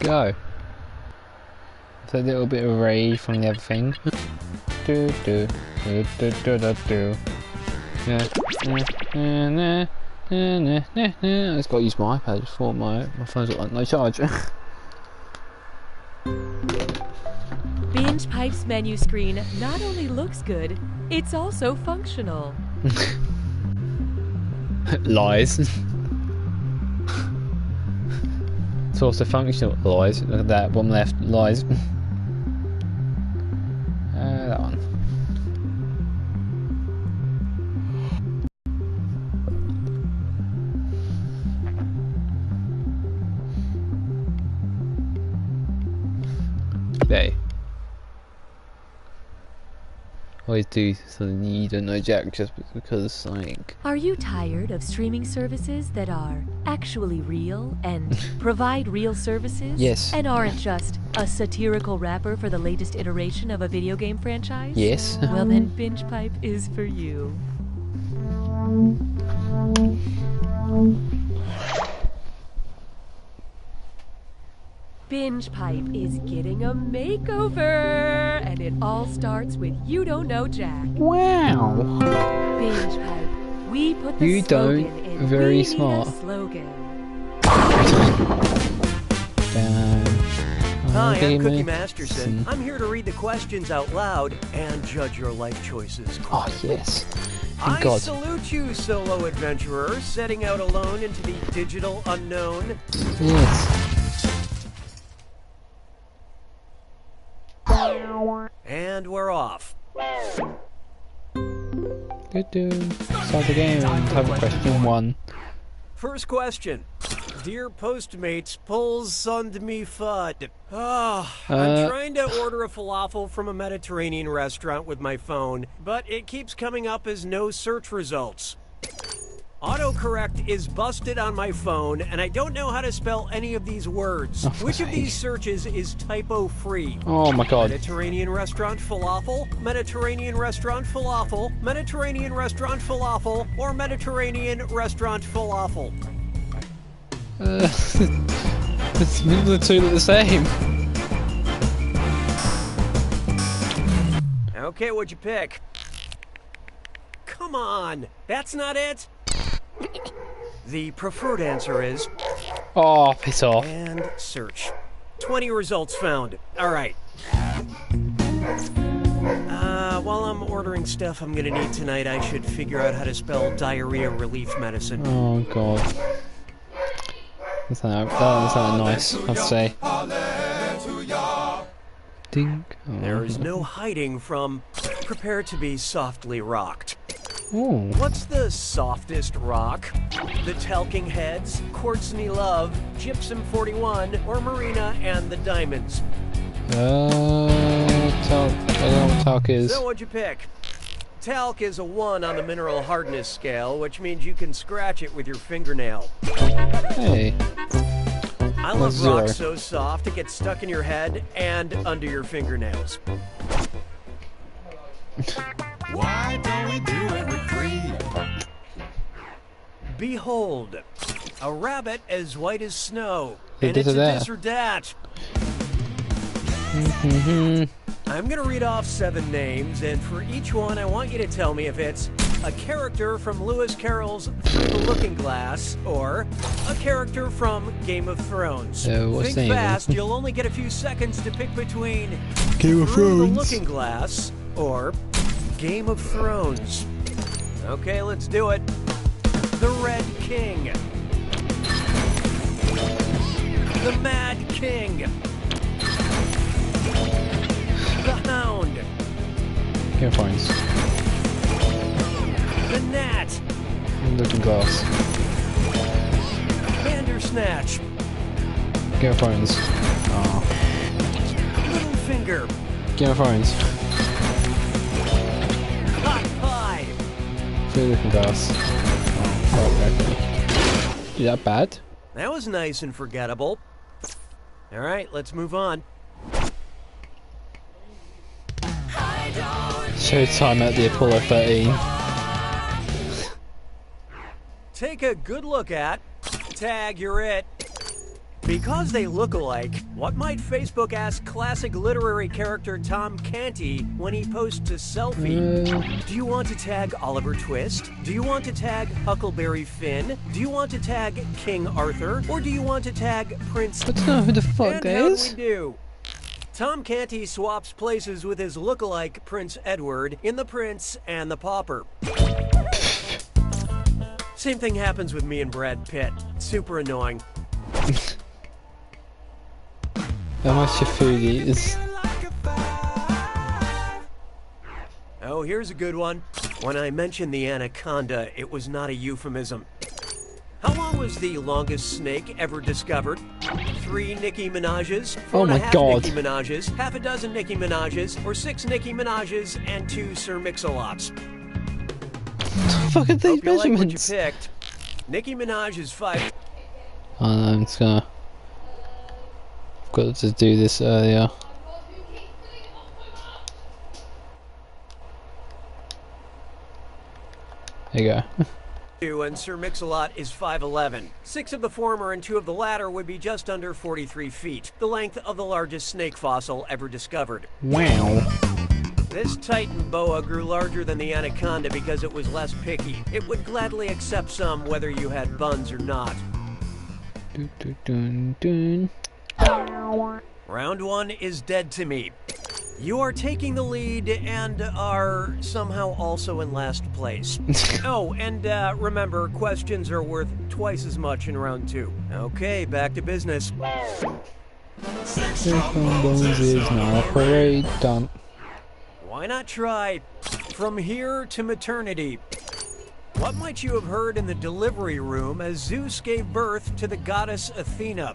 Go. It's a little bit of rage from the other thing. Do do do do do do do. I just got to use my iPad. I just thought my phone's got like no charge. Binge Pipe's menu screen not only looks good, it's also functional. Lies. It's also functional. Lies. Look at that. Bottom left. Lies. That one. They always do something you don't know Jack just because, like... Are you tired of streaming services that are actually real and provide real services? Yes. And aren't just a satirical wrapper for the latest iteration of a video game franchise? Yes. Well then, Binge Pipe is for you. Binge Pipe is getting a makeover, and it all starts with You Don't Know Jack. Wow. Binge Pipe, we put the You slogan don't. in Very We smart. Need a slogan. Hi, I'm Cookie Masterson. I'm here to read the questions out loud and judge your life choices. Oh yes. I God. salute you, solo adventurer, setting out alone into the digital unknown. Yes. And we're off. Good dude. Start the game. Have a question 1. First question. Dear Postmates, polls sund me fud. I'm trying to order a falafel from a Mediterranean restaurant with my phone, but it keeps coming up as no search results. Autocorrect is busted on my phone, and I don't know how to spell any of these words. Which of these searches is typo-free? Oh my god. Mediterranean restaurant falafel, Mediterranean restaurant falafel, Mediterranean restaurant falafel, or Mediterranean restaurant falafel? It's the two look the same. Okay, what'd you pick? Come on, that's not it? The preferred answer is... Oh, piss off. And search. 20 results found. Alright. While I'm ordering stuff I'm gonna need tonight, I should figure out how to spell diarrhea relief medicine. Oh god. That's not nice, I'd say. Ding. Oh. There is no hiding from prepare to be softly rocked. Ooh. What's the softest rock? The Talking Heads, Quartzny Love, Gypsum 41, or Marina and the Diamonds? I don't know what talc is. So what'd you pick? Talc is a 1 on the mineral hardness scale, which means you can scratch it with your fingernail. Hey. I love rock so soft it gets stuck in your head and under your fingernails. Why don't we do it with cream? Behold, a rabbit as white as snow. Hey, And it's a that. this or that. I'm gonna read off 7 names, and for each one I want you to tell me if it's a character from Lewis Carroll's Through the Looking Glass, or a character from Game of Thrones. What's Think the name? fast, you'll only get a few seconds to pick between Game of Through the Thrones. Looking Glass or Game of Thrones. Okay, let's do it. The Red King. The Mad King. The Hound. Game of Thrones. The Gnat. Looking Glass. Bandersnatch. Game of Thrones. Oh. Littlefinger. Game of Thrones. Hot Pie. Looking Glass. Oh, okay. Is that bad? That was nice and forgettable. All right, let's move on. Showtime at the Apollo 13. Take a good look at. Tag, you're it. Because they look alike, what might Facebook ask classic literary character Tom Canty when he posts a selfie? Do you want to tag Oliver Twist? Do you want to tag Huckleberry Finn? Do you want to tag King Arthur? Or do you want to tag Prince? I don't know who the fuck And that how'd is. we do? Tom Canty swaps places with his lookalike Prince Edward in The Prince and the Pauper. Same thing happens with me and Brad Pitt. Super annoying. How much your food is? Oh, here's a good one. When I mentioned the anaconda, it was not a euphemism. How long was the longest snake ever discovered? 3 Nicki Minaj's, 4 Oh and a my half God. Nicki Minaj's, half a dozen Nicki Minaj's, or 6 Nicki Minaj's and 2 Sir Mix-a-Lots. Fuck are these Hope you like what you measurements? picked. Nicki Minaj is 5. Oh no, I'm just gonna. I've got to do this earlier. There you go. And Sir Mix-a-Lot is 5'11". 6 of the former and 2 of the latter would be just under 43 feet, the length of the largest snake fossil ever discovered. Wow. This titan boa grew larger than the anaconda because it was less picky. It would gladly accept some whether you had buns or not. Dun, dun, dun, dun. Round 1 is dead to me. You are taking the lead and are somehow also in last place. Oh, and remember, questions are worth twice as much in round 2. Okay, back to business. Bones is now parade done. Why not try From Here to Maternity? What might you have heard in the delivery room as Zeus gave birth to the goddess Athena?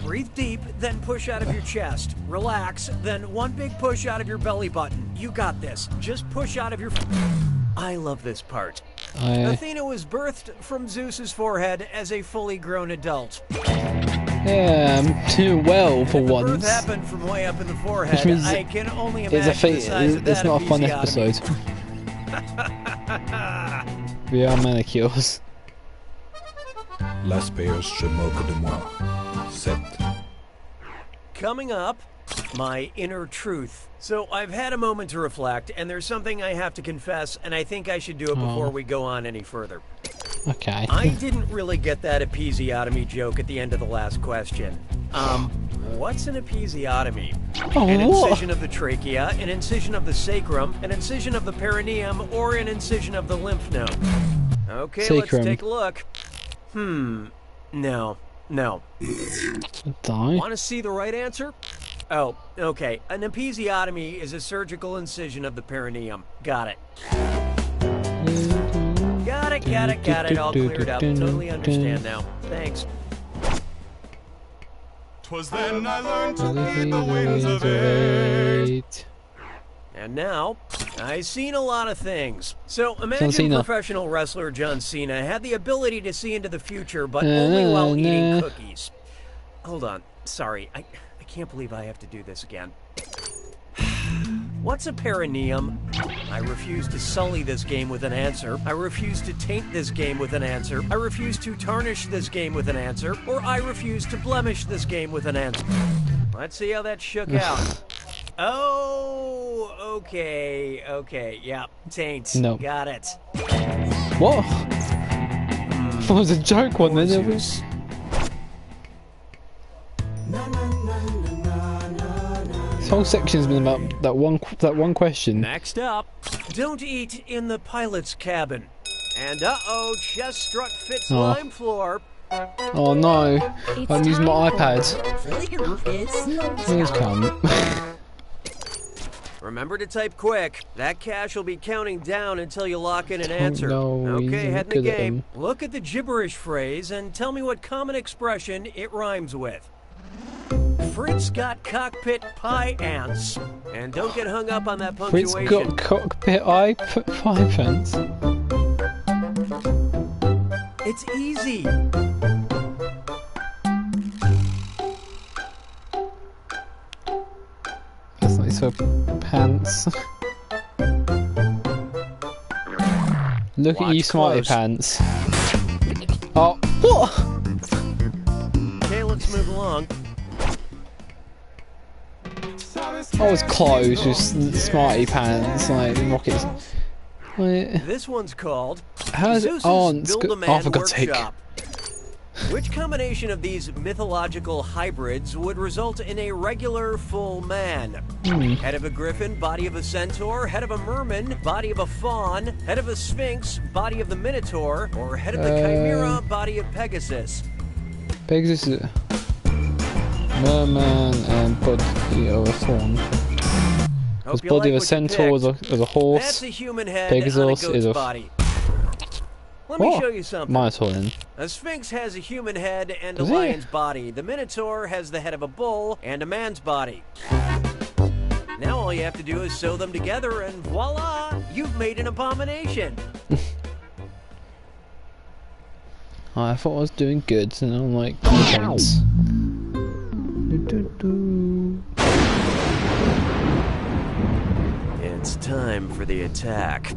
Breathe deep, then push out of your chest. Relax, then one big push out of your belly button. You got this. Just push out of your... I love this part. Athena was birthed from Zeus's forehead as a fully grown adult. Yeah, I'm doing well for If the once. birth happened from way up in the forehead, Which means I can only It's imagine the size of that it's not a fun episiotomy. episode. We are manicures. L'aspect se moque de moi. 7. Coming up, my inner truth. So I've had a moment to reflect, and there's something I have to confess, and I think I should do it before we go on any further. Okay. I didn't really get that episiotomy joke at the end of the last question. What's an episiotomy? Oh, An what? incision of the trachea, an incision of the sacrum, an incision of the perineum, or an incision of the lymph node? Okay, Sacrum. let's take a look. No. Die. Want to see the right answer? Oh, okay. An episiotomy is a surgical incision of the perineum. Got it. Got it. All cleared up. Totally understand now. Thanks. 'Twas then I learned to lead the wings of it. And now, I've seen a lot of things. So imagine Cena. professional wrestler John Cena had the ability to see into the future, but only while eating cookies. Hold on. Sorry. I can't believe I have to do this again. What's a perineum? I refuse to sully this game with an answer. I refuse to taint this game with an answer. I refuse to tarnish this game with an answer. Or I refuse to blemish this game with an answer. Let's see how that shook out. Oh, okay, yeah, taint. No. Got it. What? That was a joke one then. It was... Zeus. This whole section's been about that one question. Next up, don't eat in the pilot's cabin. And uh-oh, chest strut fits Oh. lime floor. Oh no! It's I'm using my time iPad. for Please come. Remember to type quick. That cache will be counting down until you lock in an answer. no, he's Okay, head in the good at game. them. Look at the gibberish phrase and tell me what common expression it rhymes with. Fritz got cockpit pie ants. And don't get hung up on that Fritz punctuation. got cockpit eye pie pants. It's easy. That's nice for pants. Look at Watch you, smarty close. pants. Oh, what? Okay, let's move along. I was close with Smarty Pants, like rockets. Like, This one's called how's it Zeus's on? Build-A-Man Oh, for God's sake. Workshop. Which combination of these mythological hybrids would result in a regular full man? Head of a griffin, body of a centaur, head of a merman, body of a fawn, head of a sphinx, body of the minotaur, or head of the chimera, body of Pegasus? Pegasus is merman and body of a fawn. His Hope you body like of a what you centaur is picked. a horse. That's a human head Pegasus on a is goat's a body. Let me show you something. Minotaur then. A sphinx has a human head and a Does it? lion's body. The minotaur has the head of a bull and a man's body. Now all you have to do is sew them together and voila, you've made an abomination. I thought I was doing good, and I'm like, thanks. It's time for the attack.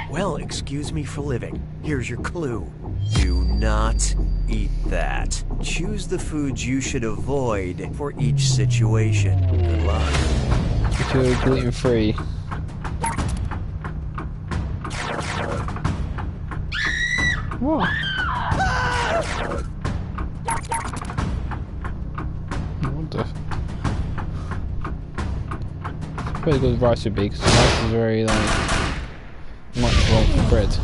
Well, excuse me for living. Here's your clue. Do not eat that. Choose the foods you should avoid for each situation. Good luck. If you're gluten free. What? What the? Pretty good rice would be, because rice is very much like bread.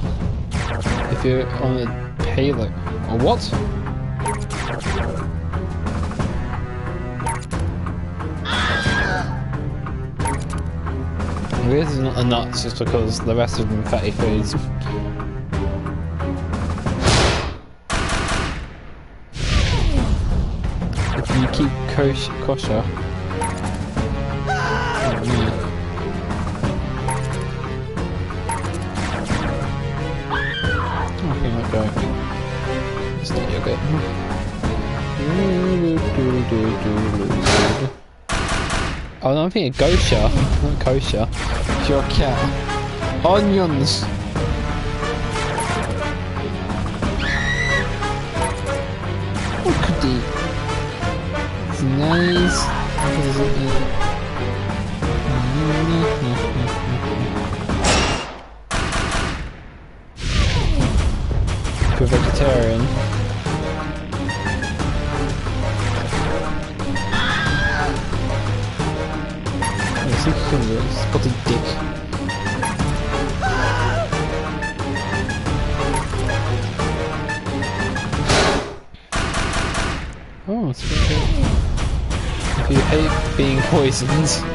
If you're on a paleo, or what? This is not a nuts, just because the rest of them are fatty foods. If you keep kosher. Okay, might go. Let's do yogurt. Oh no, I'm thinking kosher, not kosher. It's your cat. Onions! What could eat? It's nice. What does it eat? If you're vegetarian. Spotted dick. Oh, it's pretty good. If you hate being poisoned.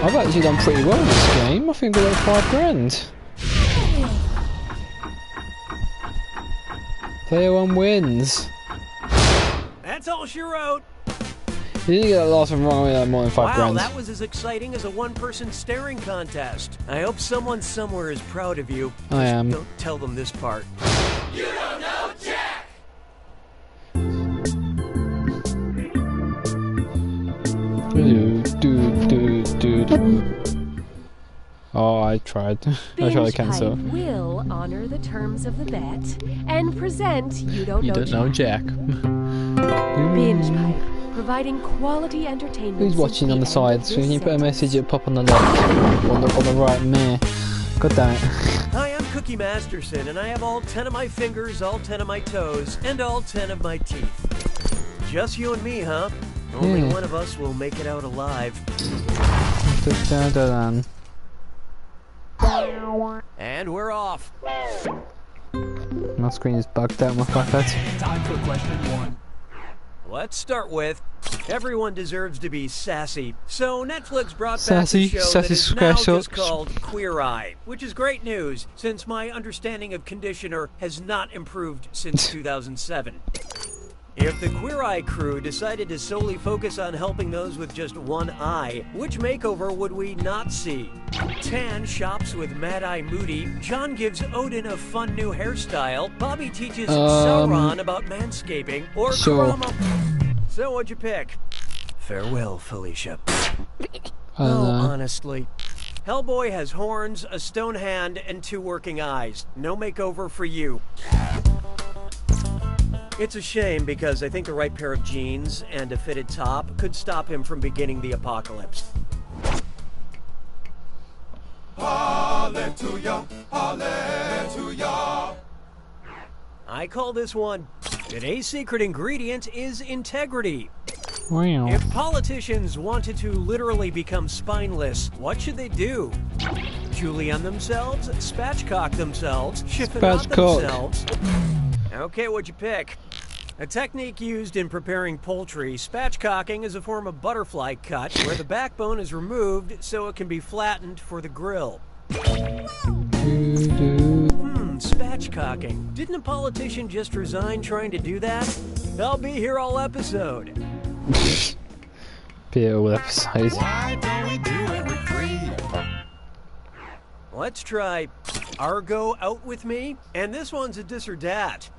I've actually done pretty well in this game. I think I got 5 grand. Player 1 wins. That's all she wrote. You didn't get that last one wrong, like more than 5 grand. Wow, that was as exciting as a one-person staring contest. I hope someone somewhere is proud of you. I Just am. Don't tell them this part. You don't know Jack! Oh, I tried. I tried to cancel. Binge Pipe will honor the terms of the bet and present You Don't You Know don't know Jack. Binge Pipe, providing quality entertainment. Who's since watching on the end side? of So this can you put a sentence. message at pop on the left, on the right, meh. God damn it. Hi, I'm Cookie Masterson, and I have all 10 of my fingers, all 10 of my toes, and all 10 of my teeth. Just you and me, huh? Only Yeah. one of us will make it out alive. Da-da-da-da. And we're off. My screen is bugged out, my fuckhead. Time for question 1. Let's start with, everyone deserves to be sassy. So Netflix brought Sassy, back a show sassy that is now scratch just ups. called Queer Eye, which is great news, since my understanding of conditioner has not improved since 2007. If the Queer Eye crew decided to solely focus on helping those with just one eye, which makeover would we not see? Tan shops with Mad Eye Moody, John gives Odin a fun new hairstyle, Bobby teaches Sauron about manscaping, or sure. Kurama... So what'd you pick? Farewell, Felicia. I don't know. Honestly, Hellboy has horns, a stone hand, and 2 working eyes. No makeover for you. It's a shame because I think the right pair of jeans and a fitted top could stop him from beginning the apocalypse. Hallelujah, hallelujah. I call this one, today's secret ingredient is integrity. Wow. If politicians wanted to literally become spineless, what should they do? Julienne themselves? Spatchcock themselves? Chiffonade Spatchcock. themselves? Okay, what'd you pick? A technique used in preparing poultry, spatchcocking is a form of butterfly cut where the backbone is removed so it can be flattened for the grill. Spatchcocking. Didn't a politician just resign trying to do that? I'll be here all episode. Beautiful episode. Why don't we do it with free? Let's try Argo Out With Me, and this one's a this or dat.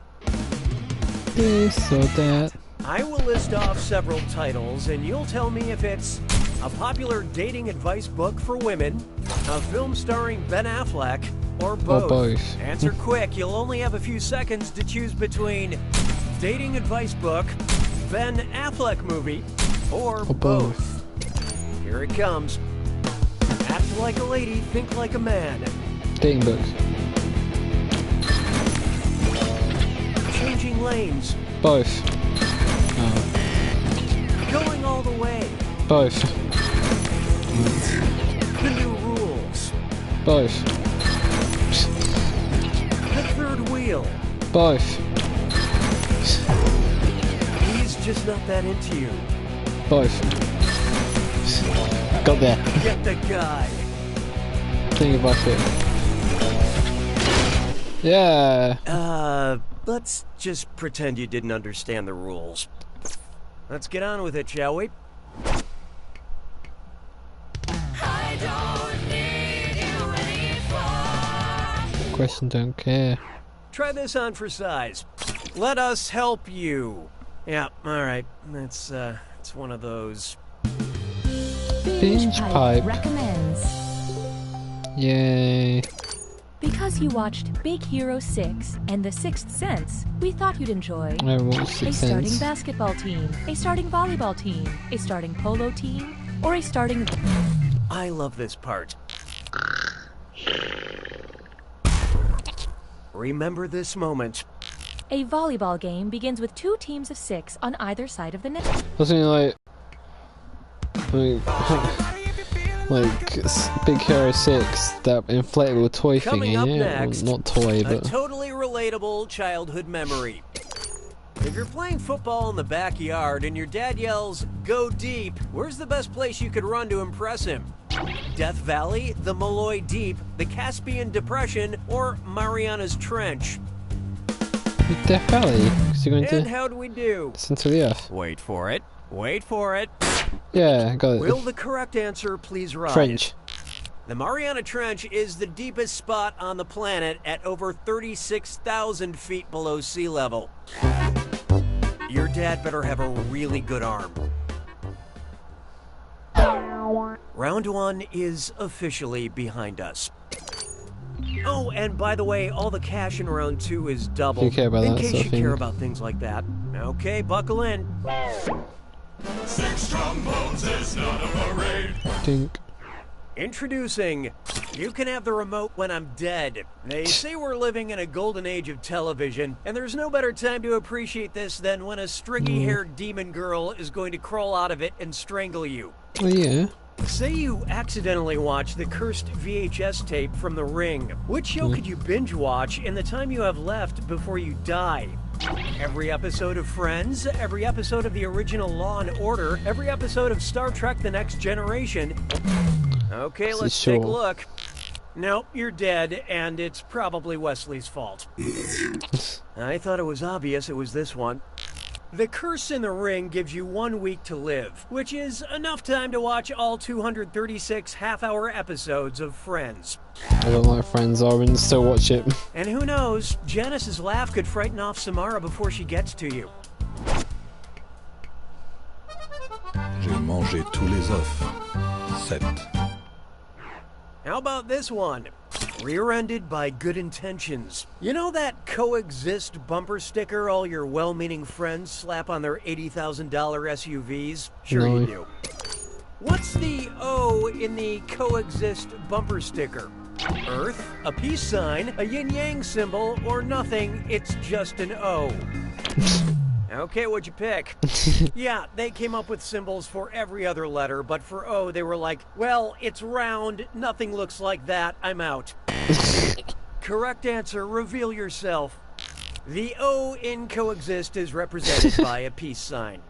This or that. I will list off several titles, and you'll tell me if it's a popular dating advice book for women, a film starring Ben Affleck, or both. Or both. Answer quick, you'll only have a few seconds to choose between dating advice book, Ben Affleck movie, or both. Here it comes. Act like a lady, think like a man. Dating books. Changing lanes. Both. Oh. Going all the way. Both. The new rules. Both. The third wheel. Both. He's just not that into you. Both. Got there. Get the guy. Think about it. Yeah. Let's just pretend you didn't understand the rules. Let's get on with it, shall we? I don't need you anymore. Question don't care. Try this on for size. Let us help you. Yeah, alright. It's one of those. Binge pipe. recommends. Yay. Because you watched Big Hero 6 and The Sixth Sense, we thought you'd enjoy I watched a Sixth starting Sense. basketball team, a starting volleyball team, a starting polo team, or a starting... I love this part. Remember this moment. A volleyball game begins with 2 teams of 6 on either side of the net. Wasn't it like Big Hero 6, that inflatable toy Coming thingy, up yeah? next, Well, not toy, a but... totally relatable childhood memory. If you're playing football in the backyard and your dad yells, "Go deep," where's the best place you could run to impress him? Death Valley, the Malloy Deep, the Caspian Depression, or Mariana's Trench? Death Valley, because you're going And to how'd we do? descend to the earth. Wait for it. Wait for it. Yeah, got it. Will the correct answer please rise? French. The Mariana Trench is the deepest spot on the planet at over 36,000 feet below sea level. Your dad better have a really good arm. Round 1 is officially behind us. Oh, and by the way, all the cash in round 2 is doubled. You care about in that case sort you of thing. care about things like that. Okay, buckle in. 6 trombones is not a parade. Dink. Introducing, you can have the remote when I'm dead. They say we're living in a golden age of television, and there's no better time to appreciate this than when a stringy-haired demon girl is going to crawl out of it and strangle you. Oh yeah. Say you accidentally watch the cursed VHS tape from The Ring. Which show could you binge watch in the time you have left before you die? Every episode of Friends, every episode of the original Law and Order, every episode of Star Trek The Next Generation. Okay, This let's is take a sure. look. Nope, you're dead, and it's probably Wesley's fault. I thought it was obvious it was this one. The Curse in the Ring gives you 1 week to live, which is enough time to watch all 236 half-hour episodes of Friends. I don't like Friends, I would still watch it. And who knows, Janice's laugh could frighten off Samara before she gets to you. J'ai mangé tous les œufs. 7. How about this one? Rear-ended by good intentions. You know that coexist bumper sticker all your well-meaning friends slap on their $80,000 SUVs? Sure No. you do. What's the O in the coexist bumper sticker? Earth, a peace sign, a yin-yang symbol, or nothing, it's just an O. Okay, what'd you pick? Yeah, they came up with symbols for every other letter, but for O, they were like, well, it's round, nothing looks like that, I'm out. Correct answer, reveal yourself. The O in coexist is represented by a peace sign.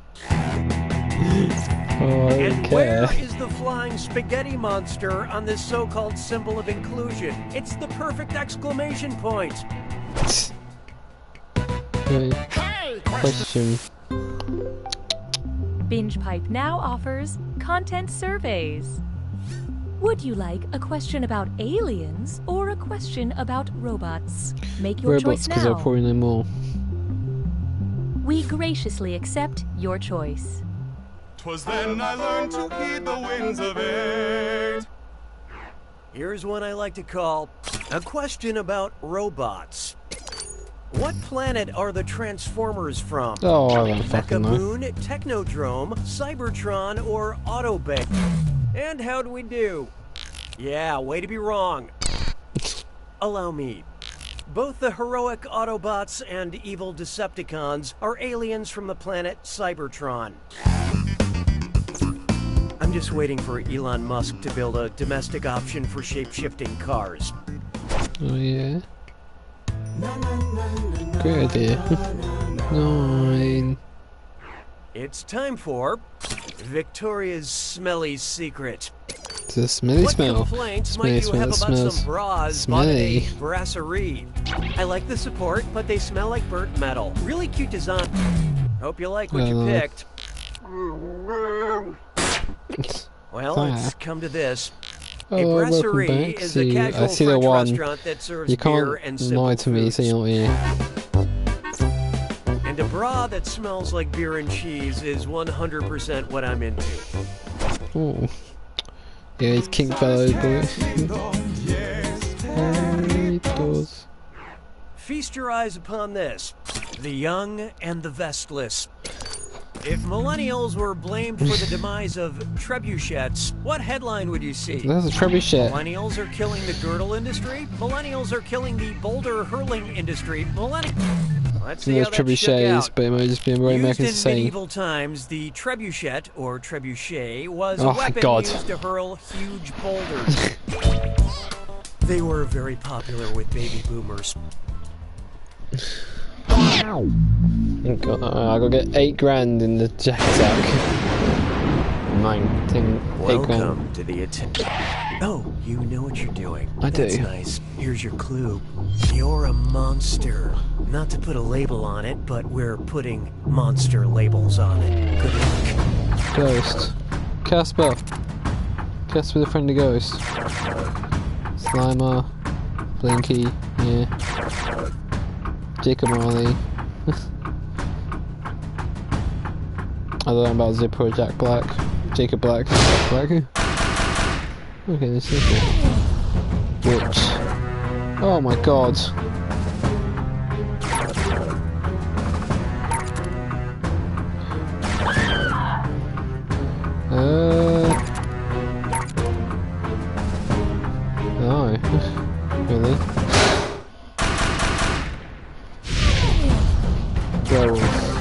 Oh, I don't And care. where is the flying spaghetti monster on this so-called symbol of inclusion? It's the perfect exclamation point. Right. Question. Binge Pipe now offers content surveys. Would you like a question about aliens or a question about robots? Make your Robots, choice because I'll now. probably know more. We graciously accept your choice. 'Twas then I learned to heed the winds of eight. Here's one I like to call a question about robots. What planet are the Transformers from? Oh, I don't fucking know. Mechaboon, Technodrome, Cybertron, or Autobay? And how do we do? Yeah, way to be wrong. Allow me. Both the heroic Autobots and evil Decepticons are aliens from the planet Cybertron. I'm just waiting for Elon Musk to build a domestic option for shape-shifting cars. Oh yeah. Great idea. 9. It's time for Victoria's smelly secret. It's a smelly What smell. complaints Smelly might you smell have that about smells some bras bought at a smelly. brasserie? I like the support, but they smell like burnt metal. Really cute design. Hope you like what you Hello. picked. Well, Fire. it's come to this. Oh, A welcome brasserie back. is See, a casual I see the French one. restaurant that serves You beer and can't simple lie to me, foods. so you're not here. And a bra that smells like beer and cheese is 100% what I'm into. Oh. Yeah, he's king fellow boy. Burritos. Feast your eyes upon this. The young and the vestless. If millennials were blamed for the demise of trebuchets, what headline would you see? That's a trebuchet. Millennials are killing the girdle industry. Millennials are killing the boulder hurling industry. Let's see There's how that shook trebuchets, out. but it might just be a very Used American in saying. medieval times, the trebuchet, or trebuchet, was Oh a my weapon God. used to hurl huge boulders. They were very popular with baby boomers. Oh God, I gotta get 8 grand in the jack sack. 9, 10, 8 grand. Welcome to the Oh, you know what you're doing. I do. That's nice. Here's your clue. You're a monster. Not to put a label on it, but we're putting monster labels on it. Good luck. Ghost. Casper. Casper the friendly ghost. Slimer. Blinky. Yeah. Jacob Marley. I don't know about Zipper or Jack Black. Jacob Black. Jack Black. Okay, this is it. Witch. Oh my god. No. Really? Werewolf.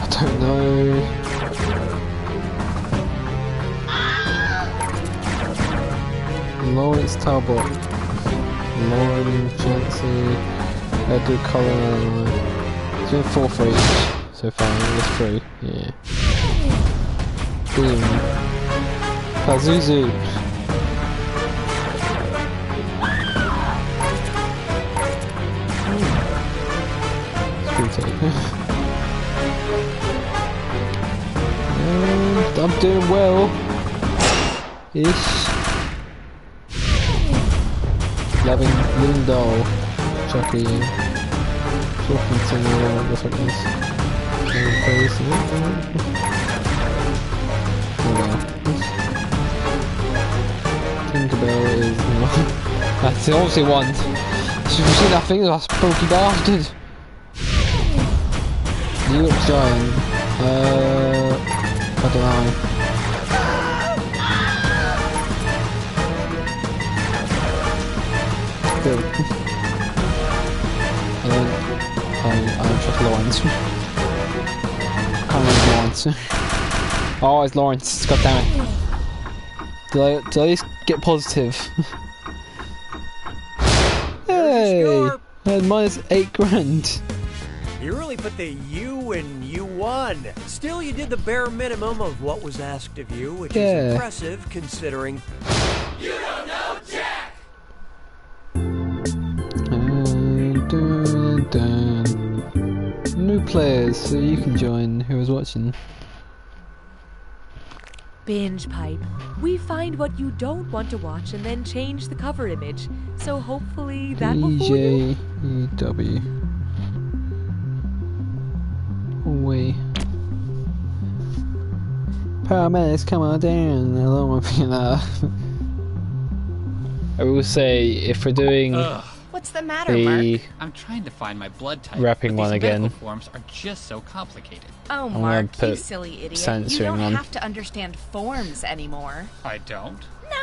I don't know. Lawrence Talbot. Lauren Chancy. Edward Cullen. It's been 4 for each so far. That's 3. Yeah. Boom. Pazuzu. And I'm doing well. Ish. Living doll. Chucky. Talking to the fitness. Face. Oh well. Tinkerbell is not. That's the obviously one. Have you seen that thing? That spooky bastard. You look giant. I don't know. Good. I don't trust Lawrence. Can't remember Lawrence. Oh, it's Lawrence. God damn it. Did I at least get positive? Hey! I had minus 8 grand. You really put the U in you won. Still, you did the bare minimum of what was asked of you, which is impressive considering. You don't know Jack! Dun, dun. New players, so you can join who was watching. Binge Pipe. We find what you don't want to watch and then change the cover image. So hopefully that will fool you. DJEW. Away. Paramedics, come on down. I don't want to be that. I will say, if we're doing What's the matter, Mark? I'm trying to find my blood type. Wrapping but one these again. medical forms are just so complicated. Oh, gonna Mark, you put silly idiot. You censoring don't on. have to understand forms anymore. I don't.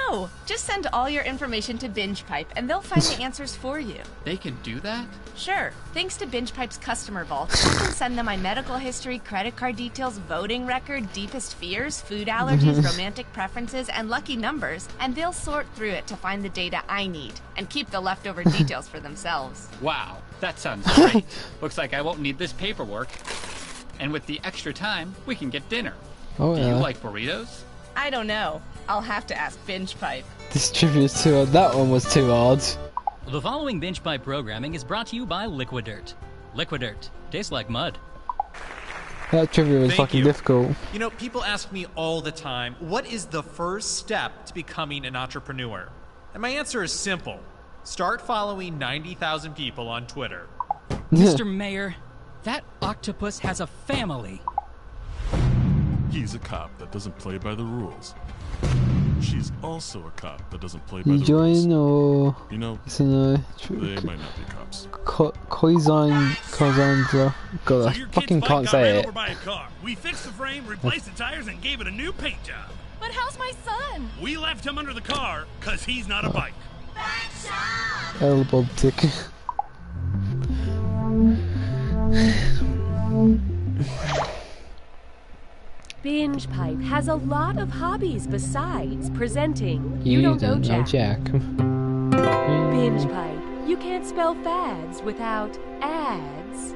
No, just send all your information to BingePipe and they'll find the answers for you. They can do that? Sure. Thanks to BingePipe's customer vault, I can send them my medical history, credit card details, voting record, deepest fears, food allergies, romantic preferences, and lucky numbers, and they'll sort through it to find the data I need and keep the leftover details for themselves. Wow, that sounds great. Looks like I won't need this paperwork. And with the extra time, we can get dinner. Oh Do you yeah. like burritos? I don't know. I'll have to ask BingePipe. This trivia is too hard. That one was too hard. The following Binge Pipe programming is brought to you by Liquidirt. Liquidirt. Tastes like mud. That trivia was Thank fucking you. difficult. You know, people ask me all the time, what is the first step to becoming an entrepreneur? And my answer is simple. Start following 90,000 people on Twitter. Mr. Mayor, that octopus has a family. He's a cop that doesn't play by the rules. She's also a cop that doesn't play by You the join rules. or You know, it's in a they might not be cops. Coisandra. God, I fucking can't say it. By a car. We fixed the frame, replaced the tires, and gave it a new paint job. But how's my son? We left him under the car because he's not a bike. Elbow tick. Binge Pipe has a lot of hobbies besides presenting. You don't know know Jack. Jack. Binge Pipe. You can't spell fads without ads.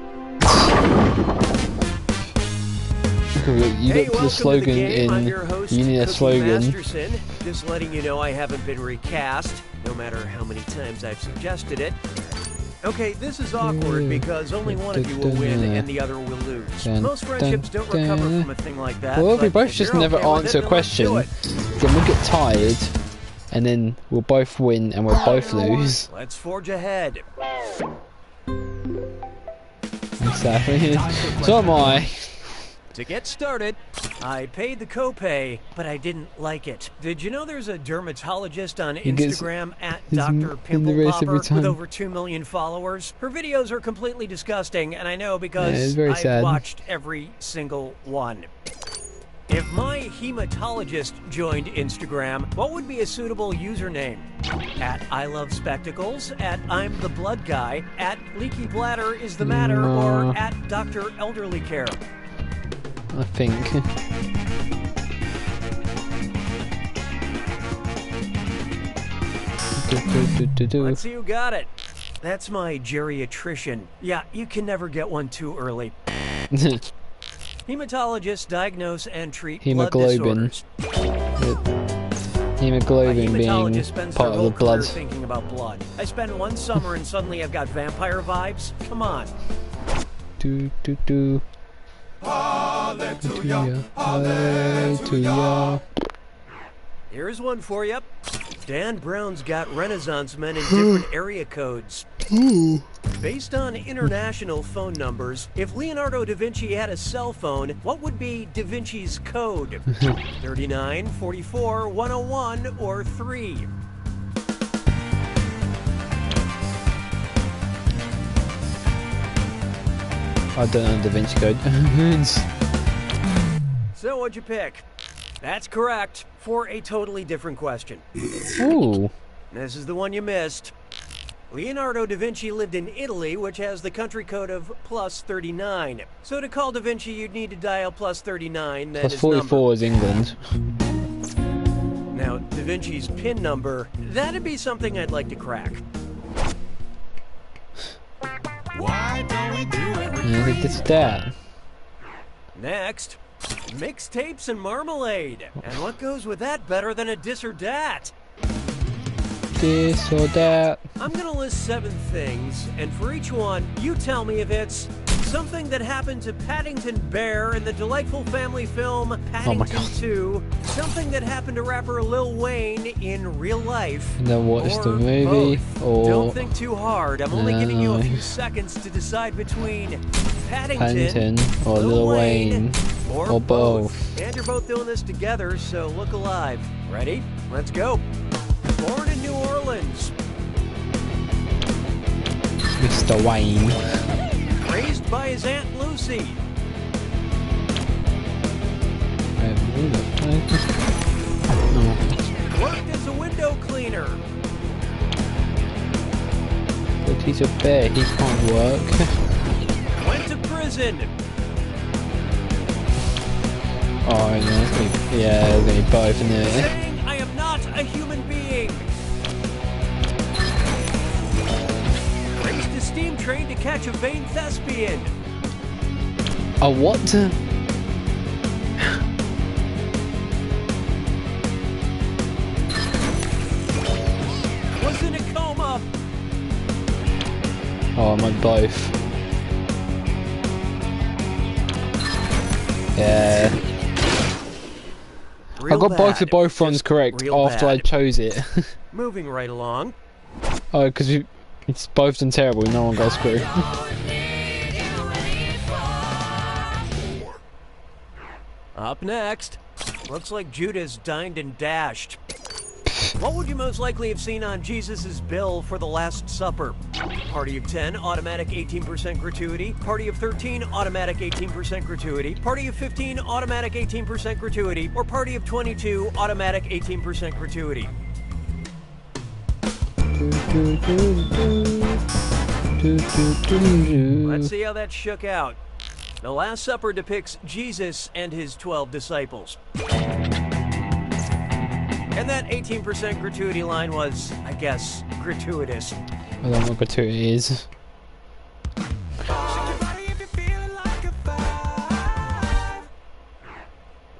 You Hey, got the welcome slogan to the game. I'm in. your host, You need a Cookie slogan. Masterson. Just letting you know I haven't been recast, no matter how many times I've suggested it. Okay, this is awkward because only one of you will win and the other will lose. Most friendships don't recover from a thing like that. Well, if we but both if just you're never okay with answer it, a then let's do question, it. then we'll get tired, and then we'll both win and we'll both lose. Let's forge ahead. Exactly. So am I. To get started, I paid the copay, but I didn't like it. Did you know there's a dermatologist on gets Instagram at his Dr. in the Pimple race every Popper time. with over 2 million followers? Her videos are completely disgusting, and I know because it's very I've sad. watched every single one. If my hematologist joined Instagram, what would be a suitable username? At I Love Spectacles, at I'm the Blood Guy, at Leaky Bladder is the Matter, or at Dr. Elderly Care. I think. Let's see who got it. That's my geriatrician. Yeah, you can never get one too early. Hematologists diagnose and treat Hemoglobin. blood disorders. Hemoglobin being Hematologist spends part their of whole the blood. career thinking about blood. I spend one summer and suddenly I've got vampire vibes. Come on. Hallelujah, hallelujah. Here's one for you. Dan Brown's got Renaissance men in different area codes. Based on international phone numbers, if Leonardo da Vinci had a cell phone, what would be Da Vinci's code? 39, 44, 101, or 3? I don't know Da Vinci Code. So what'd you pick? That's correct, for a totally different question. Ooh. This is the one you missed. Leonardo da Vinci lived in Italy, which has the country code of +39. So to call da Vinci, you'd need to dial +39, then Plus his 44 number. is England. Now, da Vinci's PIN number, that'd be something I'd like to crack. Why don't we do it? And it's that. Next, mixtapes and marmalade. And what goes with that better than a dis or dat? This or that. I'm gonna list 7 things, and for each one, you tell me if it's something that happened to Paddington Bear in the delightful family film Paddington 2, something that happened to rapper Lil Wayne in real life, And then what is the or movie? both. Or Don't think too hard. I'm only giving you a few seconds to decide between Paddington, or Lil Wayne, or both. And you're both doing this together, so look alive. Ready? Let's go. Born in New Orleans. Mr. Wayne. Raised by his Aunt Lucy. No. Worked as a window cleaner. But he's a bear, he can't work. Went to prison. Oh, no, it's gonna be, yeah, it's gonna be both, isn't it? Saying I am not a human being. Raced a steam train to catch a vain thespian. A what? Was in a coma. Oh, am I both? Yeah. I got both the both ones correct real after I bad. chose it. Moving right along. Oh, because it's both done terrible, no one got screwed. Up next. Looks like Judas dined and dashed. What would you most likely have seen on Jesus' bill for the Last Supper? Party of 10, automatic 18% gratuity. Party of 13, automatic 18% gratuity. Party of 15, automatic 18% gratuity. Or Party of 22, automatic 18% gratuity. Let's see how that shook out. The Last Supper depicts Jesus and his 12 disciples. And that 18% gratuity line was, I guess, gratuitous. I don't know what gratuity is.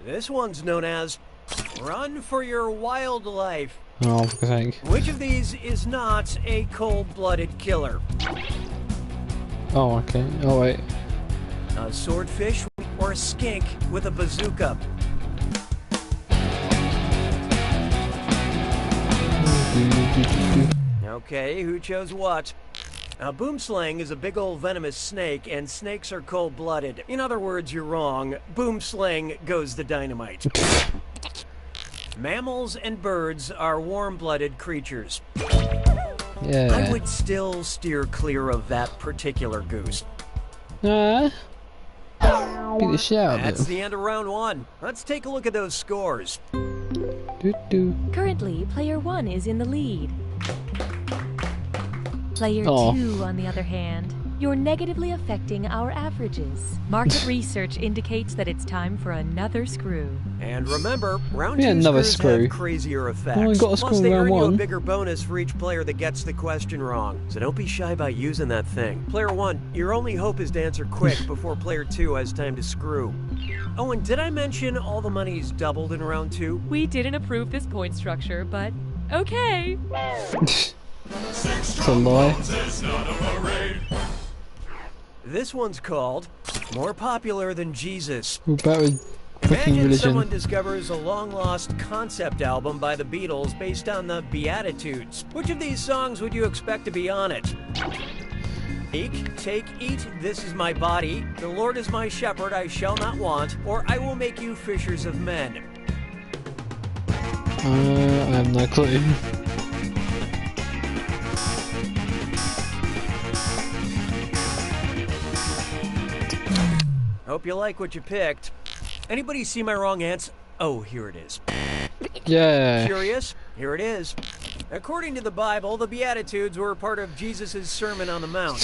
This one's known as Run for Your Wildlife. Oh, for sake. Which of these is not a cold-blooded killer? Oh, okay. Oh, wait. A swordfish or a skink with a bazooka? Okay, who chose what? A boomslang is a big old venomous snake, and snakes are cold-blooded. In other words, you're wrong. Boomslang goes the dynamite. Mammals and birds are warm-blooded creatures. Yeah. I would still steer clear of that particular goose. Beat the shit out of That's it. the end of round 1. Let's take a look at those scores. Currently, player 1 is in the lead. Player Aw. 2, on the other hand, you're negatively affecting our averages. Market research indicates that it's time for another screw. And remember, round Yeah, 2 another screws screw. have crazier effects. Only got a Plus, screw they round earn you a 1. bigger bonus for each player that gets the question wrong. So don't be shy about using that thing. Player 1, your only hope is to answer quick before player 2 has time to screw. Oh, and did I mention all the money's doubled in round 2? We didn't approve this point structure, but okay. It's a lie. This one's called More Popular Than Jesus. We're back with fucking Imagine someone religion. discovers a long-lost concept album by the Beatles based on the Beatitudes. Which of these songs would you expect to be on it? Eat, take, eat, this is my body. The Lord is my shepherd, I shall not want. Or I will make you fishers of men. I have no clue. Hope you like what you picked. Anybody see my wrong answer? Oh, here it is. Yeah. Curious? Here it is. According to the Bible, the Beatitudes were part of Jesus' Sermon on the Mount.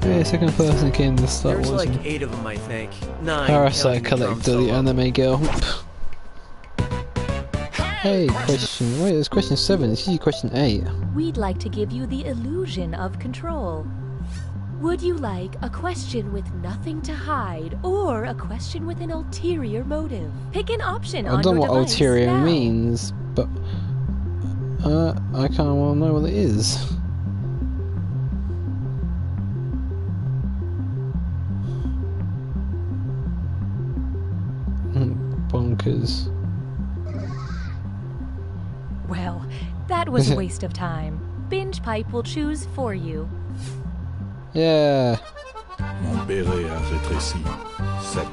Yeah, second person came to Star There's Wars. like 8 of them, I think. 9. Parasite counting the Collector, drum the solo. anime girl. Hey, question. Wait, it's question 7. It's usually question 8. We'd like to give you the illusion of control. Would you like a question with nothing to hide or a question with an ulterior motive? Pick an option I on don't your know what device ulterior now. means, but I kind of want to know what it is. Bonkers. Well, that was a waste of time. Binge Pipe will choose for you. Yeah. Mon béret a rétréci. 7.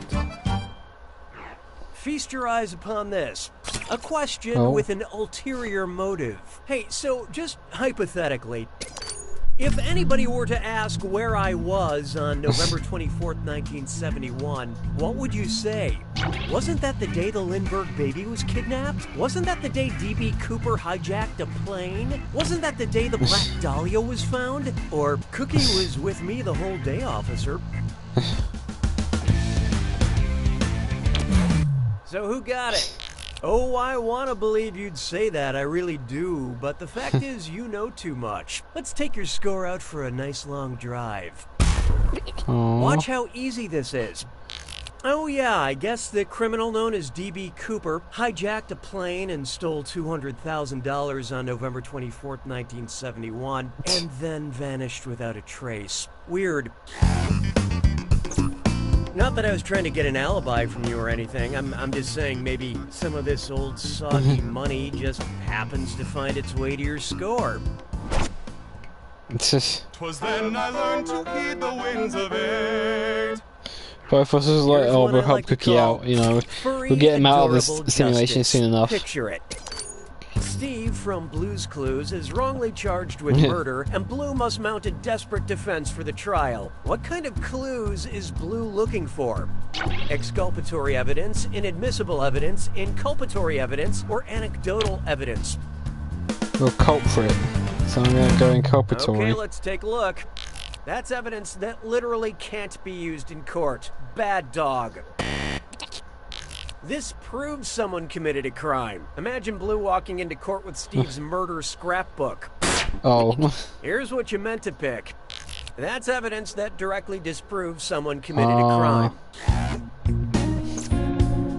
Feast your eyes upon this. A question Oh. with an ulterior motive. Hey, so just hypothetically, if anybody were to ask where I was on November 24th, 1971, what would you say? Wasn't that the day the Lindbergh baby was kidnapped? Wasn't that the day D.B. Cooper hijacked a plane? Wasn't that the day the Black Dahlia was found? Or Cookie was with me the whole day, officer. So who got it? Oh, I want to believe you'd say that, I really do, but the fact is you know too much. Let's take your score out for a nice long drive. Aww. Watch how easy this is. Oh yeah, I guess the criminal known as D.B. Cooper hijacked a plane and stole $200,000 on November 24th, 1971, and then vanished without a trace. Weird. Not that I was trying to get an alibi from you or anything. I'm just saying maybe some of this old soggy money just happens to find its way to your score. It's just. 'Twas then I learned to heed the winds of age. Both of us was like, Here's oh, one we'll I help like to Cookie call out, you know. Furry, We'll get him out of this adorable simulation justice. soon enough. Picture it. Steve from Blue's Clues is wrongly charged with murder, and Blue must mount a desperate defense for the trial. What kind of clues is Blue looking for? Exculpatory evidence, inadmissible evidence, inculpatory evidence, or anecdotal evidence? We'll culprit. So I'm gonna go inculpatory. Okay, let's take a look. That's evidence that literally can't be used in court. Bad dog. This proves someone committed a crime. Imagine Blue walking into court with Steve's murder scrapbook. Oh. Here's what you meant to pick. That's evidence that directly disproves someone committed a crime.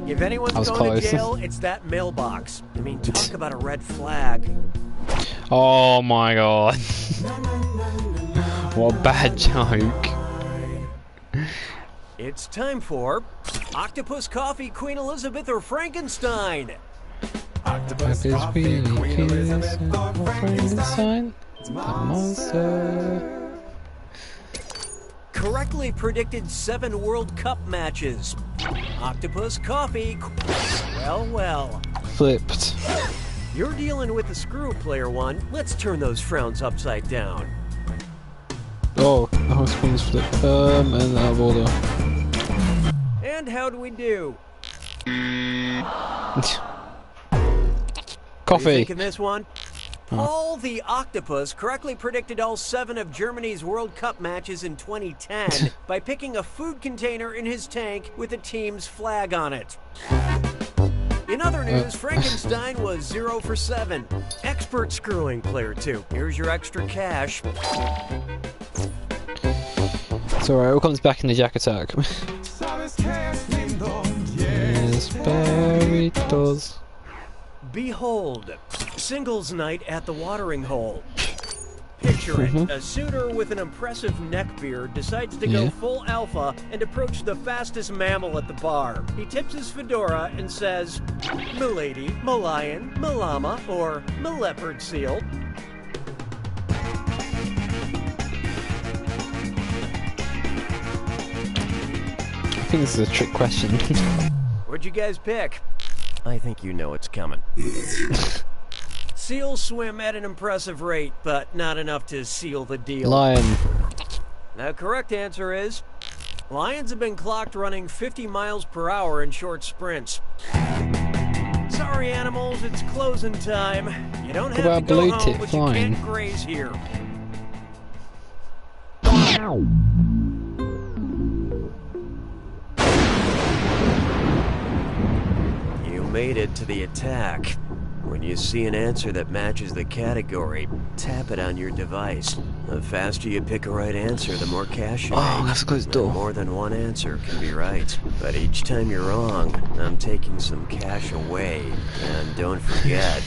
If anyone's That was going close. to jail, it's that mailbox. I mean, talk about a red flag. Oh my god. What a bad joke. It's time for Octopus Coffee, Queen Elizabeth, or Frankenstein. Octopus Queen Elizabeth or Frankenstein? The monster. Correctly predicted 7 World Cup matches. Octopus Coffee. Well, well. Flipped. You're dealing with the screw, player one. Let's turn those frowns upside down. Oh, the whole screen's flipped. And out of order. And how do we do? Coffee. You thinking this one? Paul the Octopus correctly predicted all 7 of Germany's World Cup matches in 2010 by picking a food container in his tank with the team's flag on it. In other news, Frankenstein was 0 for 7. Expert screwing, player 2. Here's your extra cash. It's alright, it all comes back in the Jack Attack. Yes, burritos. Behold, singles night at the watering hole. Picture it, a suitor with an impressive neck beard decides to go full alpha and approach the fastest mammal at the bar. He tips his fedora and says, "M'lady, m'lion, m'llama, or m'leopard seal." I think this is a trick question. What'd you guys pick? I think you know it's coming. Seals swim at an impressive rate, but not enough to seal the deal. Lion. The correct answer is Lions have been clocked running 50 miles per hour in short sprints. Sorry, animals, it's closing time. You don't What have to about go blue home, tick but flying? you can't graze here. You made it to the attack. When you see an answer that matches the category, tap it on your device. The faster you pick a right answer, the more cash you make. Let's close the And door. more than one answer can be right. But each time you're wrong, I'm taking some cash away. And don't forget,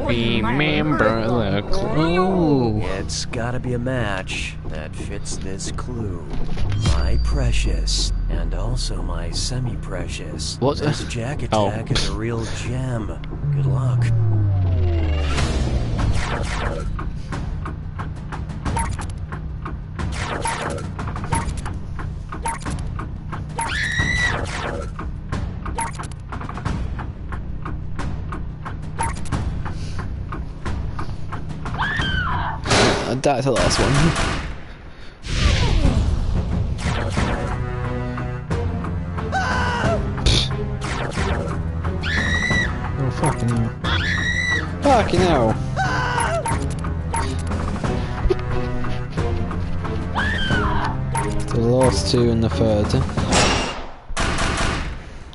Remember the clue. it's gotta be a match that fits this clue. My precious, and also my semi-precious. What? This Jack Oh. attack is a real gem. Good luck. That's the last one. Oh, fucking hell. Fucking hell. The last two and the third.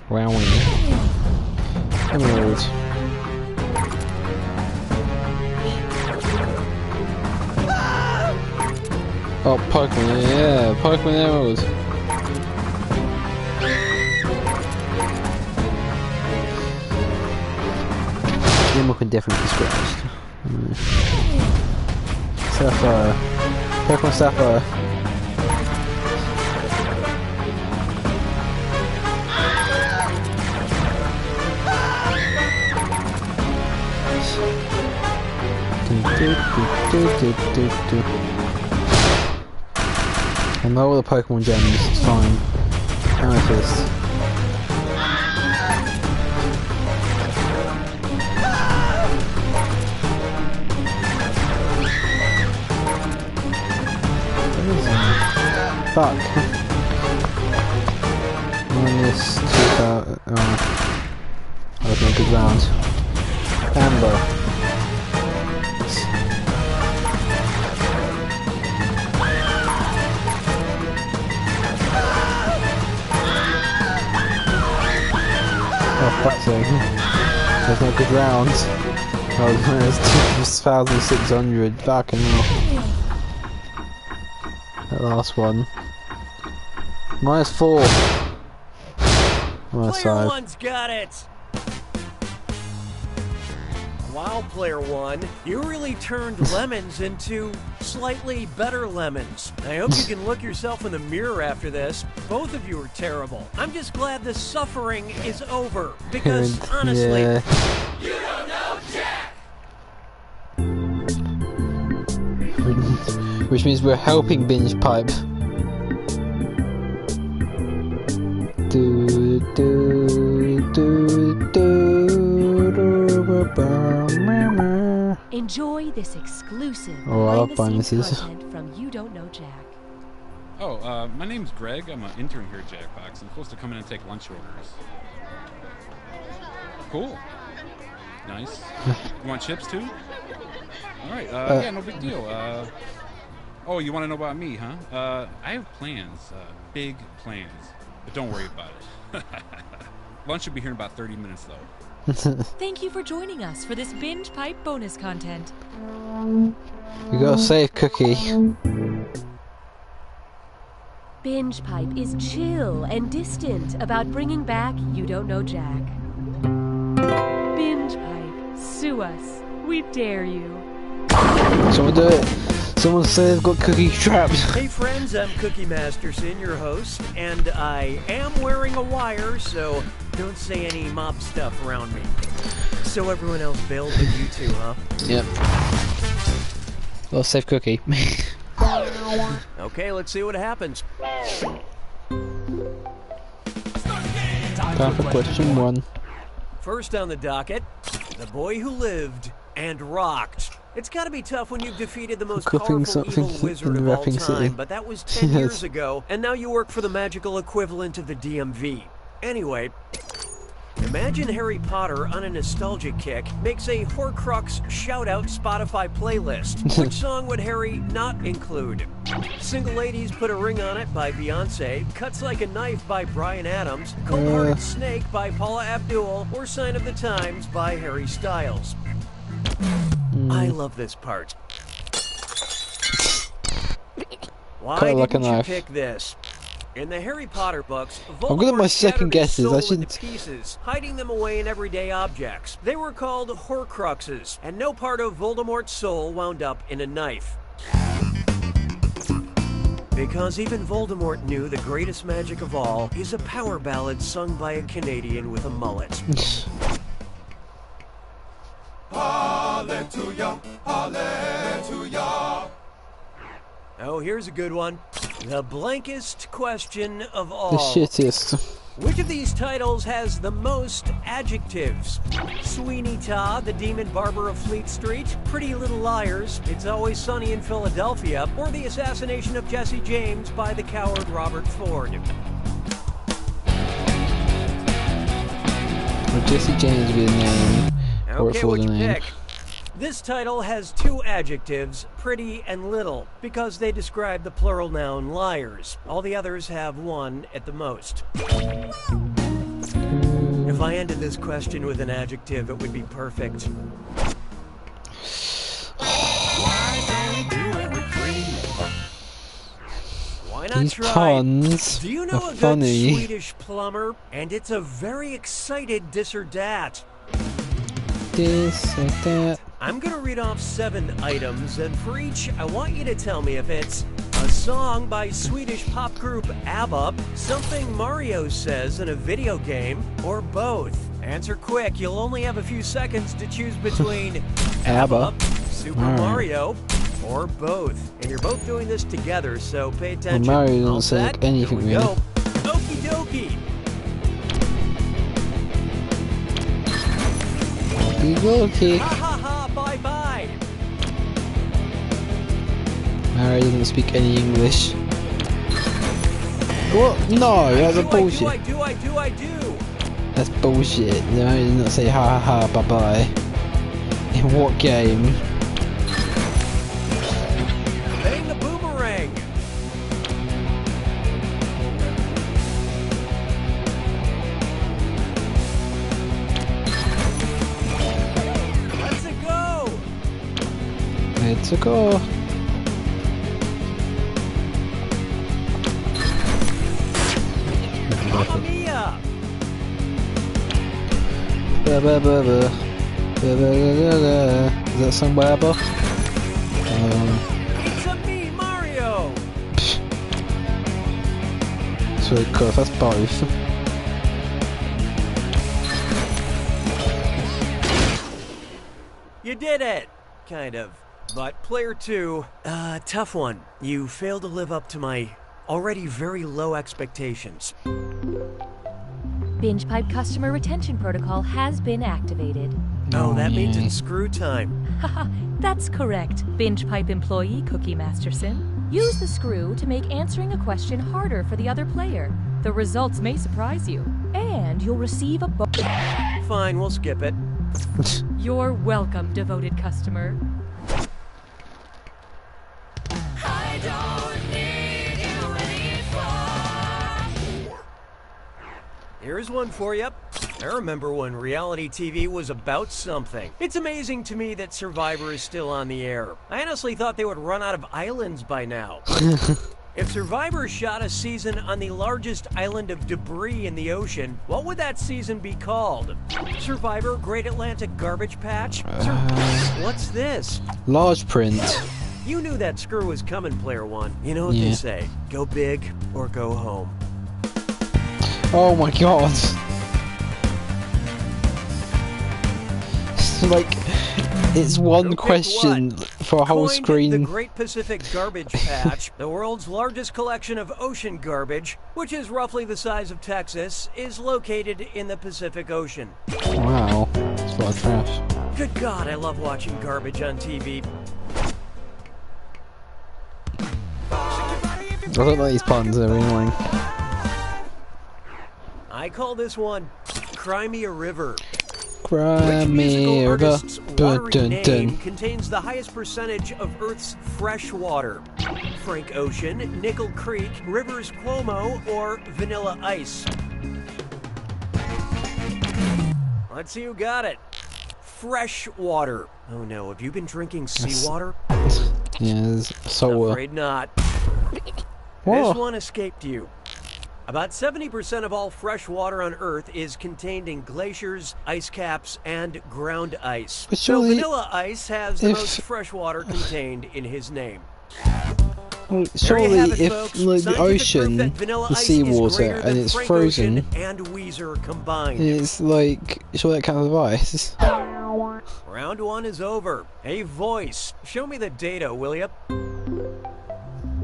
Wowie. Emerald. Oh, Pokemon, yeah, Pokemon Emerald. Gimmo can definitely be scratched. Sapphire. Pokemon Sapphire. I know all the Pokemon gems, it's fine. Amethyst. Fuck. Minus 2000. That was not a good round. Amber. Oh, fuck's sake. That's not good rounds. Oh, it's 2,600. Fucking hell. That last one. -4. Player 5. one's got it! Wow, player one, you really turned lemons into slightly better lemons. I hope you can look yourself in the mirror after this. Both of you are terrible. I'm just glad the suffering is over. Because, honestly, Yeah. you don't know Jack! Which means we're helping Binge Pipe. Do, do, do, do, do, Enjoy this exclusive Oh, I love behind-the-scenes bonuses. content from You Don't Know Jack. Oh, my name's Greg. I'm an intern here at Jackbox. I'm supposed to come in and take lunch orders. Cool. Nice. You want chips too? All right. Yeah, no big deal. Oh, you want to know about me, huh? I have plans. Big plans. But don't worry about it. Lunch will be here in about 30 minutes, though. Thank you for joining us for this Binge Pipe bonus content. You gotta save Cookie. Binge Pipe is chill and distant about bringing back You Don't Know Jack. Binge Pipe, sue us. We dare you. Someone do it. Someone say they've got Cookie trapped. Hey friends, I'm Cookie Masterson, your host, and I am wearing a wire, so don't say any mob stuff around me. So everyone else bailed with you too, huh? Yep. Well, save Cookie. Okay, let's see what happens. Time for question 1. First on the docket, the boy who lived and rocked. It's gotta be tough when you've defeated the most Cooking powerful something evil in wizard the of all rapping time, city. but that was 10 Yes. years ago, and now you work for the magical equivalent of the DMV. Anyway, imagine Harry Potter on a nostalgic kick makes a Horcrux shout-out Spotify playlist. Which song would Harry not include? Single Ladies Put a Ring on It by Beyonce, Cuts Like a Knife by Bryan Adams, Cold Hearted Snake by Paula Abdul, or Sign of the Times by Harry Styles. I love this part. Why Cut it like a didn't you knife. pick this? In the Harry Potter books, I'm good at my Voldemort second shattered his guesses. I soul into shouldn't. pieces, hiding them away in everyday objects. They were called Horcruxes, and no part of Voldemort's soul wound up in a knife. Because even Voldemort knew the greatest magic of all is a power ballad sung by a Canadian with a mullet. Hallelujah, hallelujah. Oh, here's a good one. The blankest question of all. The shittest. Which of these titles has the most adjectives? Sweeney Todd, the Demon Barber of Fleet Street, Pretty Little Liars, It's Always Sunny in Philadelphia, or The Assassination of Jesse James by the coward Robert Ford? Would Jesse James be a name? Or Okay, for what'd the you name? pick? This title has two adjectives, pretty and little, because they describe the plural noun liars. All the others have one at the most. If I ended this question with an adjective, it would be perfect. Why not These try? puns Do you know are a good funny. Swedish plumber? And it's a very excited this or that. This or that. I'm gonna read off 7 items, and for each, I want you to tell me if it's a song by Swedish pop group ABBA, something Mario says in a video game, or both. Answer quick, you'll only have a few seconds to choose between ABBA. Super Alright. Mario, or both. And you're both doing this together, so pay attention. Mario doesn't All say set? anything Here we really. go. Okie dokie. Okay. Ha ha ha, bye bye. Mario doesn't speak any English. What? No, that's a bullshit. I do. That's bullshit. Mario does not say ha ha ha bye bye. In what game? Bang the boomerang. Let's it go. Let's go. Mamma mia. Ba ba ba ba. Ba ba ba ba ba. Is that sung by ABBA? It's a me, Mario. So cool, that's both. You did it. Kind of. But player 2, tough one. You failed to live up to my already very low expectations. Binge Pipe customer retention protocol has been activated. Oh, that means yay. it's screw time. Haha, that's correct, Binge Pipe employee Cookie Masterson. Use the screw to make answering a question harder for the other player. The results may surprise you, and you'll receive a Fine, we'll skip it. You're welcome, devoted customer. I don't need you anymore. Here's one for you. I remember when reality TV was about something. It's amazing to me that Survivor is still on the air. I honestly thought they would run out of islands by now. If Survivor shot a season on the largest island of debris in the ocean, what would that season be called? Survivor Great Atlantic Garbage Patch? What's this? Large print. You knew that screw was coming, player 1. You know what they Yeah. say, go big or go home. Oh my god. It's like, it's one question for a whole Coined screen. the Great Pacific Garbage Patch, the world's largest collection of ocean garbage, which is roughly the size of Texas, is located in the Pacific Ocean. Wow, it's a lot of trash. Good God, I love watching garbage on TV. I don't like these puns, they're really annoying. I call this one Cry Me a River. Cry Which me musical a river. artist's watery Dun, dun, name dun. contains the highest percentage of Earth's fresh water? Frank Ocean, Nickel Creek, Rivers Cuomo, or Vanilla Ice? Let's see who got it. Fresh water. Oh no, have you been drinking seawater? Yeah, there's salt water. Afraid not. Whoa. This one escaped you. About 70% of all fresh water on Earth is contained in glaciers, ice caps, and ground ice. But So surely Vanilla Ice has the most fresh water contained in his name. Well, There you surely have it, if folks. like the Scientific proof ocean, that Vanilla the Ice is seawater, greater and than it's Frank frozen, Ocean and Weezer combined. it's like, surely that counts as ice. Round one is over. A voice. Show me the data, will ya?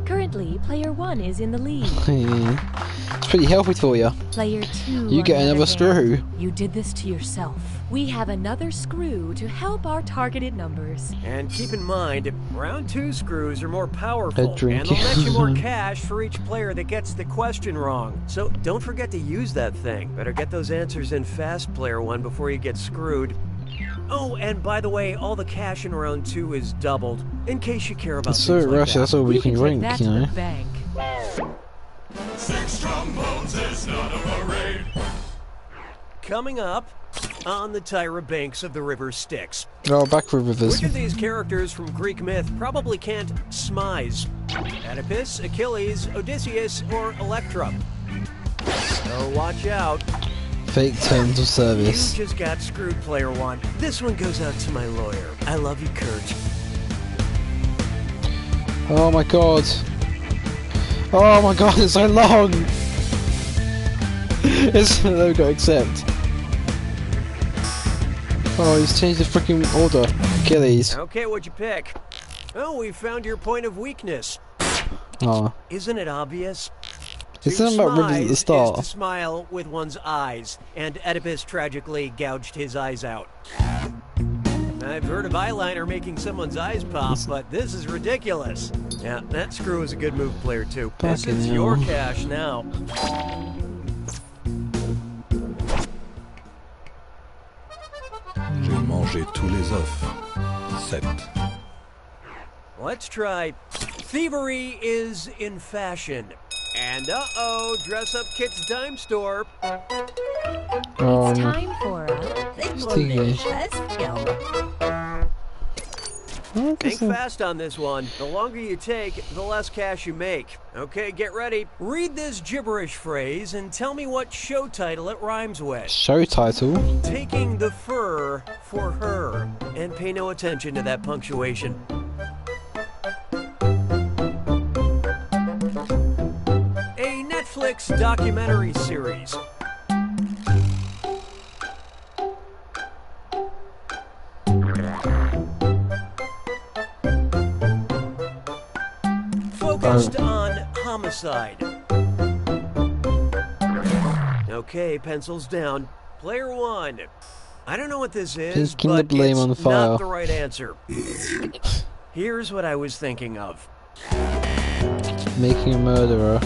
Currently, player 1 is in the lead. It's pretty healthy for you. Player 2, You get on the another other screw. hand, you did this to yourself. We have another screw to help our targeted numbers. And keep in mind, round 2 screws are more powerful, A and drink. they'll net you more cash for each player that gets the question wrong. So don't forget to use that thing. Better get those answers in fast, player 1, before you get screwed. Oh, and by the way, all the cash in round 2 is doubled, in case you care about It's so things like Russia, that. that's all we You can take drink, that you to know. the bank. 6 trombones is not a parade. Coming up, on the Tyra banks of the river Styx. Oh, back with rivers. Which of these characters from Greek myth probably can't smize? Oedipus, Achilles, Odysseus, or Electra? So watch out. Fake terms of service. You just got screwed, player 1. This one goes out to my lawyer. I love you, Kurt. Oh my god. Oh my god, it's so long. It's there we go, accept. Oh, he's changed the freaking order. Achilles. Okay, what'd you pick? Oh, we found your point of weakness. Oh. Isn't it obvious? It's something about rivers at the Is start. to smile with one's eyes, and Oedipus tragically gouged his eyes out. I've heard of eyeliner making someone's eyes pop, but this is ridiculous. Yeah, that screw is a good move, player 2. This Fucking is hell. your cash now. J'ai mangé tous les œufs. 7. Let's try Thievery is in fashion. And uh-oh, Dress Up Kit's Dime Store. It's time for a Stingy. Think fast on this one. The longer you take, the less cash you make. Okay, get ready. Read this gibberish phrase and tell me what show title it rhymes with. Show title. Taking the fur for her. And pay no attention to that punctuation. A Netflix documentary series. Focused on homicide. Okay, pencils down. Player 1. I don't know what this is, Pinking the but blame it's on the fire. not the right answer. Here's what I was thinking of. Making a murderer.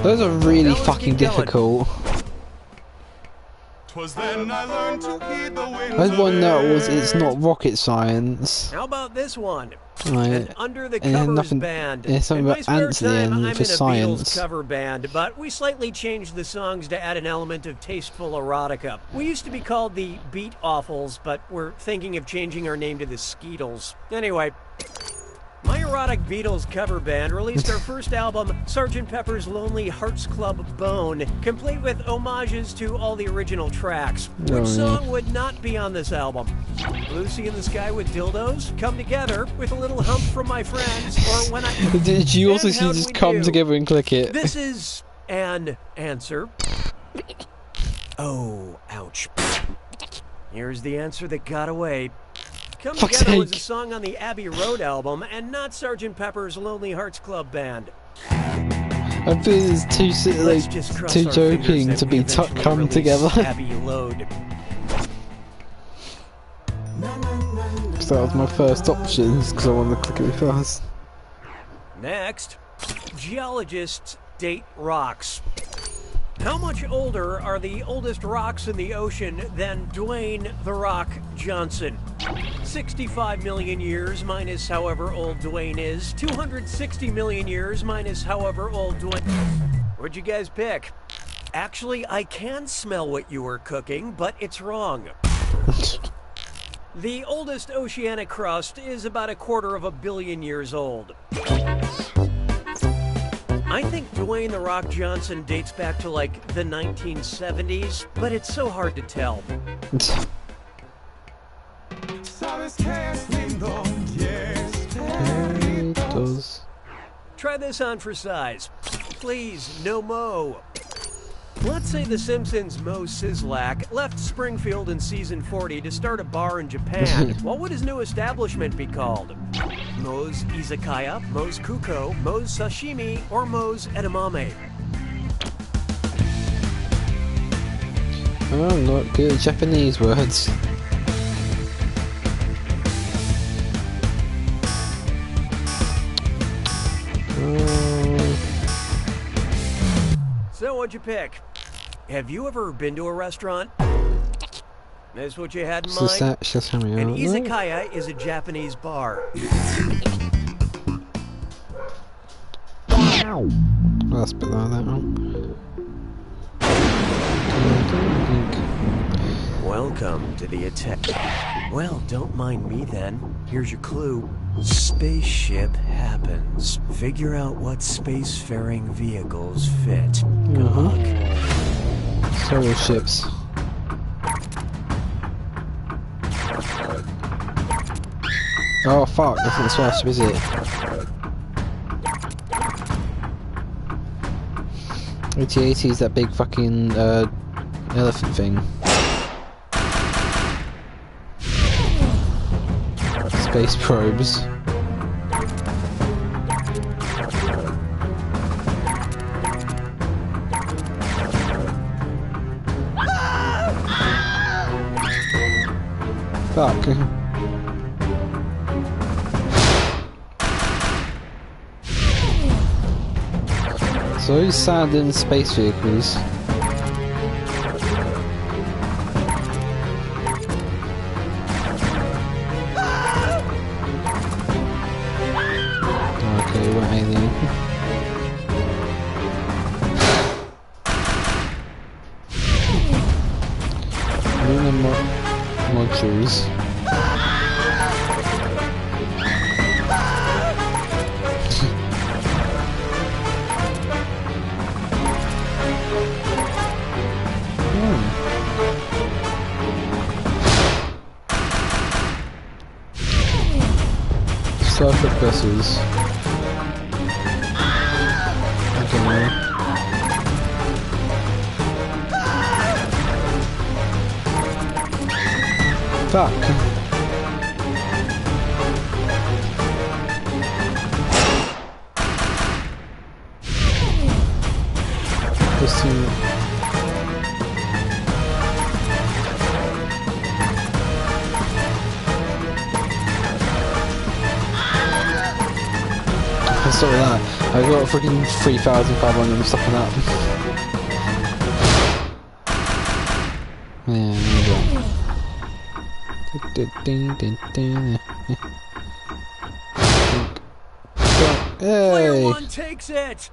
Those are really Fellas, fucking keep going. difficult. 'Twas then I learned to heed the winds I had one that was, of it's not rocket science. How about this one? Right. An Under the And then Covers nothing- band. there's something in my about spare ants at the time, end I'm for in a science. Beatles cover band, but we slightly changed the songs to add an element of tasteful erotica. We used to be called the Beat Awfuls, but we're thinking of changing our name to the Skeetles. Anyway, my erotic Beatles cover band released our first album, Sgt. Pepper's Lonely Hearts Club Bone, complete with homages to all the original tracks. Oh, Which yeah. song would not be on this album? Lucy in the Sky with Dildos, Come Together, With a Little Hump from My Friends, or When I... Did you also And see How'd just We come Do? together and click it? This is an answer. Oh, ouch. Here's the answer that got away. Come Fuck's Together was a sake. song on the Abbey Road album and not Sgt. Pepper's Lonely Hearts Club Band. I feel it's too Let's just cross too our fingers joking that to we be eventually come release together. Abbey Load. Because that was my first option, because I wanted to click it fast. Next, geologists date rocks. How much older are the oldest rocks in the ocean than Dwayne "The Rock" Johnson? 65 million years minus however old Dwayne is. 260 million years minus however old Dwayne... What'd you guys pick? Actually, I can smell what you were cooking, but it's wrong. The oldest oceanic crust is about 250 million years old. I think Dwayne "The Rock" Johnson dates back to like the 1970s, but it's so hard to tell. It does. Try this on for size. Please, no Mo. Let's say The Simpsons' Mo Sislak left Springfield in season 40 to start a bar in Japan. What would his new establishment be called? Mo's Izakaya, Mo's Kuko, Mo's Sashimi, or Mo's Edamame? Oh, not good at Japanese words. So what'd you pick? Have you ever been to a restaurant? That's what you had in mind? An izakaya is a Japanese bar. That's a bit like that one. Welcome to the attack. Well, don't mind me then. Here's your clue. Spaceship happens. Figure out what spacefaring vehicles fit. Good luck. Several ships. Oh fuck, that's not the spaceship, is it? AT-AT is that big fucking elephant thing. Space probes. Fuck. So he's sad in space vehicles. Okay, we're alien. Lunar modules. Circuit vessels. Okay. Fuck. Sort of that. I got freaking 3,500 and stuff like that. Player one takes it!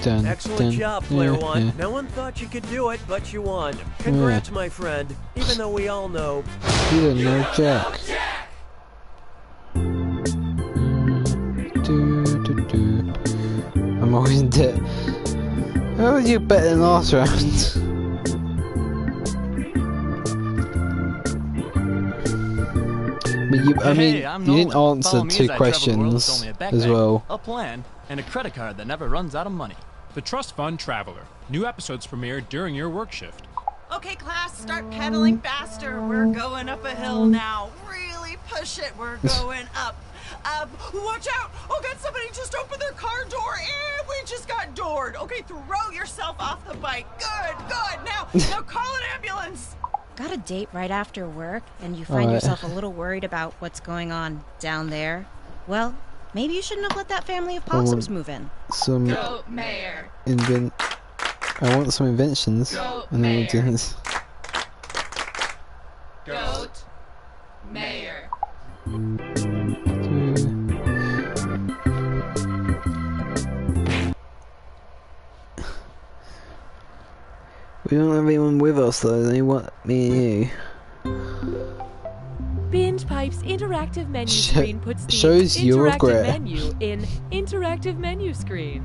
Excellent job, Player One. No one thought you could do it, but you won. Congrats, my friend. Even though we all know... You didn't know Jack. I'm always in debt. How did you bet in last round? But you, I mean, you didn't answer two questions as well. A plan and a credit card that never runs out of money. The Trust Fund Traveler. New episodes premiere during your work shift. Okay, class, start pedaling faster. We're going up a hill now. Really push it. We're going up. Watch out! Oh God, somebody just opened their car door and we just got doored. Okay, throw yourself off the bike. Good, good. Now call an ambulance. got a date right after work and you find yourself a little worried about what's going on down there, well, maybe you shouldn't have let that family of possums move in. Some Goat mayor. I want some inventions. Goat and then we'll do mayor. this. Goat mayor. We don't have anyone with us though, they want me and you. Binge Pipe's interactive menu screen puts the shows your interactive regret. menu in interactive menu screen.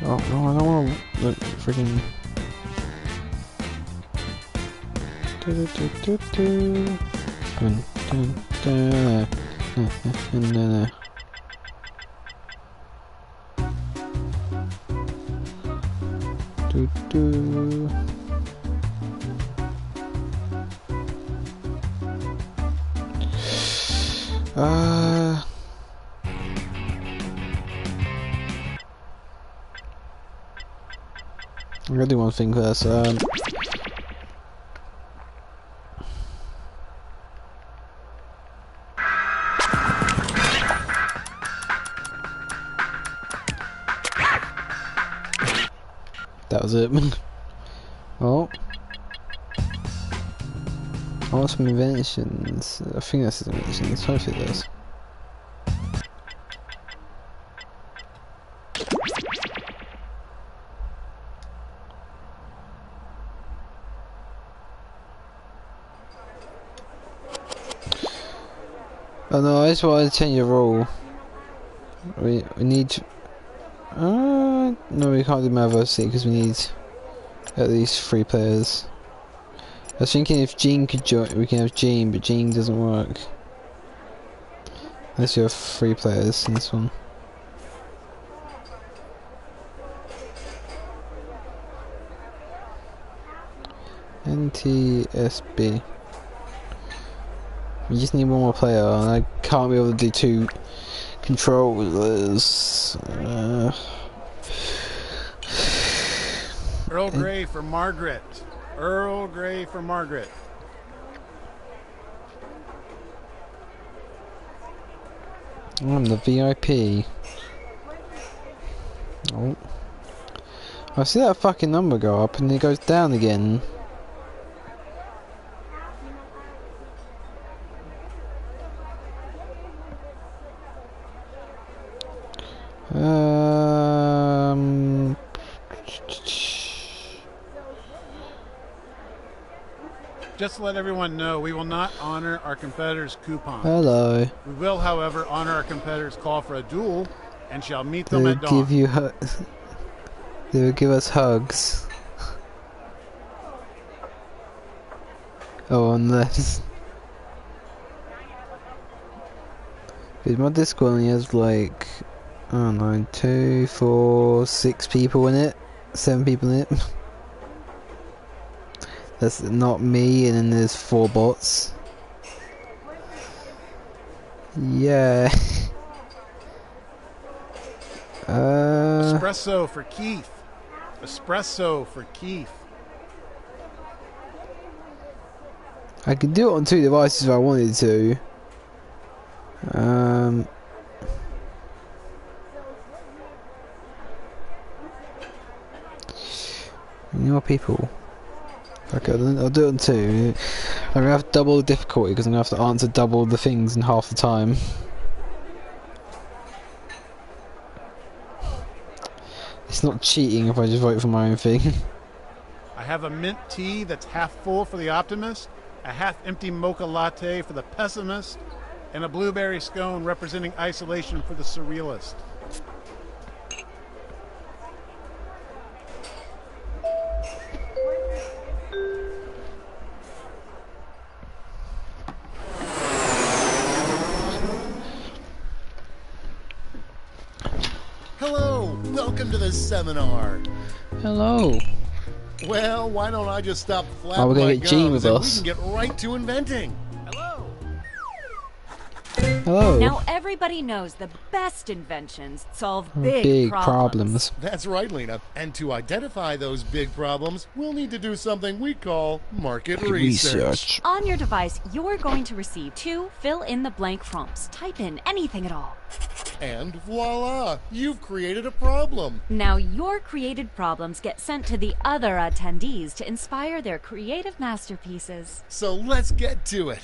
Oh no, I don't want to look freaking. I'm gonna do one thing first. That was it. Oh. I want some inventions. I think this is inventions. Hopefully it is. Oh no, I just wanted to change a rule. We need to... no, we can't do diversity because we need at least 3 players. I was thinking if Jean could join, we can have Jean, but Jean doesn't work. Unless you have 3 players in this one. NTSB. We just need one more player, and I can't be able to do 2 controllers. Earl Grey for Margaret. Earl Grey for Margaret. I'm the VIP. Oh. I see that fucking number go up and it goes down again. Just to let everyone know, we will not honor our competitors' coupons. Hello. We will, however, honor our competitors' call for a duel and shall meet them They at dawn. give you they will give us hugs. Oh, unless because my Discord only has like, I don't know, 2, 4, 6 people in it, 7 people in it. That's not me, and then there's 4 bots. Yeah. Espresso for Keith. Espresso for Keith. I could do it on 2 devices if I wanted to. More people. Okay, I'll do it on 2. I'm gonna have double the difficulty because I'm gonna have to answer double the things in half the time. It's not cheating if I just vote for my own thing. I have a mint tea that's half full for the optimist, a half empty mocha latte for the pessimist, and a blueberry scone representing isolation for the surrealist. Hello, welcome to the seminar. Hello. Well, why don't I just stop flapping Oh, we're gonna my get Gene gums with and us. we can get right to inventing. Hello. Hello. Now everybody knows the best inventions solve big problems. That's right, Lena. And to identify those big problems, we'll need to do something we call market research. On your device, you're going to receive 2 fill-in-the-blank prompts. Type in anything at all. And voila, you've created a problem. Now your created problems get sent to the other attendees to inspire their creative masterpieces. So let's get to it.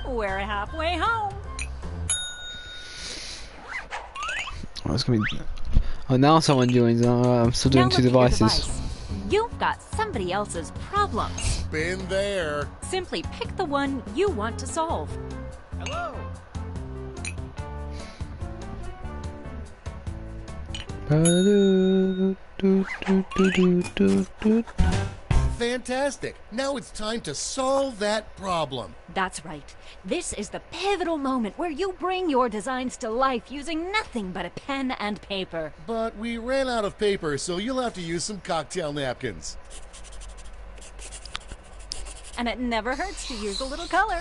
We're halfway home. Oh, it's gonna be. Oh, now someone joins. I'm still doing Now 2 look at your devices. device. You've got somebody else's problems. Been there. Simply pick the one you want to solve. Hello. Fantastic. Now it's time to solve that problem. That's right. This is the pivotal moment where you bring your designs to life using nothing but a pen and paper. But we ran out of paper, so you'll have to use some cocktail napkins. And it never hurts to use a little color.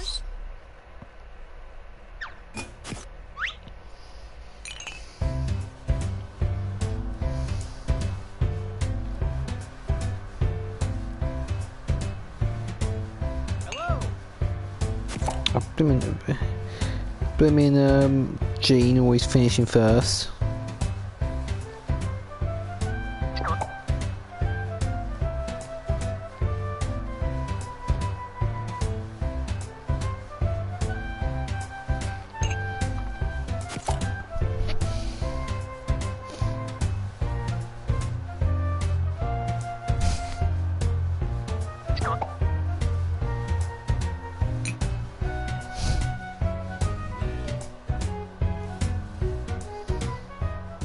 Blooming Gene always finishing first.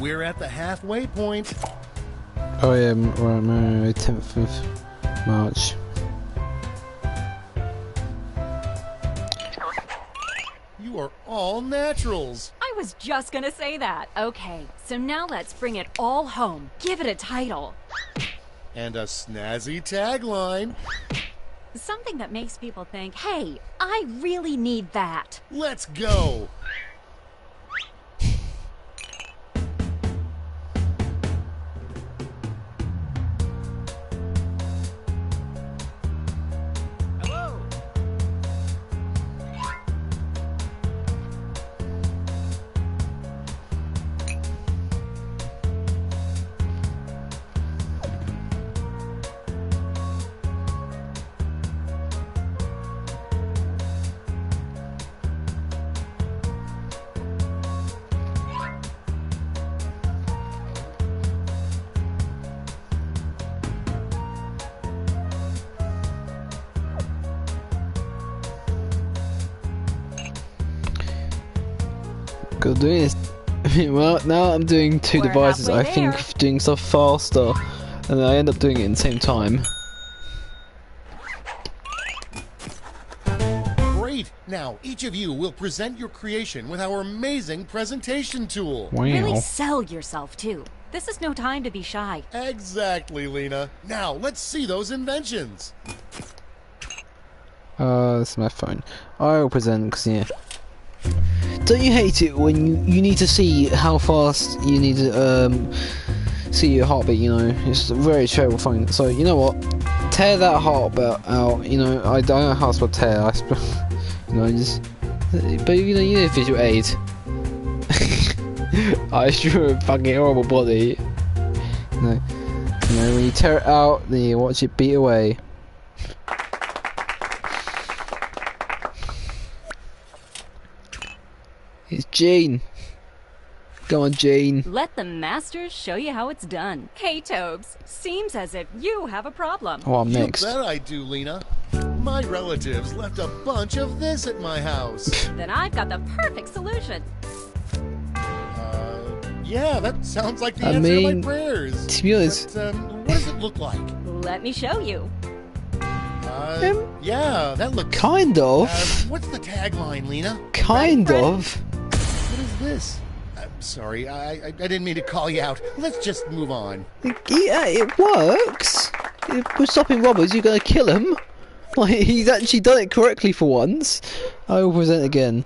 We're at the halfway point. Oh yeah, right, 10th of March. You are all naturals. I was just gonna say that. Okay, so now let's bring it all home. Give it a title. And a snazzy tagline. Something that makes people think, hey, I really need that. Let's go. Good doing this. Well, now I'm doing 2 devices. I think doing stuff faster, and I end up doing it in the same time. Great! Now, each of you will present your creation with our amazing presentation tool. Wow. Really sell yourself, too. This is no time to be shy. Exactly, Lena. Now, let's see those inventions. This is my phone. I'll present, because, yeah. Don't you hate it when you need to see how fast you need to see your heartbeat, you know? It's a very terrible thing. So, you know what? Tear that heartbeat out, you know? I don't know how to spell tear, you know, just... But, you know, you need a visual aid. I drew a fucking horrible body. You know, when you tear it out, then you watch it beat away. Gene. Go on, Gene. Let the masters show you how it's done. Hey, Tobes. Seems as if you have a problem. Oh, I'm next. You bet I do, Lena. My relatives left a bunch of this at my house. Then I've got the perfect solution. Yeah, that sounds like the answer to my prayers. To be honest, but, what does it look like? Let me show you. Yeah, that looks... Kind of. What's the tagline, Lena? Kind of. What is this? I'm sorry, I didn't mean to call you out. Let's just move on. Yeah, it works. We're stopping robbers, you're gonna kill him. Like, he's actually done it correctly for once. I will present again.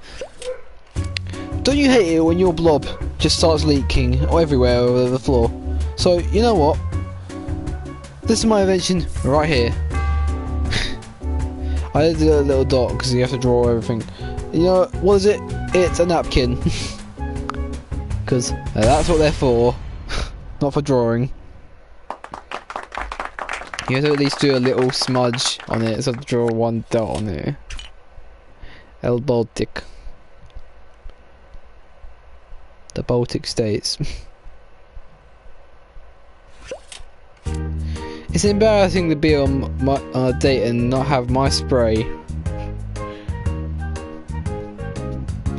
Don't you hate it when your blob just starts leaking everywhere over the floor? So, you know what? This is my invention right here. I did a little dot because you have to draw everything. You know, what is it? It's a napkin. Because that's what they're for. Not for drawing. You have to at least do a little smudge on it, so draw one dot on it. El Baltic. The Baltic states. It's embarrassing to be on a date and not have my spray.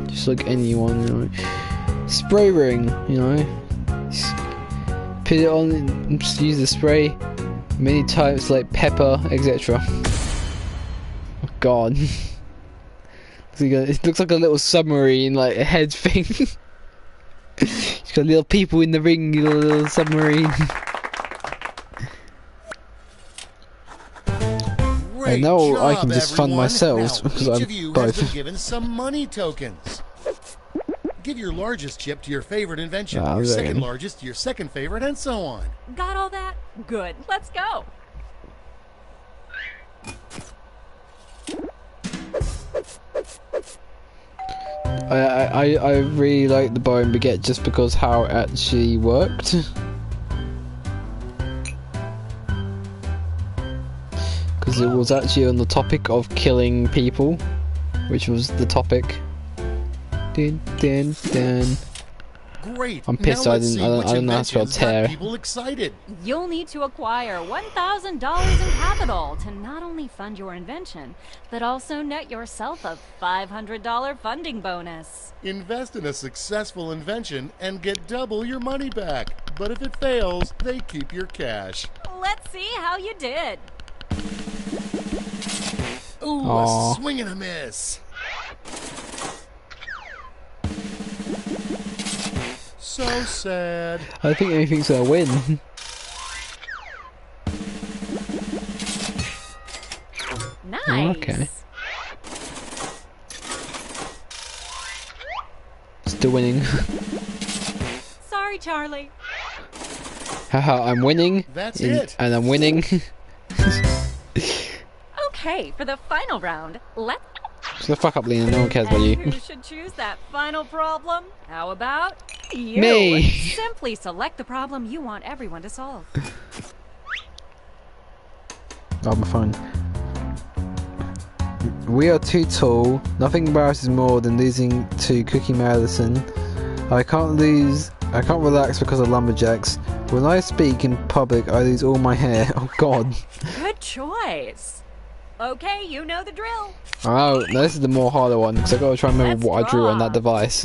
Just like anyone, you know. Spray ring, you know. Just put it on and just use the spray many times, like pepper, etc. Oh God. It looks like a little submarine, like a head thing. It's got little people in the ring, little submarine. Great and now job, I can just fund everyone. myself Now, because each I'm of you has been both. given some money tokens. Give your largest chip to your favorite invention, Ah, your there. second largest to your second favorite, and so on. Got all that? Good. Let's go. I really like the bow and baguette just because how it actually worked. Because it was actually on the topic of killing people, which was the topic. Dun, dun, dun. Great. I'm pissed Now I let's didn't- see I don't- which I don't know how to spell inventions got tear. people excited. You'll need to acquire $1,000 in capital to not only fund your invention, but also net yourself a $500 funding bonus. Invest in a successful invention and get double your money back. But if it fails, they keep your cash. Let's see how you did. Ooh, Aw. a swing and a miss. So sad. I think anything's gonna win. Nice. Oh, okay. Still winning. Sorry, Charlie. Haha, I'm winning. That's it. And I'm winning. Okay, for the final round, let's... Shut the fuck up, Lena. No one cares about And you. who should choose that final problem? How about you? Me. Simply select the problem you want everyone to solve. Oh, my phone. We are too tall. Nothing embarrasses more than losing to Cookie Madison. I can't relax because of lumberjacks. When I speak in public, I lose all my hair. Oh God. Good choice. Okay, you know the drill. Oh, no, this is the more harder one because I gotta try and remember Let's what I drew on draw. that device.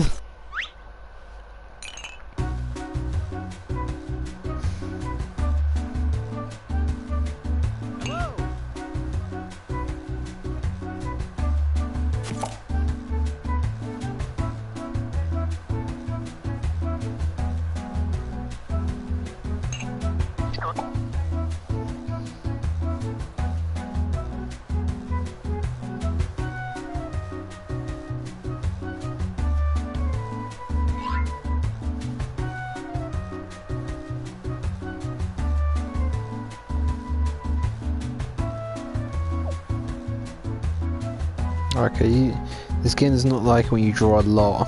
Okay, this game is not like when you draw a lot.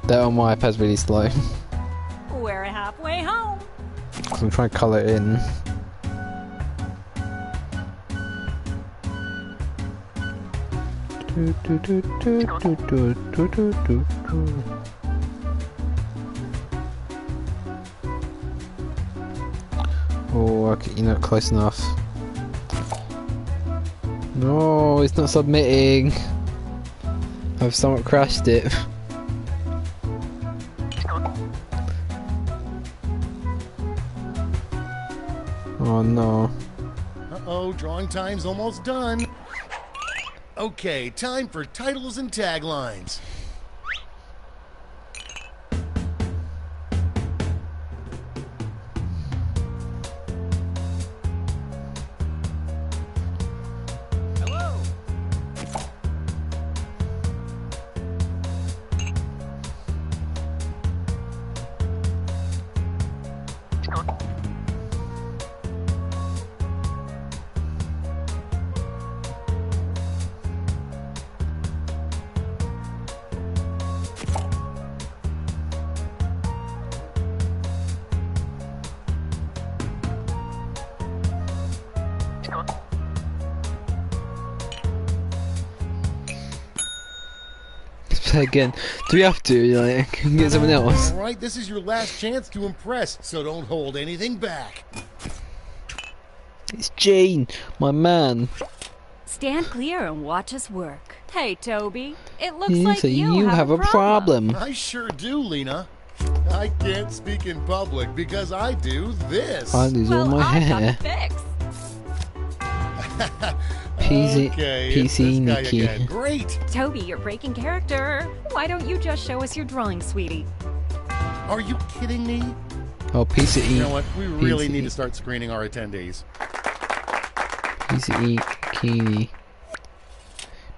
That on my iPad's really slow. We're halfway home. So I'm trying to colour it in. Oh, okay, you're not close enough. No, it's not submitting. I've somewhat crashed it. Oh no. Uh-oh, drawing time's almost done. Okay, time for titles and taglines. Again, do we have to like get someone else? All right, this is your last chance to impress, so don't hold anything back. It's Gene, my man. Stand clear and watch us work. Hey, Toby, it looks You like say you have a problem. I sure do, Lena. I can't speak in public because I do this. I lose all my hair. PC, okay, PC this guy Nikki. again. Great. Toby, you're breaking character. Why don't you just show us your drawing, sweetie? Are you kidding me? Oh, PC. You know what? We really need to start screening our attendees. PC Kini.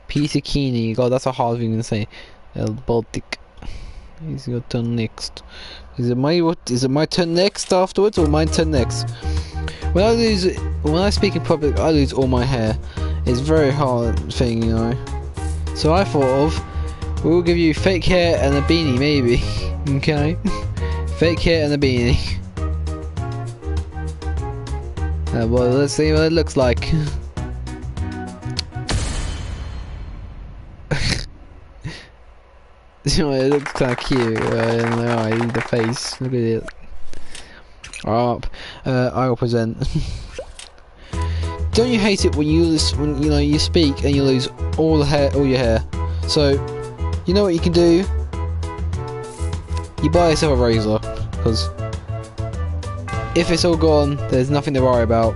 PC Kini. God, that's a hard thing to say. El Baltic. He's your turn next. Is it my turn next afterwards, or my turn next? When I speak in public, I lose all my hair. It's a very hard thing, you know. So I thought of, we'll give you fake hair and a beanie, maybe. Okay? Fake hair and a beanie. Well, let's see what it looks like. You know, it looks kind of cute. I need the face. Look at it. Up. I will present. Don't you hate it when you speak and you lose all your hair? So, you know what you can do? You buy yourself a razor, because if it's all gone, there's nothing to worry about.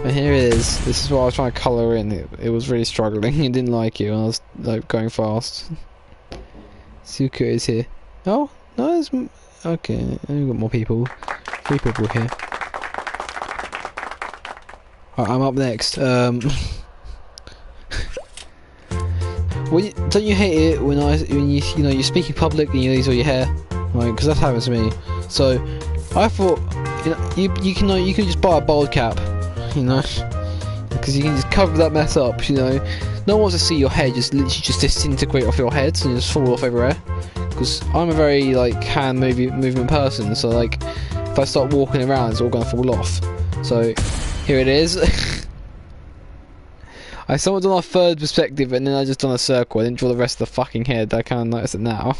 And here it is. This is what I was trying to colour in. It was really struggling. It didn't like it when I was like going fast. Suka is here. Oh no, there's okay. We've got more people. 3 people here. Right, I'm up next. Well, don't you hate it when you speak in public and you lose all your hair, right? Because that happens to me. So I thought, you can just buy a bald cap, because you can just cover that mess up. No one wants to see your head just literally just disintegrate off your head and just fall off everywhere. Because I'm a very hand movement person, so if I start walking around, it's all gonna fall off. So here it is. I somewhat done a third perspective, and then I just done a circle. I didn't draw the rest of the fucking head. I kind of notice it now.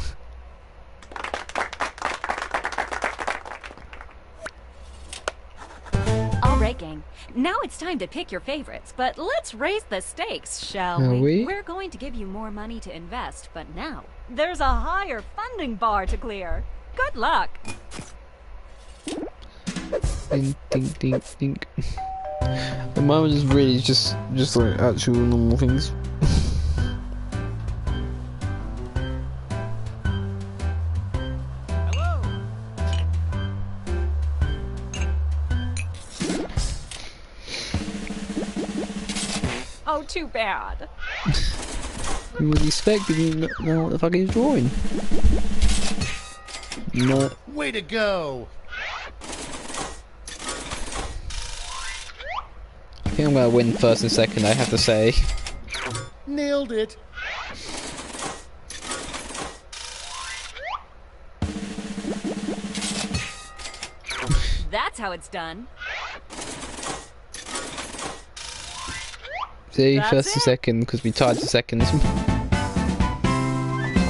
All right, gang. Now it's time to pick your favorites, but let's raise the stakes, shall we? We're going to give you more money to invest, but now there's a higher funding bar to clear. Good luck. Ding, ding, ding, ding. And mine was really just like actual normal things. Oh, too bad. You would expect if you know what the fuck he's drawing. No. Way to go! I think I'm gonna win first and second, I have to say. Nailed it. That's how it's done. See, That's first and second, because we tied to seconds.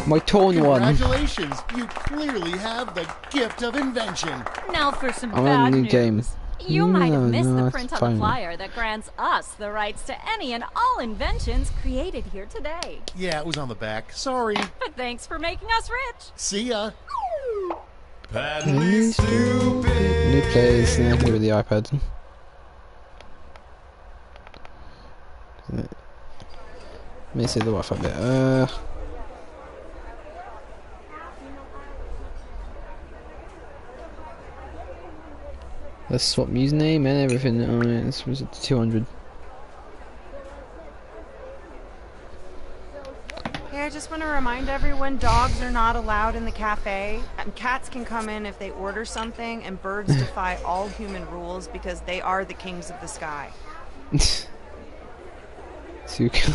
My torn one. Congratulations, you clearly have the gift of invention. Now for some I'm on a bad new news. game. You might have missed no, the it's print on fine. the flyer that grants us the rights to any and all inventions created here today. Yeah, it was on the back. Sorry. But thanks for making us rich. See ya. New players here with the iPad. Let me see the Wi-Fi bit. Let's swap username and everything. This was 200. Hey, I just want to remind everyone dogs are not allowed in the cafe. And cats can come in if they order something, and birds defy all human rules because they are the kings of the sky. Suka.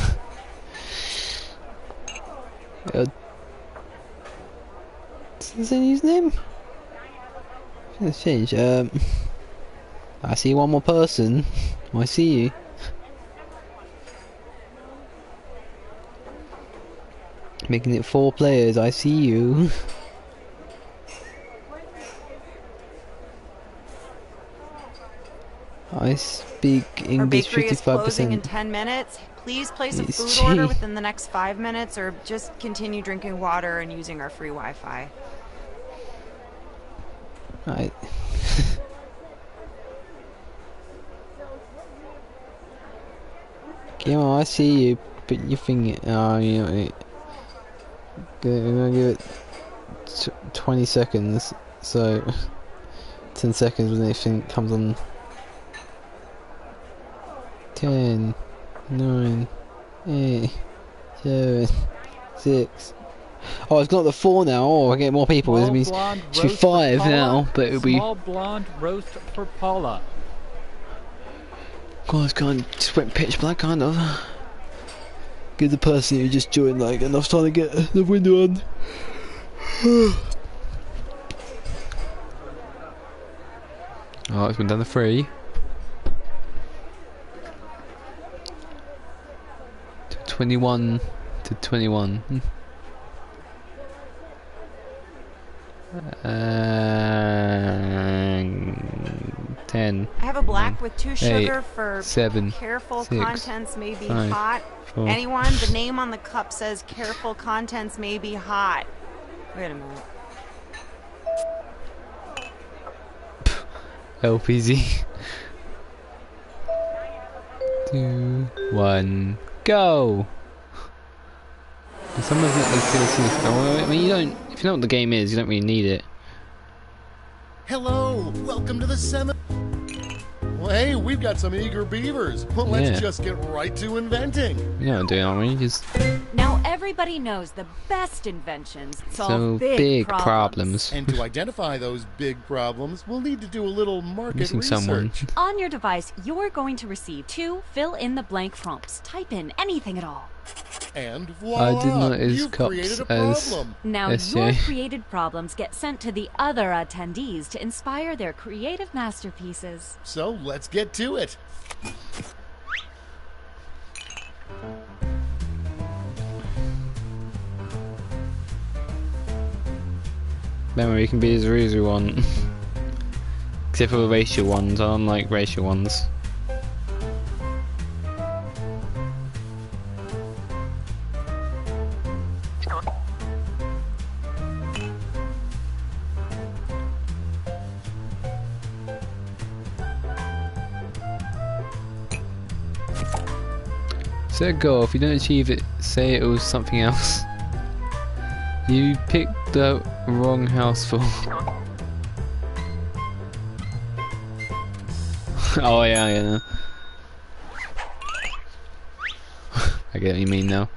Is that his name? Let's change. I see one more person. I see you. Making it 4 players. I see you. I speak Our English bakery is closing in 55%. 10 minutes. Please place a It's food order cheap. within the next 5 minutes, or just continue drinking water and using our free Wi-Fi. Right. Come on, I see you. Put your finger. Oh, you know. I'm gonna give it 20 seconds. So 10 seconds when anything comes on. 10, 9, 8, 7, 6. Oh, it's got the 4 now. Oh, I get more people. It means it should be 5 now, but it'll be. Small blonde roast for Paula. God, it's kind of just went pitch black, kind of. Give the person who just joined like enough time to get the window on. Oh, it's been down to 3. To 21 to 21. 10. I have a black with 2 sugar 8, for 7, careful 6, contents may be 5, hot. 4. Anyone? The name on the cup says careful contents may be hot. Wait a minute. LPZ. 2, 1, go! Someone's not I mean, you don't. If you know what the game is, you don't really need it. Hello, welcome to the seminar. Well, hey, we've got some eager beavers. Well, let's Yeah. just get right to inventing. You know what I'm doing, aren't we? Just Now everybody knows the best inventions solve so big problems. And to identify those big problems, we'll need to do a little market Missing research. someone. On your device, you're going to receive 2 fill-in-the-blank prompts. Type in anything at all. And I voila, did not as you've cops created a as problem. Now SJ. your created problems get sent to the other attendees to inspire their creative masterpieces. So let's get to it. Remember, you can be as rude as you want. Except for the racial ones. I don't like racial ones. Set a goal. If you don't achieve it, say it was something else. You picked the wrong house for. Oh yeah. I get what you mean now.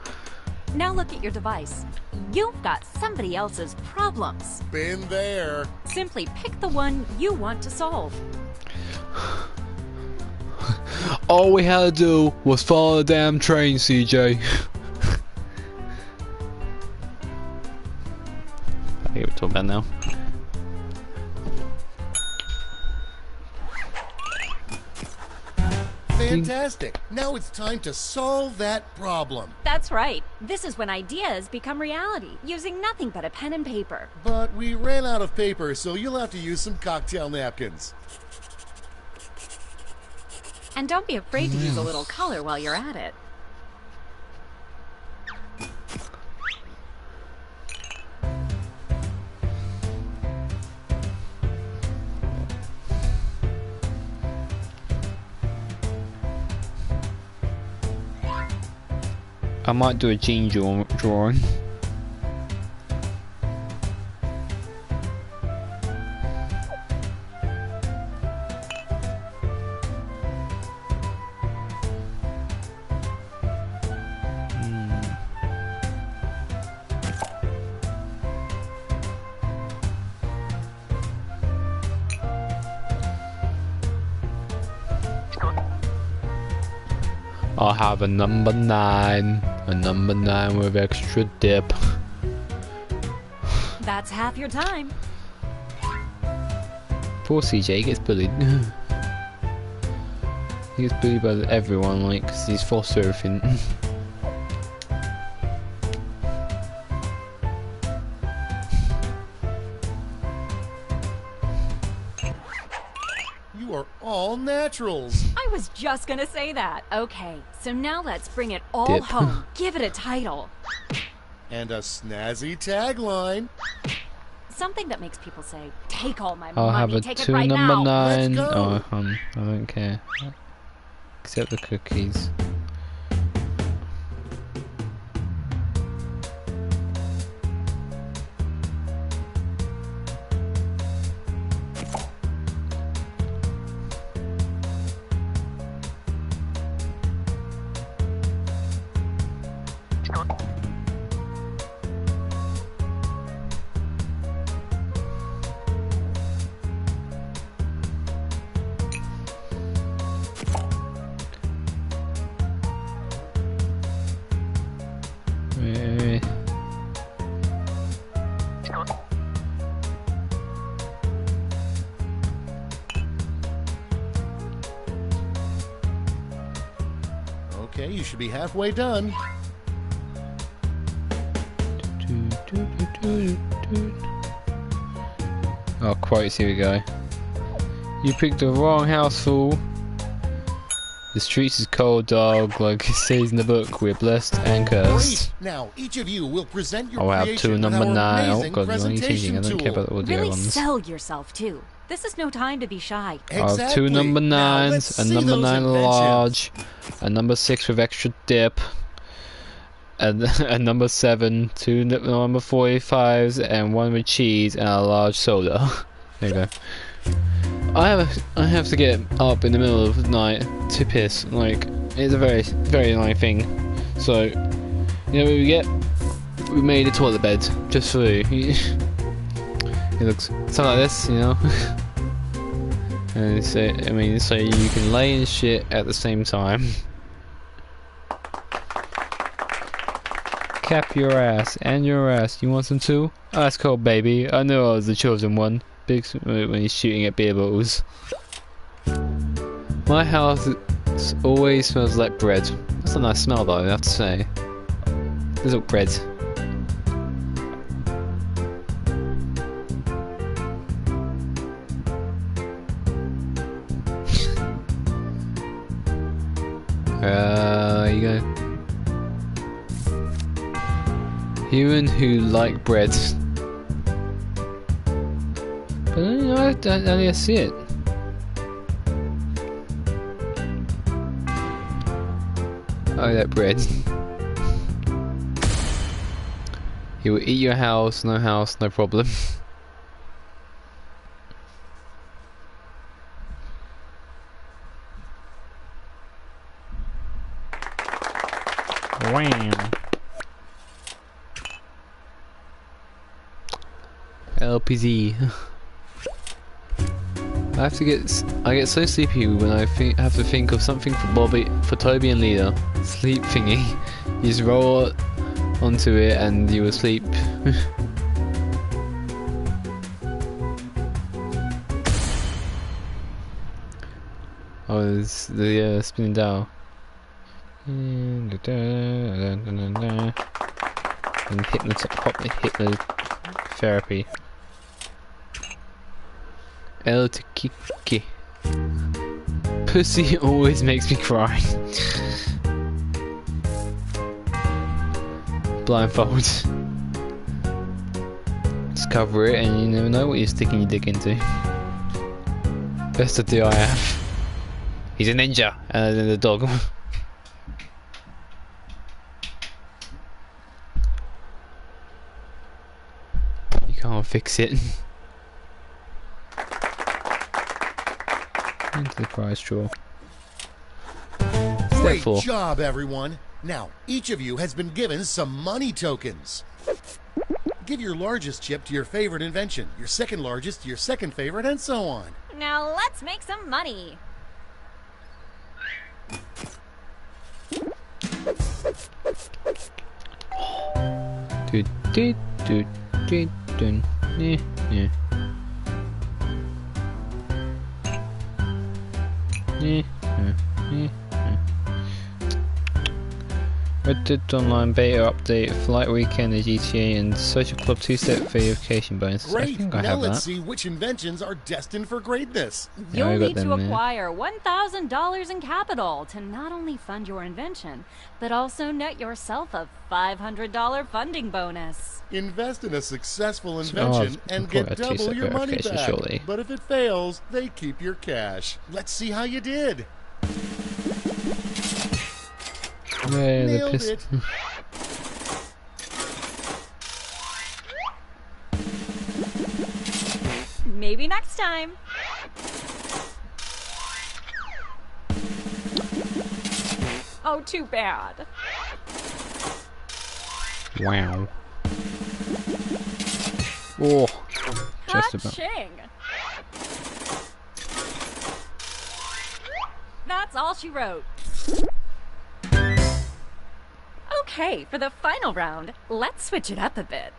Now look at your device. You've got somebody else's problems. Been there. Simply pick the one you want to solve. All we had to do was follow the damn train, CJ. I get what we're talking about now. Fantastic. Now it's time to solve that problem. That's right. This is when ideas become reality, using nothing but a pen and paper. But we ran out of paper, so you'll have to use some cocktail napkins. And don't be afraid to use a little color while you're at it. I might do a gene drawing. I'll have a number 9. A number 9 with extra dip. That's half your time. Poor CJ gets bullied. He gets bullied by everyone, like, 'cause he's forced to everything. You are all naturals. I was just gonna say that. Okay, so now let's bring it all Dip. home. Give it a title. And a snazzy tagline. Something that makes people say, take all my I'll money, have a take 2 it right number now. 9. Let's go. Oh, I don't care. Except the cookies. Okay, you should be halfway done. Oh, quotes, here we go. You picked the wrong house, fool. The streets is cold, dog. Like it says in the book, we're blessed and cursed. Great. Now, each of you will present your I'll have creation 2 with number our 9. Oh amazing god, you're only changing. I presentation don't care tool. about the audio Really ones. sell yourself, too. This is no time to be shy. I'll have 2 Exactly. number Now, let's 9s, a see number those 9 inventions. large, a number 6 with extra dip, and a number 7, 2 number 45s, and 1 with cheese, and a large soda. There you go. I have to get up in the middle of the night to piss. Like, it's a very, very annoying thing. So, you know what we get? We made a toilet bed just for you. It looks something like this, you know. And so, I mean, so you can lay in shit at the same time. Cap your ass and your ass. You want some too? Oh, that's cool, baby. I know I was the chosen one. Big when he's shooting at beer bottles. My house always smells like bread. That's a nice smell, though, I have to say. There's all bread. You go. Human who like bread. But I don't see it. Oh, that bread. He will eat your house, no problem. Wham. LPZ. I get so sleepy when I have to think of something for Toby and Lena. Sleep thingy. You just roll onto it and you will sleep. Oh, it's the spinning dial. And hypnotherapy. El Tikiki. Pussy always makes me cry. Blindfold. Just cover it and you never know what you're sticking your dick into. Best of the IF. He's a ninja and then the dog. You can't fix it. Into the prize drawer. Great job, everyone. Now, each of you has been given some money tokens. Give your largest chip to your favorite invention, your second largest to your second favorite, and so on. Now let's make some money. Red Dead Online beta update, Flight Weekend, the GTA, and Social Club 2-step verification bonus. Great. I think I now have let's that. see which inventions are destined for greatness. Yeah, You'll need to acquire $1,000 in capital to not only fund your invention, but also net yourself a $500 funding bonus. Invest in a successful invention and get double your money back. Surely. But if it fails, they keep your cash. Let's see how you did. Nailed it. Maybe next time. Oh, too bad. Wow. Oh, just about. Ka-ching. That's all she wrote. Okay, for the final round, let's switch it up a bit.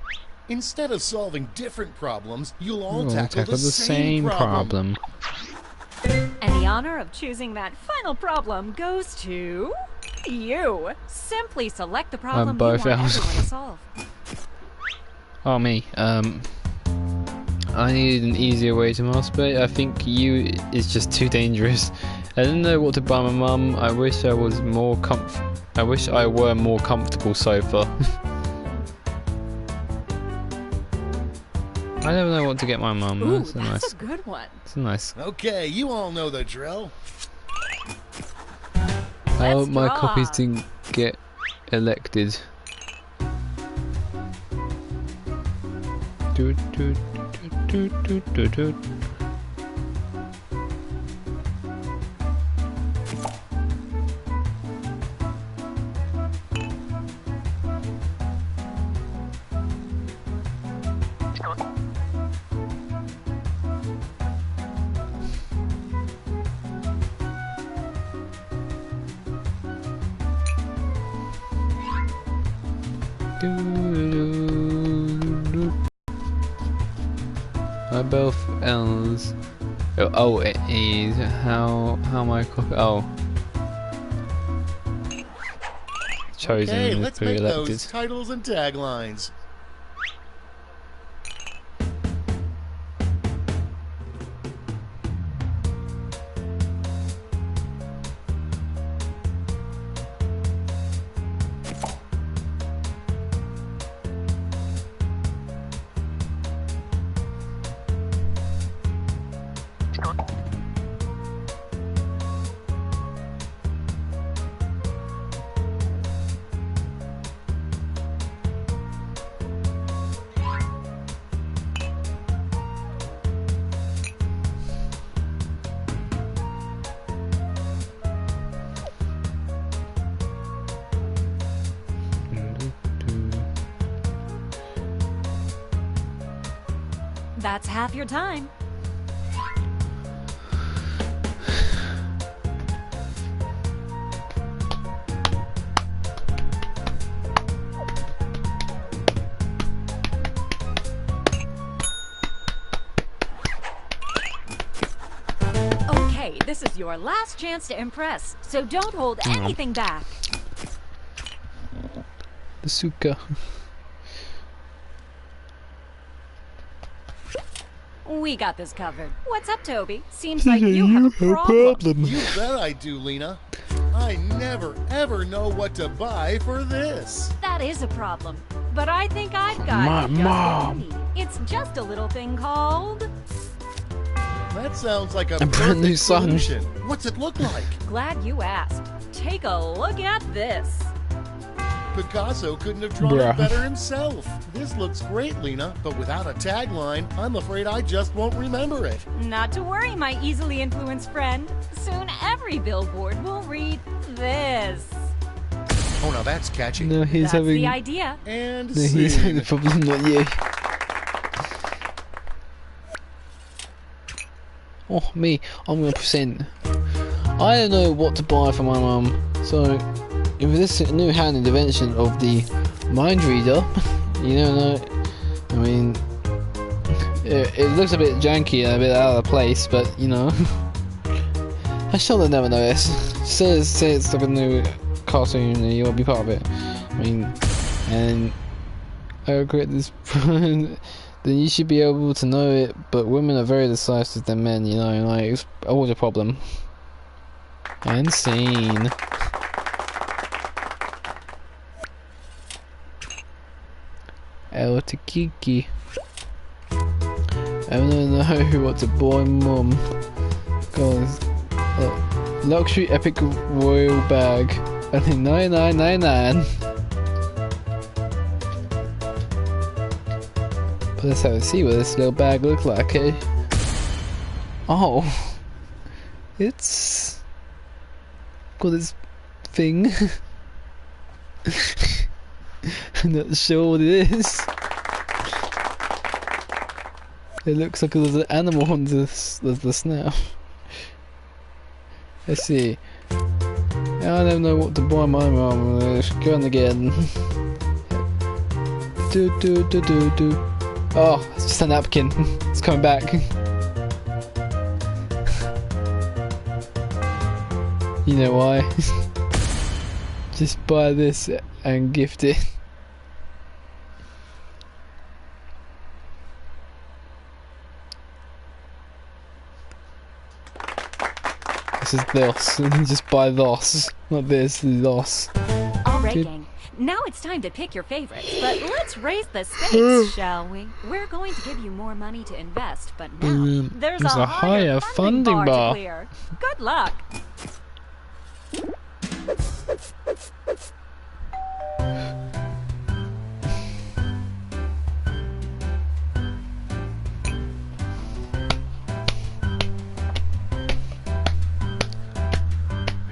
Instead of solving different problems, you'll all We'll tackle the same problem. And the honor of choosing that final problem goes to you. Simply select the problem you want everyone to solve. Oh, me. I needed an easier way to masturbate. I think you is just too dangerous. I didn't know what to buy my mum. I wish I was more I wish I were more comfortable sofa. I never know what to get my mum. Ooh, That's a good one. It's nice. Okay, you all know the drill. I hope my copies didn't get elected. Do, do, do, do, do, do. Are both L's? Oh, it is. How am I? Oh, chosen. Okay, let's make elected. those titles and taglines. That's half your time. Hey, this is your last chance to impress, so don't hold anything back. The suka. We got this covered. What's up, Toby? Seems like you have a problem. You bet I do, Lena. I never, ever know what to buy for this. That is a problem. But I think I've got just what you need. It's just a little thing called... That sounds like a brand new solution. What's it look like? Glad you asked. Take a look at this. Picasso couldn't have drawn it better himself. This looks great, Lena, but without a tagline, I'm afraid I just won't remember it. Not to worry, my easily influenced friend. Soon every billboard will read this. Oh, now that's catchy. No, he's That's having the idea. And no, he's having the problem, not you. Oh, me. I'm gonna present. I don't know what to buy for my mum, so if this new handed invention of the mind reader, you don't know. I mean, it looks a bit janky and a bit out of place, but you know, I still never know this. Say it's like a new cartoon and you'll be part of it. I mean, and I regret this. Then you should be able to know it, but women are very decisive than men, you know, like, it's always a problem. And scene. El Takiki. I don't know what to buy mum. Guys, luxury epic royal bag. I think 99.99. But let's have a see what this little bag looks like, eh? Oh, it's got this thing. I'm not sure what it is. It looks like there's an animal on the snout. Let's see. I don't know what to buy my mum. Let's go on again. Do. Oh, it's just a napkin. It's coming back. You know why? Just buy this and gift it. This is this. Just buy this. Not this, this. Alright, gang. Now it's time to pick your favorites, but let's raise the stakes, shall we? We're going to give you more money to invest, but now there's a higher funding bar to clear. Good luck!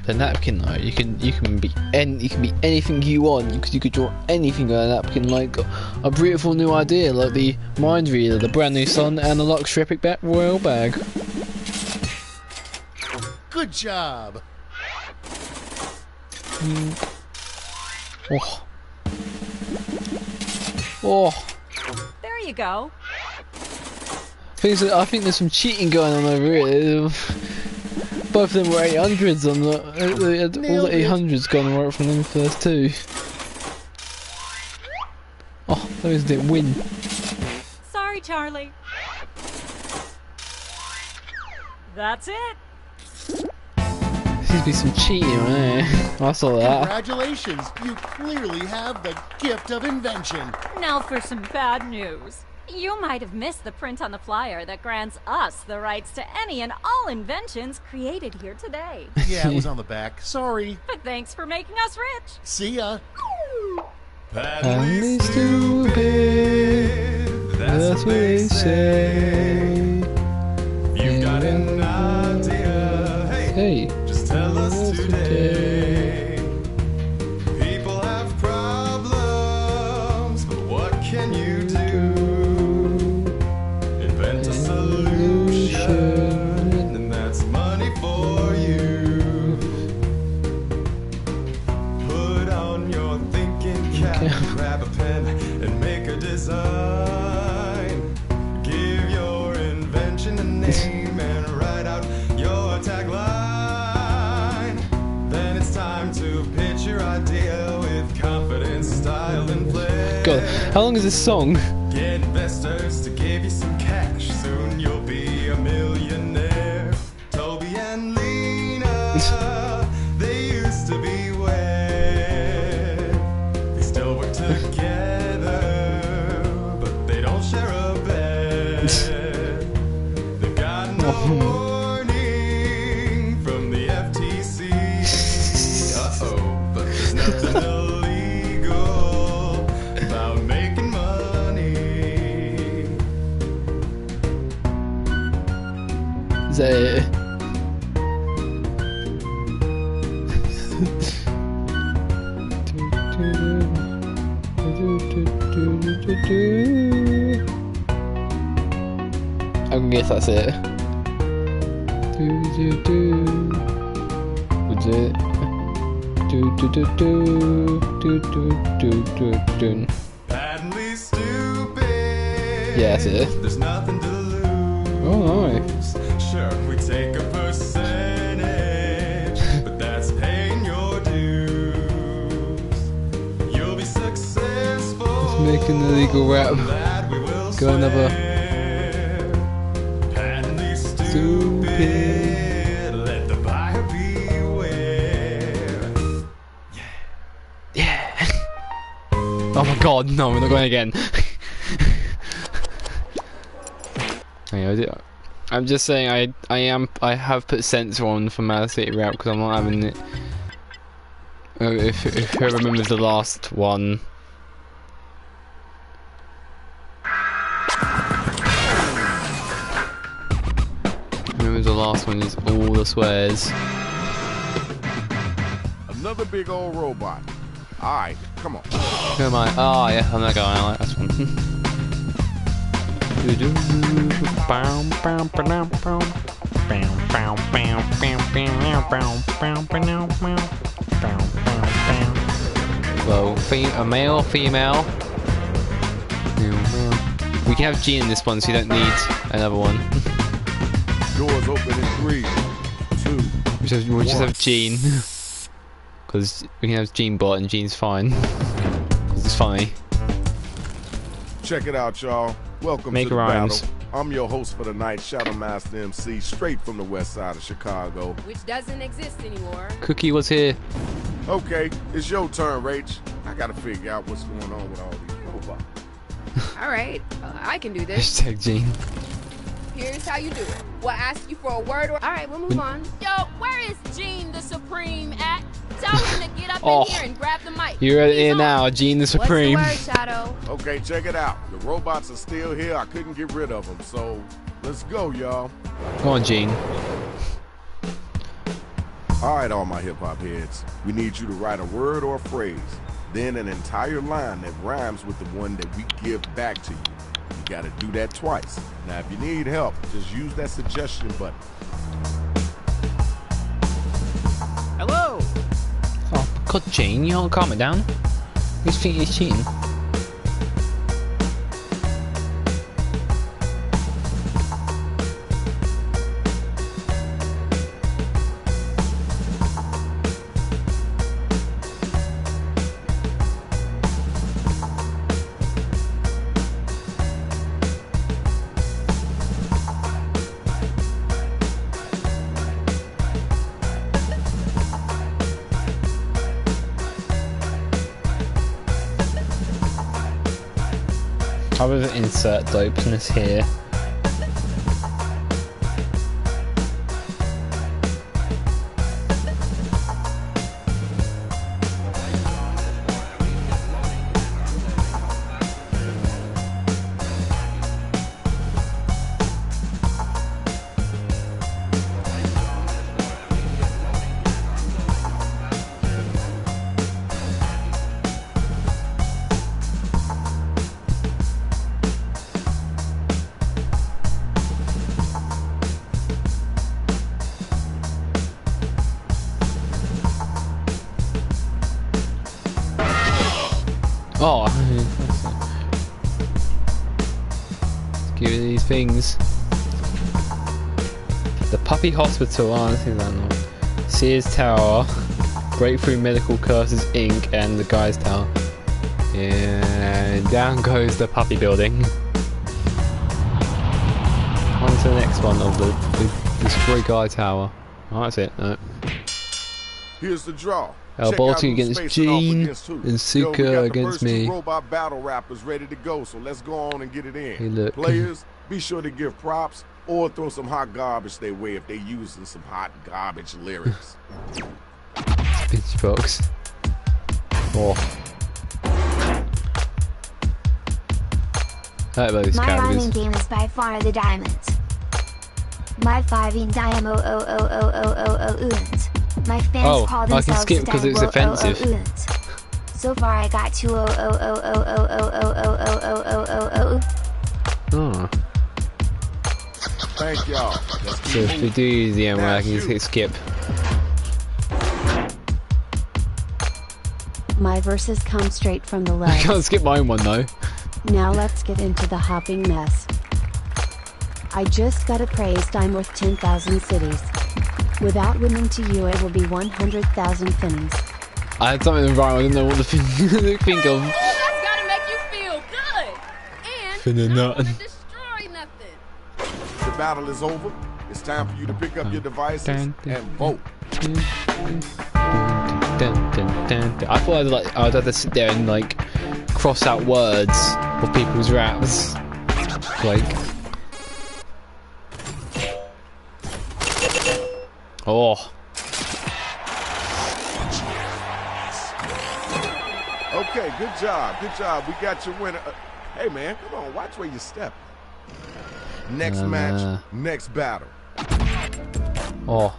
The napkin though, you can be anything you want. You could draw anything on a napkin, like a beautiful new idea, like the mind reader, the brand new sun, and the luxury epic royal bag. Good job. Oh. There you go. I think there's some cheating going on over here. Both of them were 800s on the all the 800s gone right from them first too. Oh, those didn't win. Sorry, Charlie. That's it. Seems to be some cheating, eh? I saw that. Congratulations, you clearly have the gift of invention. Now for some bad news. You might have missed the print on the flyer that grants us the rights to any and all inventions created here today. Yeah, it was on the back. Sorry. But thanks for making us rich. See ya. Only stupid. That's what they say. You've got an idea. Hey, just tell us today. People have problems, but what can you do? Invent a solution, and that's money for you. Put on your thinking cap, grab a pen, and make a design. Give your How long is this song? Get investors to give you some cash. Soon you'll be a millionaire. Toby and Lena, they used to be wed. They still work together, but they don't share a bed. They've got no warning from the FTC. Uh-oh, but there's nothing illegal about making money. Is that it? I guess that's it. What's it? Patently stupid. Yeah, that's it. There's nothing to lose. Oh, no. Sure, we take a percentage, but that's paying your dues. You'll be successful. Let's make an illegal rap. Go another. Patently stupid. Let the buyer beware. Yeah. Oh my god, no, we're not going again. I'm just saying I have put censor on for Mad City Rap because I'm not having it. If whoever remembers the last one. Remember the last one is all the swears. Another big old robot. Alright, come on. Who am I? Oh yeah, I'm that guy. I like this one. Well, a male or female? We can have Gene in this one, so you don't need another one. Doors open in 3, 2. We'll just have Gene. Because we can have Gene bot and Gene's fine. Because it's funny. Check it out, y'all. Welcome Make to the rhymes. battle. I'm your host for the night, Shadow Master MC, straight from the west side of Chicago. Which doesn't exist anymore. Cookie was here. Okay, it's your turn, Rach. I gotta figure out what's going on with all these robots. Alright, I can do this. Hashtag Gene. Here's how you do it. We'll ask you for a word or... Alright, we'll move on. Yo, where is Gene the Supreme at? Tell him to get up in here and grab the mic. You're here now, Gene the Supreme. What's the word, Shadow? Okay, check it out. The robots are still here. I couldn't get rid of them, so let's go, y'all. Go on, Gene. All right, all my hip-hop heads. We need you to write a word or a phrase, then an entire line that rhymes with the one that we give back to you. You gotta do that twice. Now, if you need help, just use that suggestion button. Hello! Oh, God, Gene, you don't calm it down. Who's thinking it's Gene? I will insert dopeness here. Oh, let's give you these things. The Puppy Hospital, oh, this is that. Sears Tower, Breakthrough Medical Curses Inc. and the Guy's Tower. And down goes the puppy building. On to the next one of the Destroy Guy Tower. Oh, that's it. No. Here's the draw. Baltic against Gene and Suka against me. Robot battle rappers ready to go, so let's go on and get it in. Hey, look. Players, be sure to give props or throw some hot garbage their way if they using some hot garbage lyrics. Jackbox. Oh. My rhyming game is by far the diamonds. My 5 in Dynamo oons. My fans call themselves I can skip because it's offensive. So far I got 2 Oh. Thank y'all. So if we do the end where I can just hit skip. My verses come straight from the left. I can't skip my own one though. Now let's get into the hopping mess. I just got appraised I'm worth 10,000 cities. Without winning to you it will be 100,000 finnies. I had something wrong, I didn't know what to think of. That's gotta make you feel good. And Finna nut. destroy nothing. The battle is over. It's time for you to pick up your devices and vote. I thought I'd have to sit there and like cross out words of people's raps. Like, oh. Okay, good job, good job. We got your winner. Hey man, come on, watch where you step. Next match, next battle. Oh.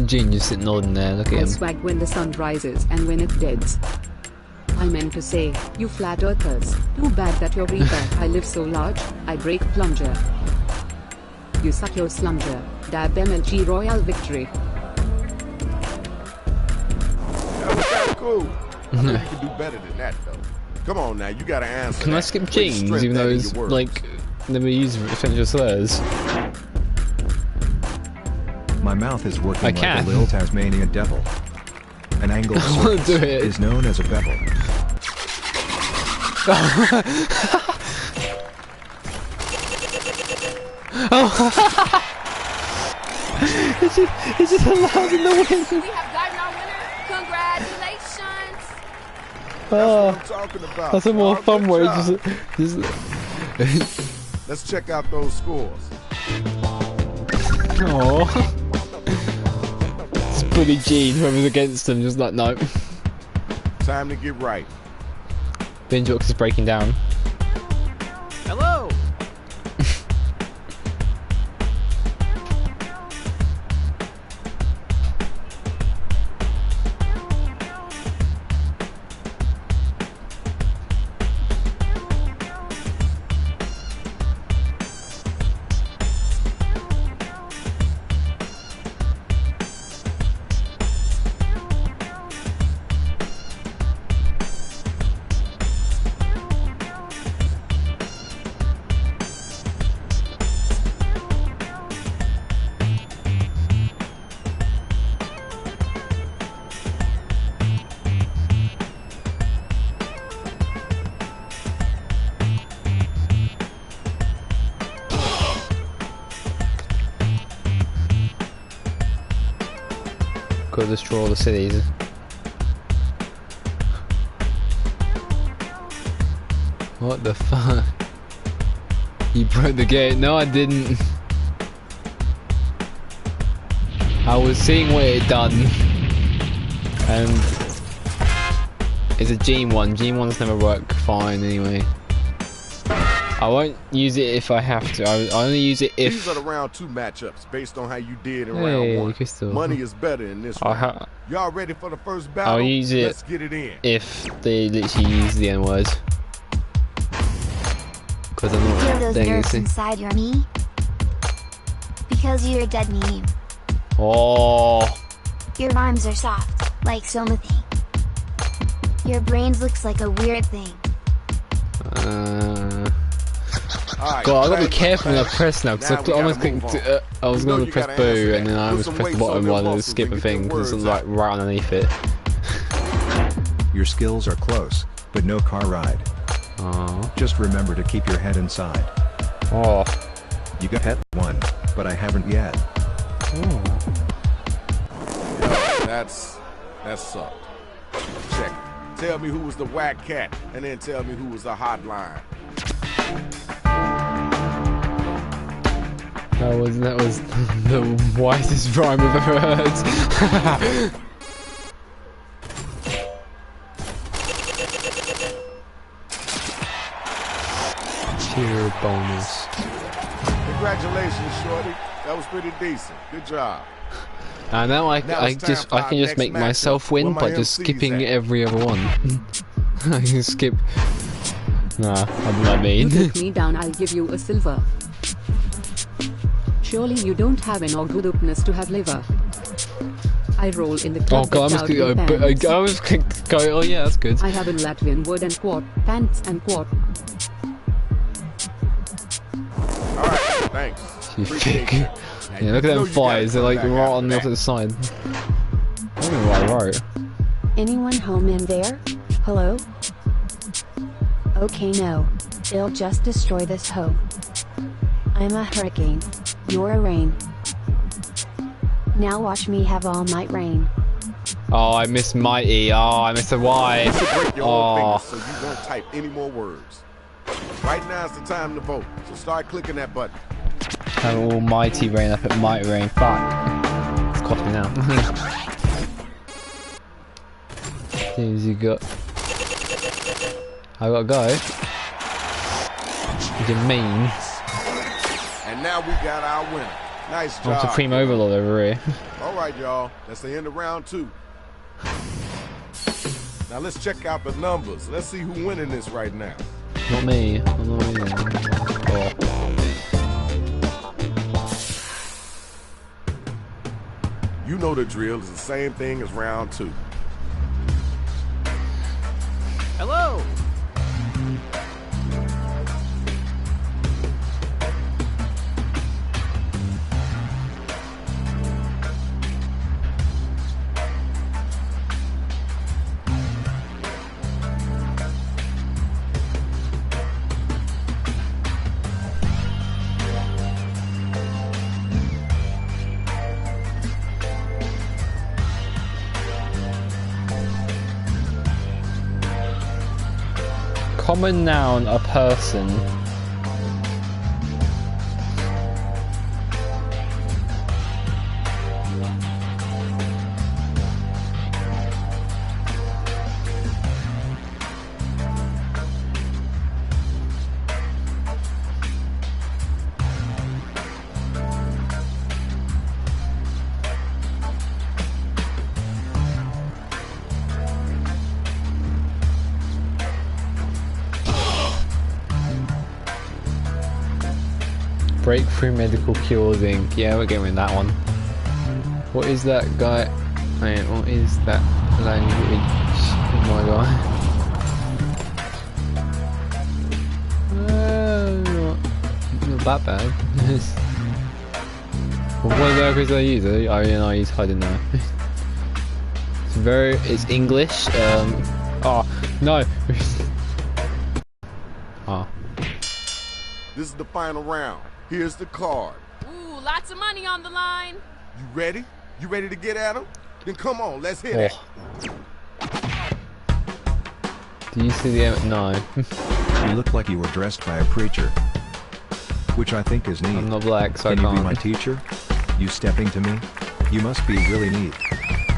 Gene just sitting nodding there, look at him. I swag when the sun rises and when it deads. I meant to say, you flat earthers, too bad that you're weaker. I live so large, I break plunger. You suck your slunger, dab MLG royal victory. That was kind of cool. I know you can do better than that though. Come on now, you gotta answer. Can I skip Gene's even though it's like, never use offensive slurs? My mouth is working like a little Tasmanian devil. An angled surface is known as a bevel. It's just allowed in the wind. We have gotten our winner. Congratulations. Oh, that's what I'm talking about. That's a more fun way. Just Let's check out those scores. Oh. It's bully Gene, whoever's against him, just like, no. Time to get right. Binjox is breaking down. Hello! Go destroy all the cities. What the fuck? You broke the gate? No, I didn't. I was seeing what it done. And it's a Gene one. Gene ones never work fine anyway. I won't use it if I have to. I only use it if. These are the round 2 matchups based on how you did in round 1. Crystal. Money is better in this round. Y'all ready for the first battle? I'll use it. Let's get it in. If they literally use the N word. Because I'm not. Feel those nerves inside your knee? Because you're a dead meme. Oh. Your rhymes are soft, like Somathy. Your brains looks like a weird thing. Right, God, I gotta be careful when I press now because I almost clicked. I was going to press boo and then I almost pressed the bottom one and skip a thing because it's like right underneath it. Your skills are close, but no car ride. Just remember to keep your head inside. You got pet 1, but I haven't yet. That sucked. Check. Tell me who was the whack cat, and then tell me who was the hotline. That was the whitest rhyme I've ever heard. Cheer bonus. Congratulations, shorty. That was pretty decent. Good job. And now I can just make myself win by just skipping every other one. I can skip. Nah, what do I mean? You take me down, I'll give you a silver. Surely you don't have an goodness to have liver. I roll in the club. Oh god, I was going, oh yeah, that's good. I have a Latvian word and quad, pants and quad. Alright, thanks. You thick. Yeah, look at them flies, they're like right on the opposite side. I don't know what I wrote. Anyone home in there? Hello? Okay, no. It'll just destroy this hoe. I'm a hurricane. You're a rain. Now watch me have all night rain. Oh, I missed mighty. Oh, I missed a Y. You should break your own fingers so you won't type any more words. Right now is the time to vote, so start clicking that button. Have almighty rain up at mighty rain. Fuck. It's cost me now. Things you got. I gotta go. You mean? And now we got our winner. Nice job. I'm Supreme Overlord over here. Alright, y'all. That's the end of round 2. Now let's check out the numbers. Let's see who's winning this right now. Not me. I'm not winning. Oh. You know the drill. It's the same thing as round 2. Hello. Common noun, a person. Breakthrough medical cures Inc. Yeah, we're going with that one. What is that guy? Man, what is that language? Oh my god. Not that bad. What language do I use? I don't know. It's English. Oh no. Oh. This is the final round. Here's the card. Ooh, lots of money on the line. You ready? You ready to get at him? Then come on, let's hit it. Do you see the no? You look like you were dressed by a preacher, which I think is neat. I'm not black, so Can I can't. you be my teacher? You stepping to me? You must be really neat.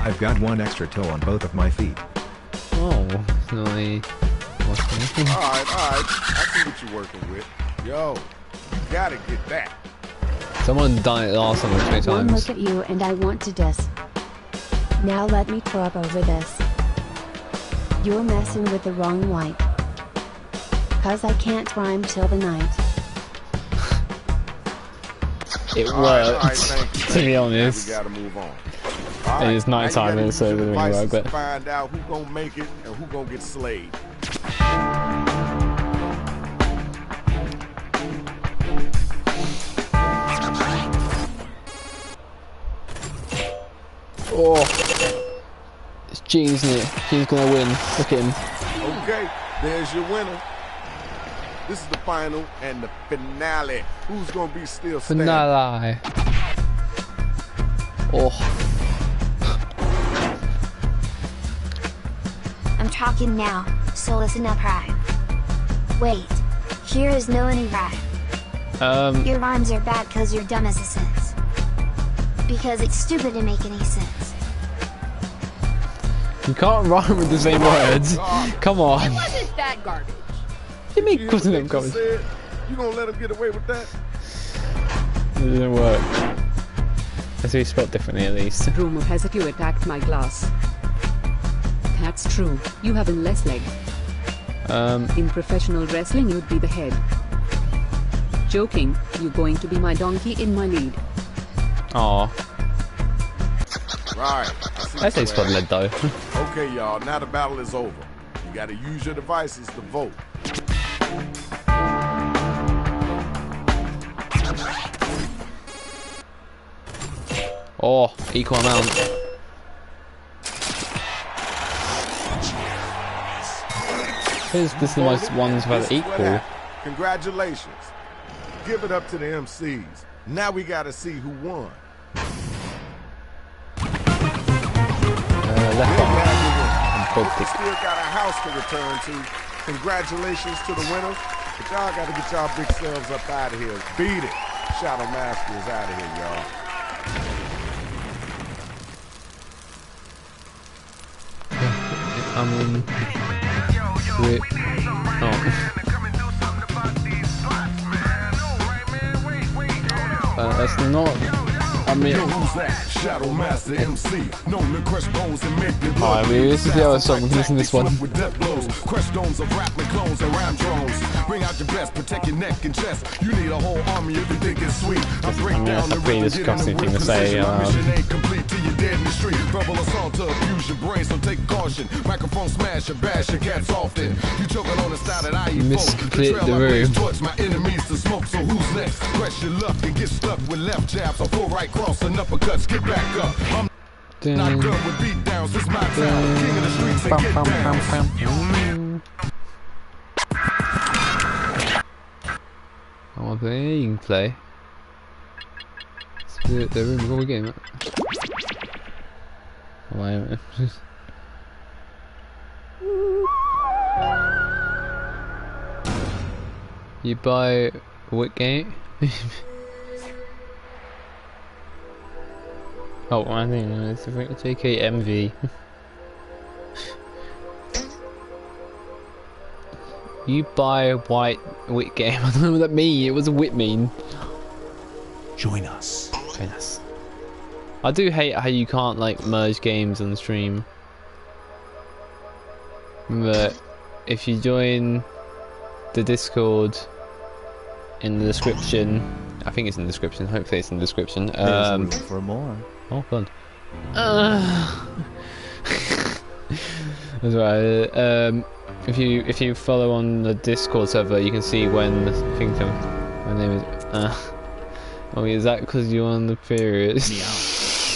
I've got one extra toe on both of my feet. Oh, nice. Alright. I see what you're working with. Yo, you gotta get that. Someone done it last time 20 One times. look at you and I want to diss. Now let me club over this. You're messing with the wrong wipe. Cause I can't rhyme till the night. It worked, to be honest. We gotta move on. It is night time, so it doesn't really work, but... Find out who gonna make it and who gonna get slayed. Oh, it's Gene, isn't it? Gene's gonna win. Look at him. Okay, there's your winner. This is the final and the finale. Who's gonna be still standing? Finale. Oh. I'm talking now, so listen up, rhyme. Wait, here is no any rhyme. Your rhymes are bad cause you're dumb as a sense. Because it's stupid to make any sense. You can't rhyme with the same words. Come on. It wasn't that garbage. You mean cousin them garbage? You gonna let him get away with that? It didn't work. Let's be spelled differently at least. Rumor has it you attacked my glass. That's true. You have a less leg. In professional wrestling, you'd be the head. Joking. You're going to be my donkey in my lead. Aw. Right. I say squad led though. Okay, y'all. Now the battle is over. You gotta use your devices to vote. Oh, equal amount. This is the most ones where equal. Congratulations. Give it up to the MCs. Now we gotta see who won. Left arm. Still got a house to return to. Congratulations to the winners. But y'all gotta get y'all big selves up out of here. Beat it. Shadow Master is out of here, y'all. That's not. I mean, Shadow Master MC, known to crush bones and make the I mean, this is the other song. Listen to this one. with death blows, crush stones of rap and clones and rhyme drones. Bring out your best, protect your neck and chest. You need a whole army if you think it's sweet. I break down the pretty disgusting thing to say. mission ain't complete till you're dead in the street. Verbal assault to abuse your brain, so take caution. Microphone smash and bash your cats often. You choking on the style that I eat. Misclick the room. Towards my enemies to smoke, so who's next? Press your luck and get stuck with left jabs or full right cross and uppercuts. Get back up. I'm not done with beat downs. This my town. King of the streets and get down. Oh, there you can play. Split the room before we get him. Wait a minute. You buy Whitgate? Oh, I think it's JKMV. You buy white wit game. I don't know what that means. It was a wit mean. Join us. Join us. I do hate how you can't like merge games on the stream. But if you join the Discord in the description, I think it's in the description. Hopefully it's in the description. There's room for more. Oh god. That's right. If you follow on the Discord server, you can see when I think my name is. Oh, is that because you're on the period? Meow.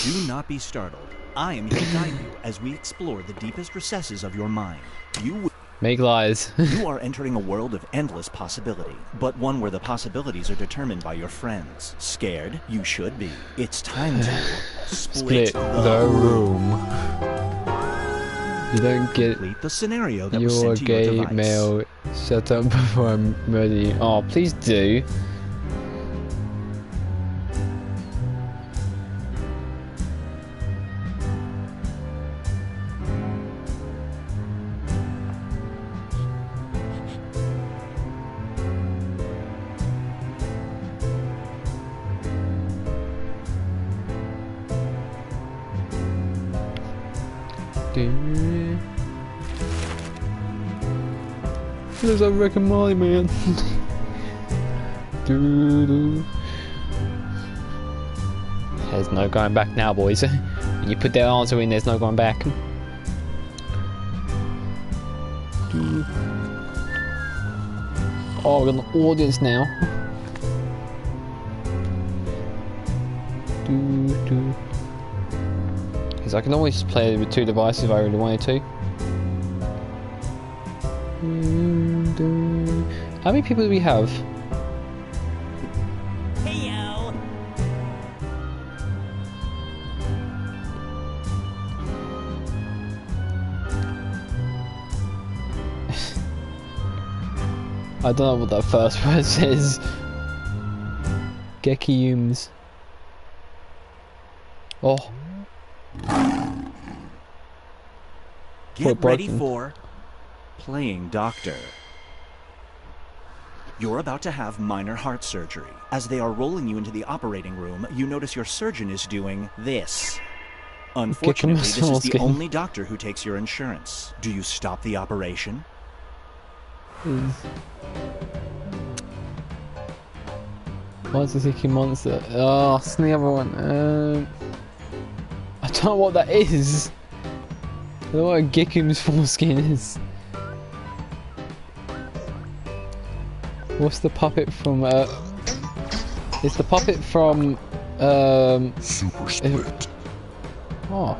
Do not be startled. I am here to guide you as we explore the deepest recesses of your mind. You make lies. You are entering a world of endless possibility, but one where the possibilities are determined by your friends. Scared? You should be. It's time to split the room. You don't get the scenario that was your sent to your gay device. male. Shut up before I murder you. Oh, please do. There's a Rick and Morty man. There's no going back now, boys. When you put that answer in, there's no going back. Oh, we've got an audience now. Because I can always play with 2 devices if I really wanted to. How many people do we have? Heyo. I don't know what that first word says. Gekiums. Oh. Get ready for playing doctor. You're about to have minor heart surgery. As they are rolling you into the operating room, you notice your surgeon is doing this. Unfortunately, this is the only doctor who takes your insurance. Do you stop the operation? What's the sticky monster? Oh, it's the other one. I don't know what that is. I don't know what a Gekum's foreskin is. What's the puppet from? It's the puppet from. Super Split. Oh.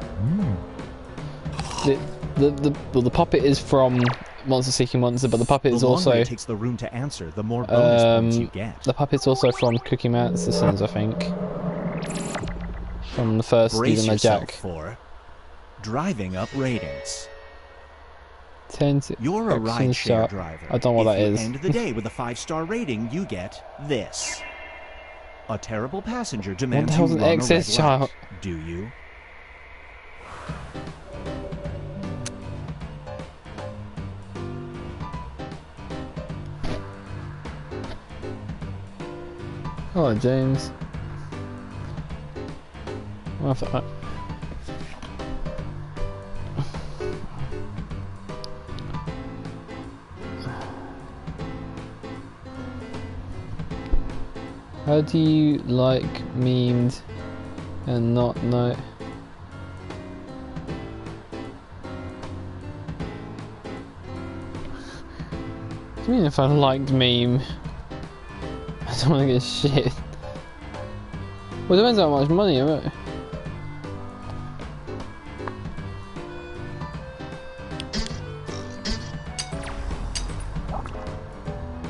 The puppet is from Monster Seeking Monster, but the puppet is also. The longer it takes the room to answer, the more bonus points you get. The puppet's also from Cookie Monsters, I think. From the first Brace Steven yourself Jack. for driving up ratings. You're a rideshare driver. I don't know what that is. If you end the day with a 5-star rating, you get this. A terrible passenger demands you run a red light. Do you? Hello, James. How do you like memes and not know? What do you mean if I liked meme? I don't want to get shit. Well, it depends on how much money, right?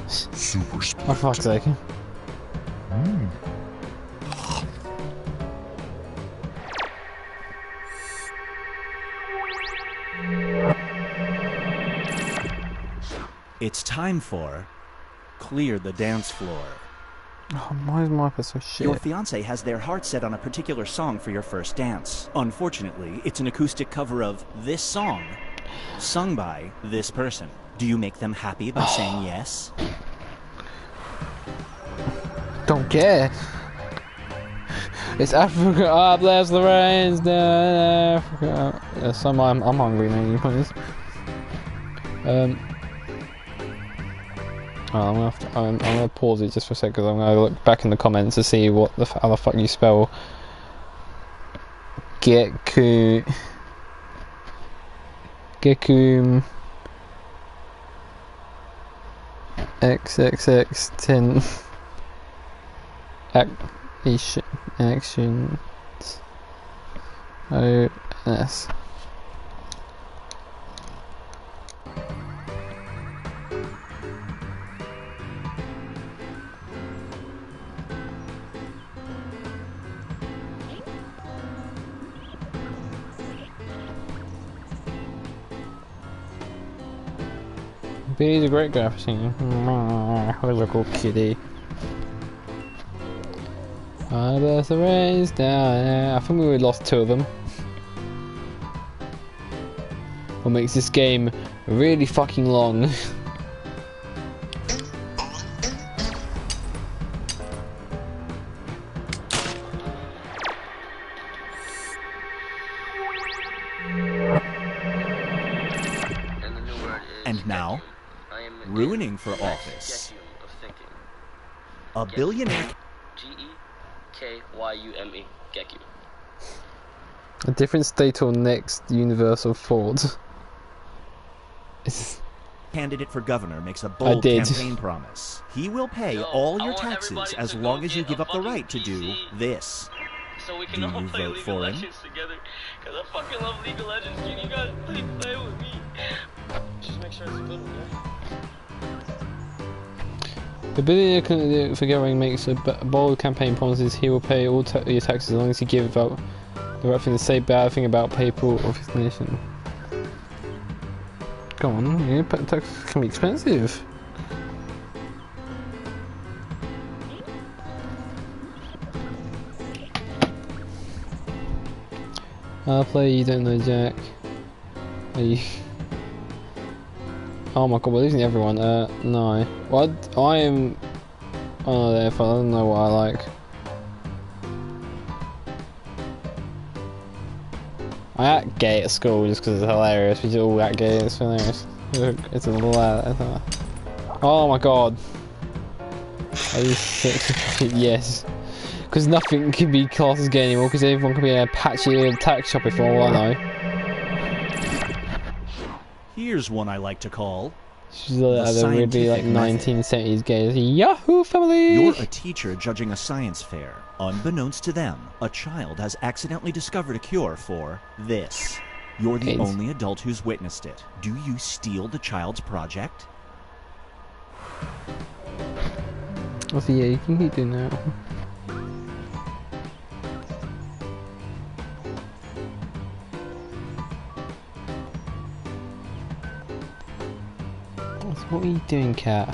Super Split. Oh, fuck's sake. It's time for clear the dance floor. Oh, why is Martha so shit? Your fiancé has their heart set on a particular song for your first dance. Unfortunately, it's an acoustic cover of this song, sung by this person. Do you make them happy by saying yes? Don't care. It's Africa. Ah, bless the rains down Africa. Yes, I'm hungry now. Please. I'm gonna pause it just for a sec because I'm gonna look back in the comments to see what how the fuck you spell Gekum XXX10 actions OS. He's a great guy for singing. Little kitty. I bless the rains down. I think we lost 2 of them. What makes this game really fucking long. And now, ruining for office. A billionaire. G-E-K-Y-U-M-E. Geku. A different state or next universal thought. Candidate for governor makes a bold campaign promise. He will pay all your taxes as long as you give up the right to do this. So we can do all you play vote League for him? Legends together. Cause I fucking love League of Legends. Can you guys please play with me? Just make sure it's a good one, yeah? The billionaire forgetting makes a bold campaign promises he will pay all your taxes as long as you give out the right thing to say bad thing about people of his nation. Go on, yeah, taxes can be expensive. I'll play you don't know Jack. Are you... Oh my god, we're losing everyone. No. What? I am... Oh, therefore, I don't know what I like. I act gay at school just because it's hilarious. We just all act gay, it's hilarious. It's a little... Oh my god. Are you sick? Yes. Because nothing can be classed as gay anymore, because everyone can be a patchy tax shop for all I know. Here's one I like to call... She's the really like 1970s gay Yahoo family! You're a teacher judging a science fair. Unbeknownst to them, a child has accidentally discovered a cure for this. You're the only adult who's witnessed it. Do you steal the child's project? Oh, so yeah, you can keep doing that. What are you doing, cat?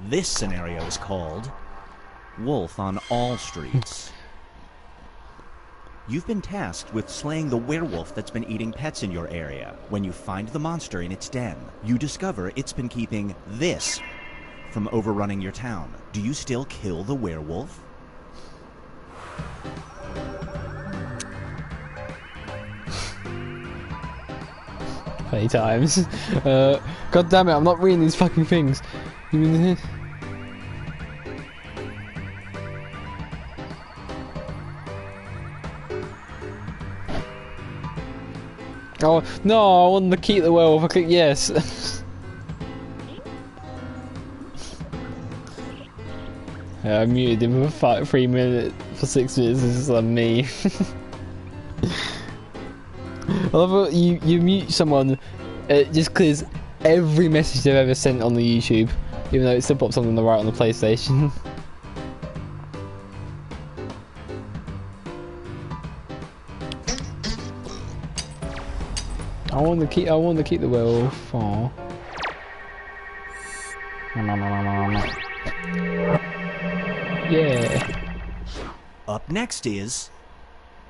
This scenario is called Wolf on All Streets. You've been tasked with slaying the werewolf that's been eating pets in your area. When you find the monster in its den, you discover it's been keeping this from overrunning your town. Do you still kill the werewolf? Many times. God damn it, I'm not reading these fucking things. You mean the head? Oh no, I want to keep the werewolf. I click yes. Yeah, I muted him for 3 minutes, for 6 minutes. This is like me. I love it. You mute someone, it just clears every message they've ever sent on the YouTube, even though it still pops on the right on the PlayStation. I want to keep the werewolf. Aww. Yeah. Up next is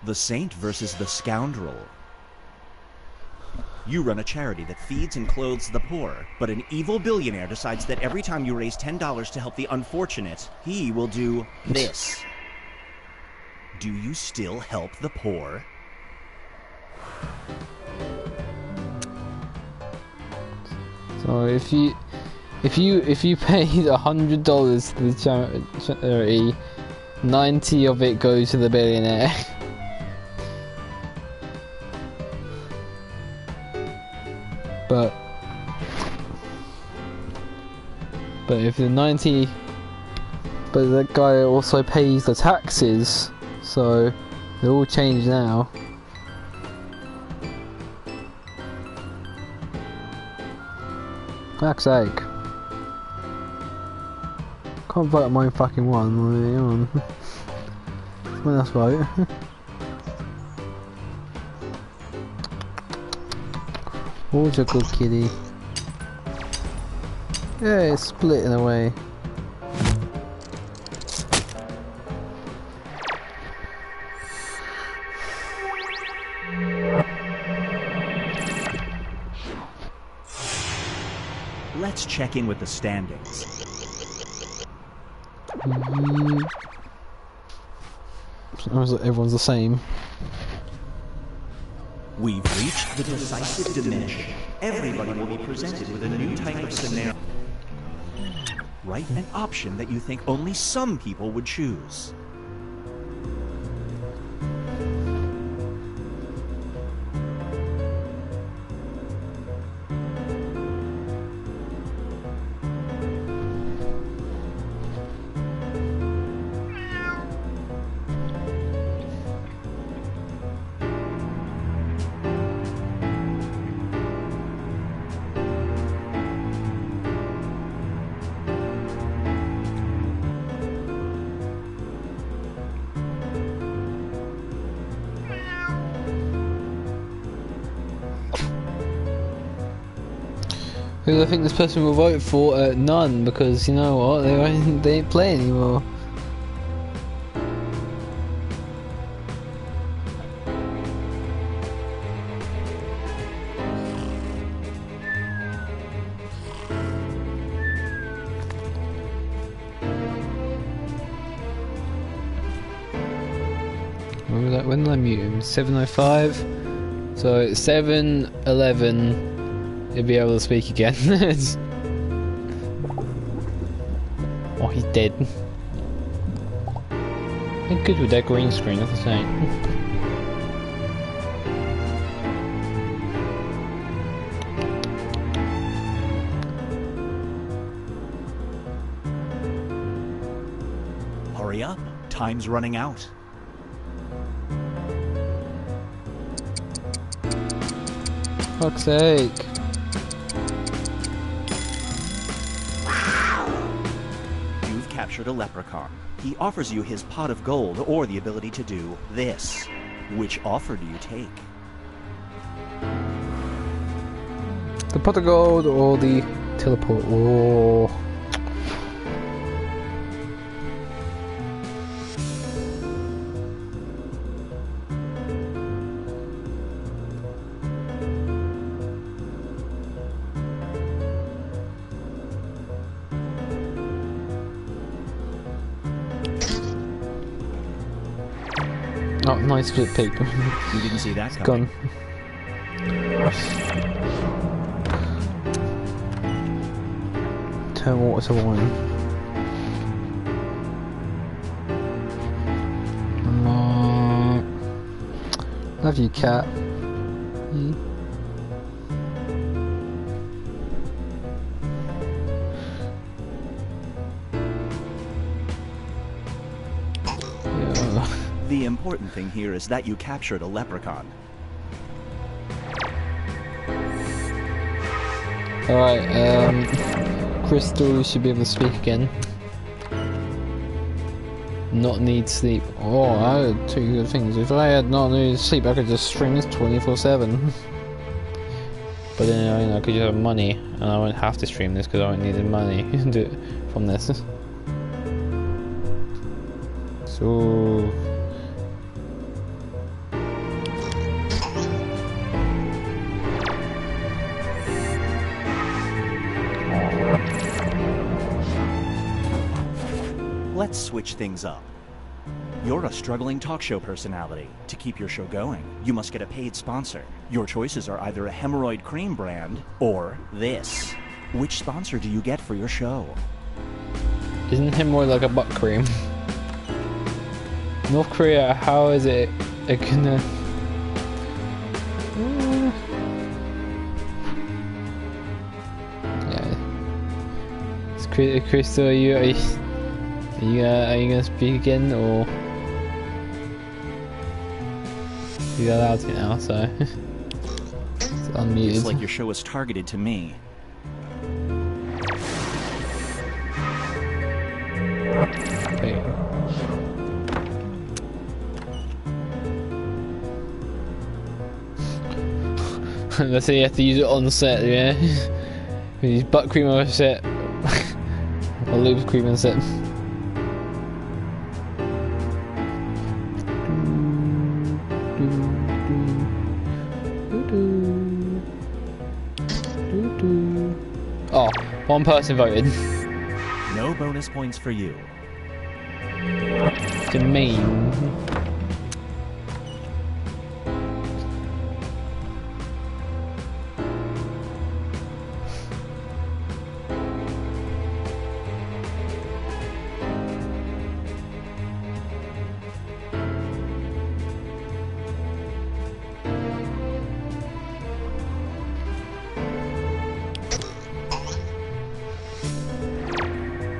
the Saint versus the Scoundrel. You run a charity that feeds and clothes the poor, but an evil billionaire decides that every time you raise $10 to help the unfortunate, he will do this. Do you still help the poor? So if you paid $100 to the charity, 90 of it goes to the billionaire. But if the 90, but that guy also pays the taxes, so they're all changed now. Fuck's sake. Can't vote on my fucking one. Someone else vote. What's a good kitty? Yeah, it's splitting away. check in with the standings. Everyone's the same. We've reached the decisive dimension. Everybody will be presented with a new type of scenario. Write an option that you think only some people would choose. Who do I think this person will vote for? None, because you know what? They ain't playing anymore. When did I mute him? 7:05. So it's 7:11. He'll be able to speak again. Oh, he's dead. They're good with that green screen, I have to say. Hurry up, time's running out. Fuck's sake. You've captured a leprechaun. He offers you his pot of gold or the ability to do this. Which offer do you take? The pot of gold or the teleport? Oh. Oh, nice flip paper. You didn't see that coming. Gone. Turn water to wine. Love you, cat. The important thing here is that you captured a leprechaun. Alright, Crystal should be able to speak again. Not need sleep. Oh, I had two good things. If I had not need sleep, I could just stream this 24/7. But then I could just have money, and I won't have to stream this because I won't need the money from this. So. Let's switch things up. You're a struggling talk show personality. To keep your show going, you must get a paid sponsor. Your choices are either a hemorrhoid cream brand or this. Which sponsor do you get for your show? Isn't hemorrhoid like a butt cream? North Korea, how is it gonna... Yeah. Crystal, are you gonna speak again, or you're allowed to now? So it's unmuted. Looks like your show is targeted to me. Okay. Let's say you have to use it on set, yeah. We use butt cream on set, or lube cream on set. Oh, One person voted. No bonus points for you. To me.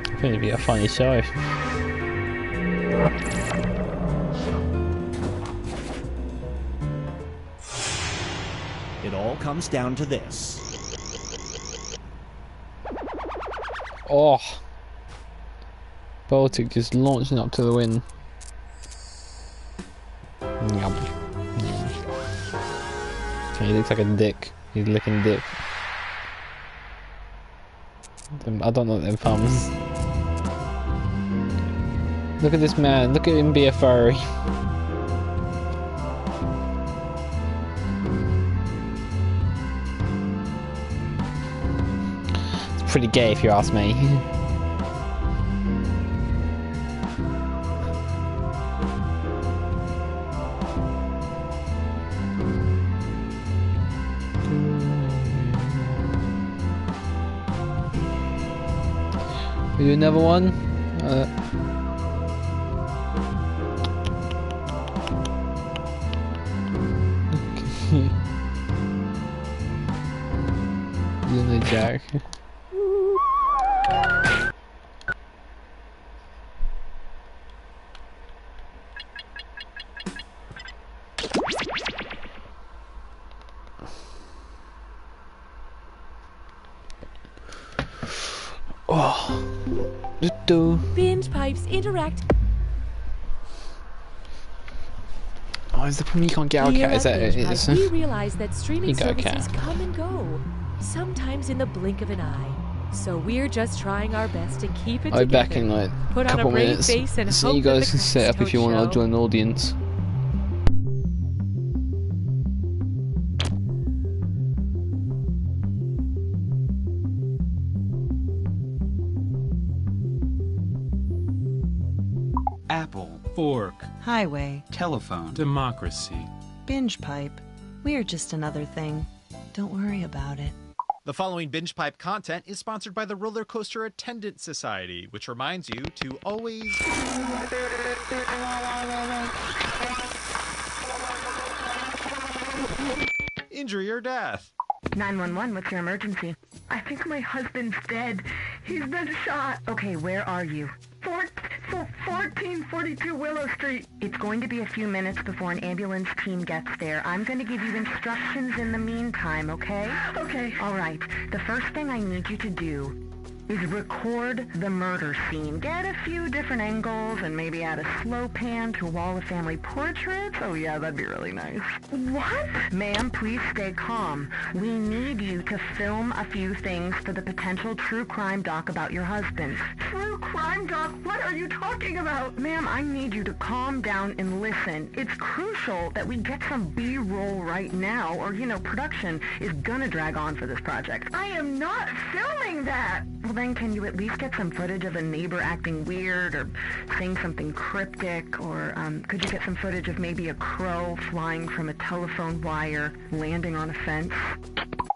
I think it'd be a funny show. It all comes down to this. Oh, Baltic just launching up to the win. Yum. He looks like a dick. He's licking dick. I don't know them thumbs. Look at this man. Look at him be a furry. It's pretty gay if you ask me. We do another one. You Jack. Oh. Binge pipes interact. Oh, is the problem you can't get our cat? Is that it? Is We realize that streaming services cat. come and go, sometimes in the blink of an eye. So we're just trying our best to keep it I'll be together. back in like Put a on couple a brave minutes. face and So hope you that guys the can set up if cracks you don't want to show. join the audience. Apple, fork, Highway, telephone, democracy. binge pipe. We're just another thing. Don't worry about it. The following Binge Pipe content is sponsored by the Roller Coaster Attendant Society, which reminds you to always... injury or death. 911, what's your emergency? I think my husband's dead. He's been shot. Okay, where are you? 1442 Willow Street. It's going to be a few minutes before an ambulance team gets there. I'm going to give you instructions in the meantime, okay? Okay. All right. The first thing I need you to do is record the murder scene. Get a few different angles and maybe add a slow pan to a wall of family portraits. Oh yeah, that'd be really nice. What? Ma'am, please stay calm. We need you to film a few things for the potential true crime doc about your husband. True crime doc? What are you talking about? Ma'am, I need you to calm down and listen. It's crucial that we get some B-roll right now, or, you know, production is gonna drag on for this project. I am not filming that! Well, then can you at least get some footage of a neighbor acting weird or saying something cryptic? Or could you get some footage of maybe a crow flying from a telephone wire, landing on a fence?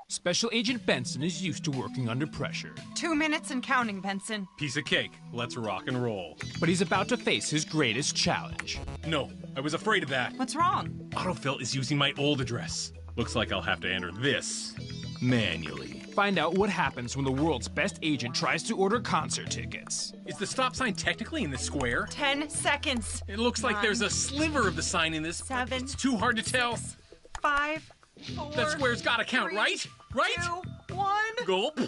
Special Agent Benson is used to working under pressure. 2 minutes and counting, Benson. Piece of cake. Let's rock and roll. But he's about to face his greatest challenge. No, I was afraid of that. What's wrong? Autofill is using my old address. Looks like I'll have to enter this manually. Find out what happens when the world's best agent tries to order concert tickets. Is the stop sign technically in the square? 10 seconds. It looks like there's a sliver of the sign in this. 7. It's too hard to tell. 5. 4. That square's gotta count, 3, right? Right? 2, 1. Gulp.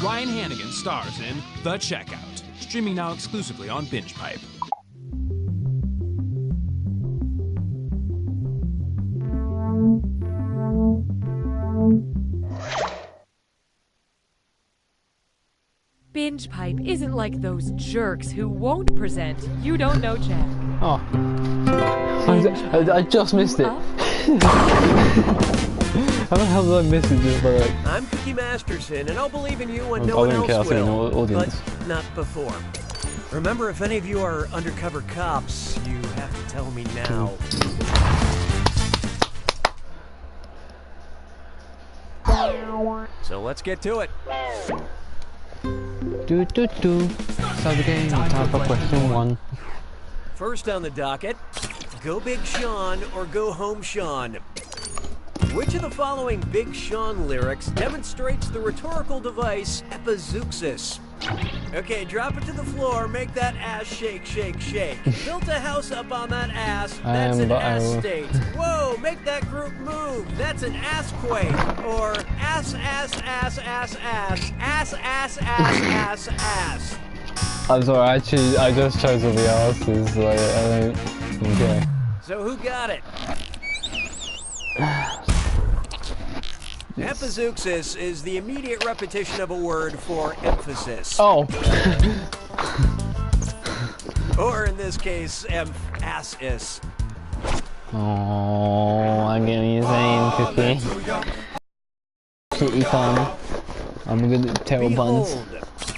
Ryan Hannigan stars in The Checkout, streaming now exclusively on Binge Pipe. Binge Pipe isn't like those jerks who won't present You Don't Know Jack. Oh. I just missed it. How the hell did I miss it just by like... I'm Cookie Masterson, and I'll believe in you when no one else will, but not before. Remember, if any of you are undercover cops, you have to tell me now. So let's get to it. Start the game. Time for question 1. First on the docket, go Big Sean or go home Sean. Which of the following Big Sean lyrics demonstrates the rhetorical device epizeuxis? Okay, drop it to the floor, make that ass shake, shake, shake. Built a house up on that ass, that's an ass state. Whoa, make that group move, that's an assquake. Or ass, ass, ass, ass, ass, ass, ass, ass, ass, ass. I'm sorry, I just chose all the asses, like, I don't care. So who got it? Epizeuxis is the immediate repetition of a word for emphasis. Oh. Or in this case, emphasis. Oh, I'm getting insane, Cookie. Kitty fun. I'm good at terrible puns.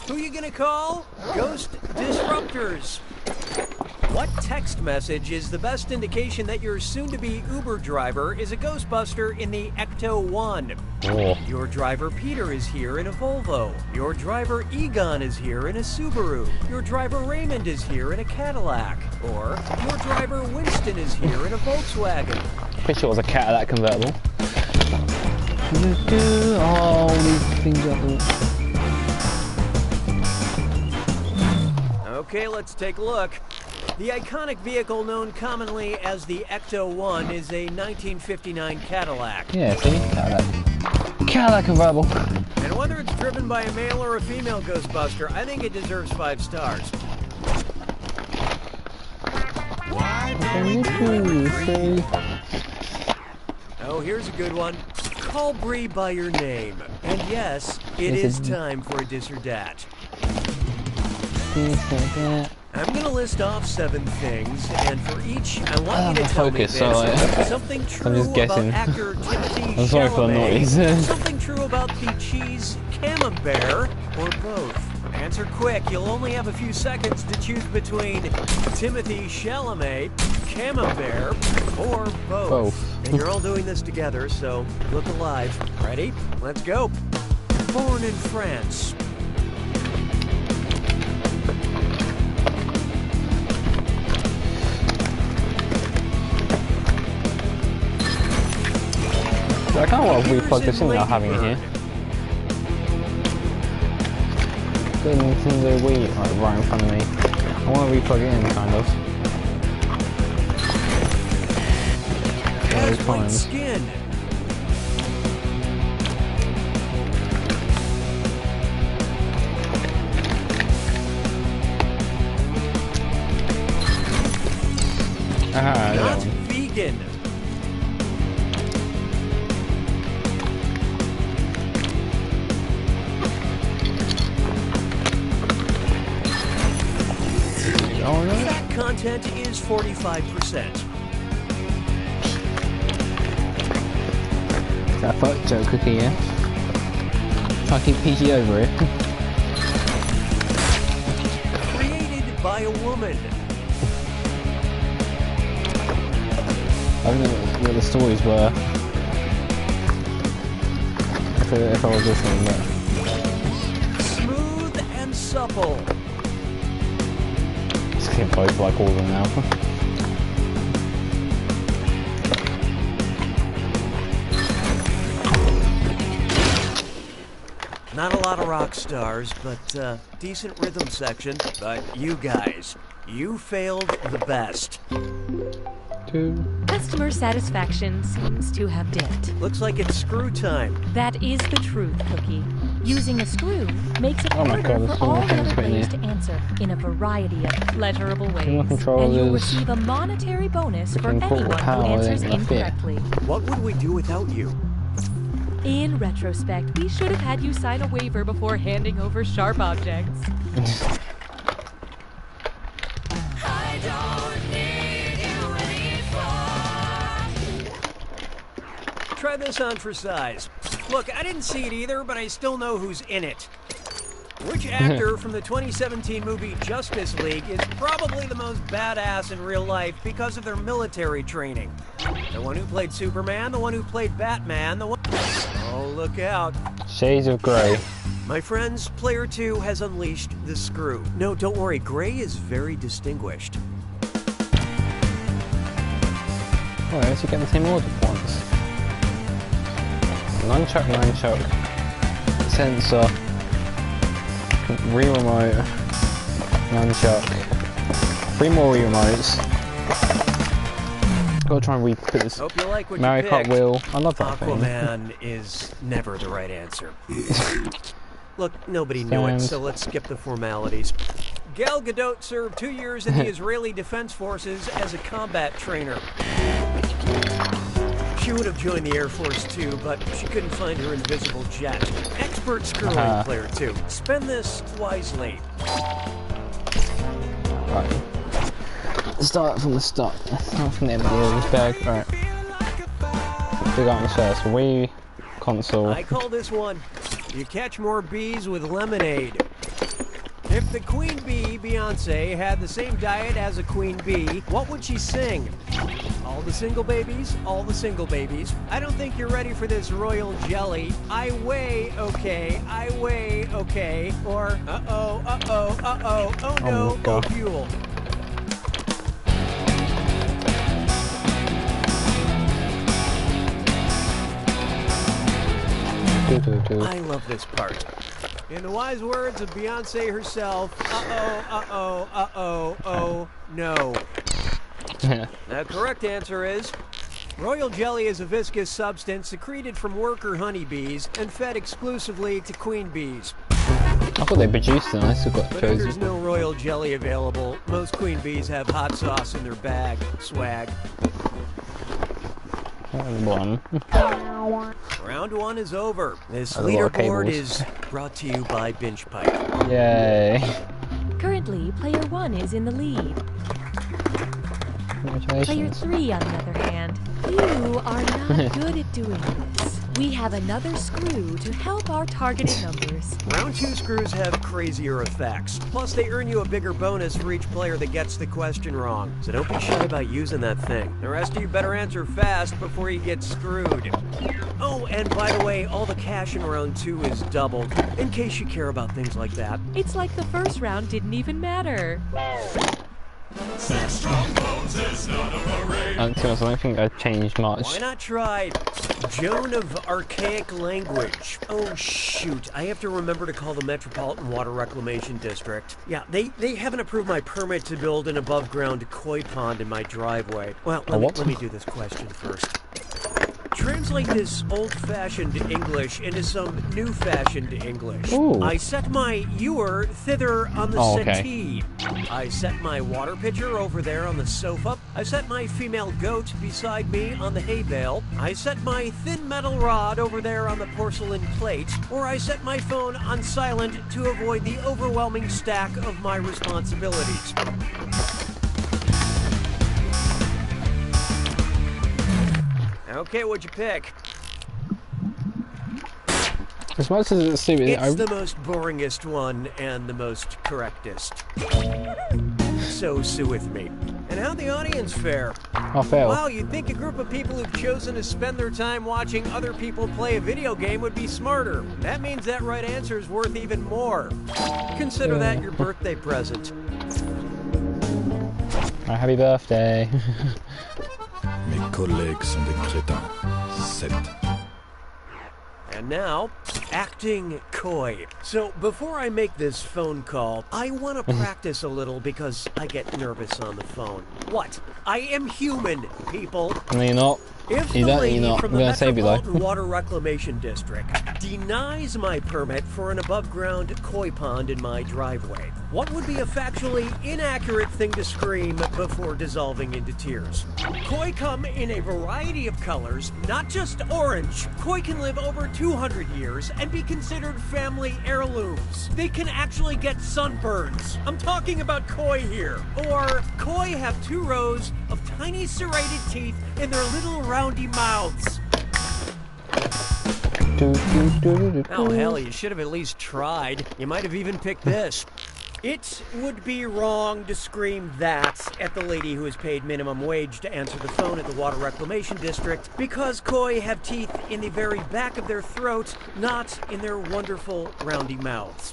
Who you gonna call? Ghost Disruptors. What text message is the best indication that your soon-to-be Uber driver is a Ghostbuster in the Ecto-1? Oh. Your driver Peter is here in a Volvo. Your driver Egon is here in a Subaru. Your driver Raymond is here in a Cadillac. Or your driver Winston is here in a Volkswagen. Pretty sure it was a Cadillac convertible. Oh, these things are... Okay, let's take a look. The iconic vehicle known commonly as the Ecto-1 is a 1959 Cadillac. Yeah, see? Cadillac. Cadillac convertible. And whether it's driven by a male or a female Ghostbuster, I think it deserves 5 stars. Oh, here's a good one. Call Bree by your name. And yes, it is time for a dis or dat. I'm going to list off 7 things, and for each, I want you to tell me this. Something true about actor Timothy I'm sorry for the noise. Something true about the cheese camembert, or both. Answer quick. You'll only have a few seconds to choose between Timothy Chalamet, camembert, or both. And you're all doing this together, so look alive. Ready? Let's go. Born in France. I kind of want to replug this in without having it here. Good Nintendo Wii, like right in front of me. I want to replug it in, kind of. Has white skin. Not vegan. Fat content is 45%. That fuck joke Cookie, yeah? Try to keep PG over it. Created by a woman. I don't know what the stories were. If I was listening, but... Smooth and supple. Just can't both like all of them now. Not a lot of rock stars, but decent rhythm section. But you guys, you failed the best. Customer satisfaction seems to have dipped. Looks like it's screw time. That is the truth, Cookie. Using a screw makes it harder for all the other ways to answer in a variety of pleasurable ways. And you'll receive a monetary bonus for anyone who answers incorrectly. What would we do without you? In retrospect, we should have had you sign a waiver before handing over sharp objects. Try this on for size. Look, I didn't see it either, but I still know who's in it. Which actor from the 2017 movie Justice League is probably the most badass in real life because of their military training? The one who played Superman, the one who played Batman, the one... Oh, look out. Shades of Grey. My friends, player 2 has unleashed the screw. No, don't worry, Grey is very distinguished. Oh, I actually get the same order once. Nunchuck, sensor, Wii-remote, nunchuck, 3 more Wii-remotes. Gotta try and put this Hope you like what Mario you Kart picked. wheel. I love that Aquaman is never the right answer. Look, nobody knew it, so let's skip the formalities. Gal Gadot served 2 years in the Israeli Defense Forces as a combat trainer. She would have joined the Air Force too, but she couldn't find her invisible jet. Expert screwing, player 2. Spend this wisely. Right. Start from the start. Not from the end of the bag. Alright. Big items first. Wii console. I call this one, you catch more bees with lemonade. If the queen bee, Beyonce, had the same diet as a queen bee, what would she sing? All the single babies, all the single babies. I don't think you're ready for this royal jelly. I weigh okay, I weigh okay. Or, uh-oh, uh-oh, uh-oh, oh no, oh fuel. I love this part. In the wise words of Beyonce herself, uh-oh, uh-oh, uh-oh, oh, no. The correct answer is, royal jelly is a viscous substance secreted from worker honeybees and fed exclusively to queen bees. I thought they produced them, I still got But if chosen. there's no royal jelly available, most queen bees have hot sauce in their bag. Swag. One. Round 1 is over. This leaderboard is brought to you by Binge Pipe. Yay. Currently, player 1 is in the lead. Player 3, on the other hand, you are not good at doing this. We have another screw to help our targeted numbers. Round 2 screws have crazier effects. Plus, they earn you a bigger bonus for each player that gets the question wrong. So don't be shy about using that thing. The rest of you better answer fast before you get screwed. Oh, and by the way, all the cash in round 2 is doubled, in case you care about things like that. It's like the first round didn't even matter. I don't think I changed much. Why not try Joan of Archaic Language? Oh shoot, I have to remember to call the Metropolitan Water Reclamation District. Yeah, they haven't approved my permit to build an above-ground koi pond in my driveway. Well, let me do this question first. Translate this old-fashioned English into some new-fashioned English. Ooh. I set my ewer thither on the settee. I set my water pitcher over there on the sofa. I set my female goat beside me on the hay bale. I set my thin metal rod over there on the porcelain plate. Or I set my phone on silent to avoid the overwhelming stack of my responsibilities. Okay, what'd you pick? As much as it's stupid, it's the most boringest one and the most correctest. So sue with me. And how'd the audience fare? I failed. Wow, you'd think a group of people who've chosen to spend their time watching other people play a video game would be smarter. That means that right answer is worth even more. Consider that your birthday present. Happy birthday. Mes collègues sont des crétins. 7. And now, acting coy. So, before I make this phone call, I want to practice a little because I get nervous on the phone. What? I am human, people. No, you're not. If the lady from the Metropolitan Water Reclamation District denies my permit for an above-ground koi pond in my driveway, what would be a factually inaccurate thing to scream before dissolving into tears? Koi come in a variety of colors, not just orange. Koi can live over 200 years and be considered family heirlooms. They can actually get sunburns. I'm talking about koi here. Or koi have 2 rows of tiny serrated teeth in their little roundy mouths. Oh, hell, you should have at least tried. You might have even picked this. It would be wrong to scream that at the lady who is paid minimum wage to answer the phone at the Water Reclamation District because koi have teeth in the very back of their throat, not in their wonderful roundy mouths.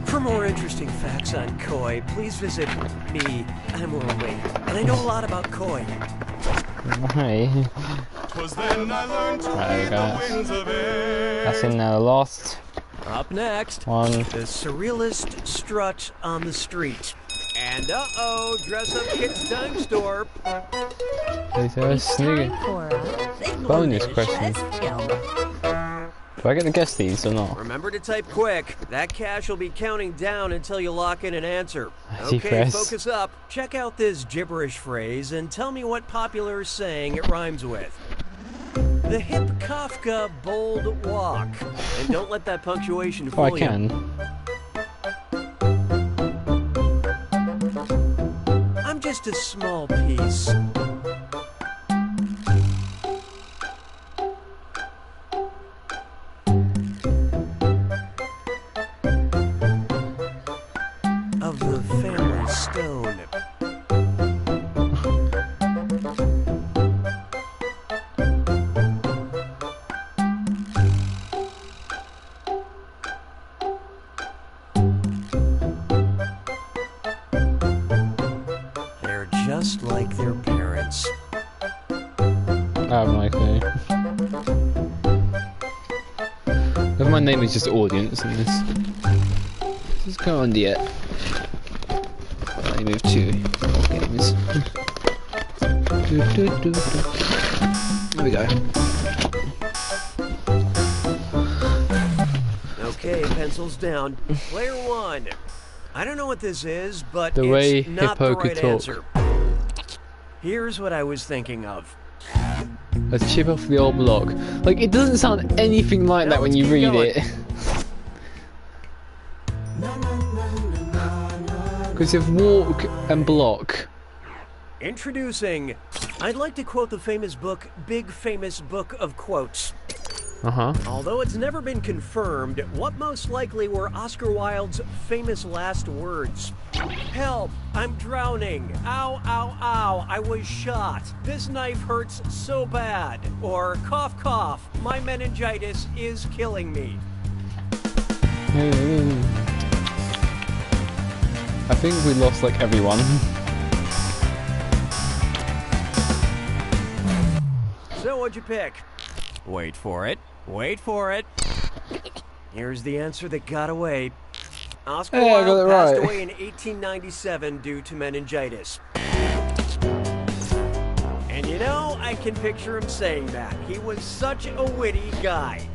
For more interesting facts on koi, please visit me. I'm Worldly, and I know a lot about koi. Hey. Right, that's in the last. Up next, one. The surrealist strut on the street. And uh-oh, dress up kids dime store. Is there a sneaky bonus question? Do I get to guess these or not? Remember to type quick. That cash will be counting down until you lock in an answer. Okay, focus up. Check out this gibberish phrase and tell me what popular saying it rhymes with. The hip Kafka bold walk. And don't let that punctuation fool you. I can. I'm just a small piece. Of the family stone. Just like their parents. I have no clue. If my name is just audience in this. Let's go on the Let me move to games. There we go. Okay, pencils down. Player one. I don't know what this is, but the way it's not the Hippo right could talk. answer. Here's what I was thinking of. A chip off the old block. Like, it doesn't sound anything like that when you read it. Because you have walk and block. Introducing, I'd like to quote the famous book, Big Famous Book of Quotes. Although it's never been confirmed, what most likely were Oscar Wilde's famous last words? Help! I'm drowning! Ow, ow, ow! I was shot! This knife hurts so bad! Or cough, cough! My meningitis is killing me! I think we lost like everyone. So what'd you pick? Wait for it. Wait for it. Here's the answer that got away. Oscar Wilde passed away in 1897 due to meningitis. And you know, I can picture him saying that. He was such a witty guy.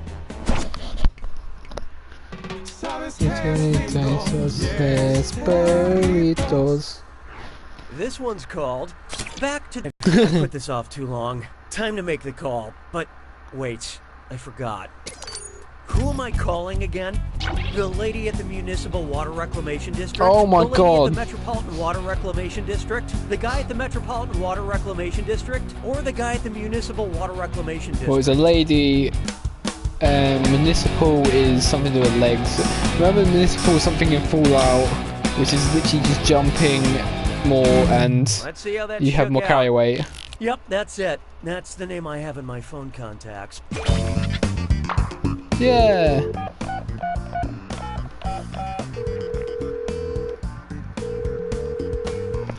This one's called Back to the... I put this off too long. Time to make the call. But wait, I forgot. Who am I calling again? The lady at the Municipal Water Reclamation District? Oh my God. The lady at the Metropolitan Water Reclamation District? The guy at the Metropolitan Water Reclamation District? Or the guy at the Municipal Water Reclamation District? Well, it's a lady. Municipal is something to do with legs. Remember municipal is something in Fallout, which is literally just jumping more and Let's see how that you have more carry weight. Yep, that's it. That's the name I have in my phone contacts. Yeah.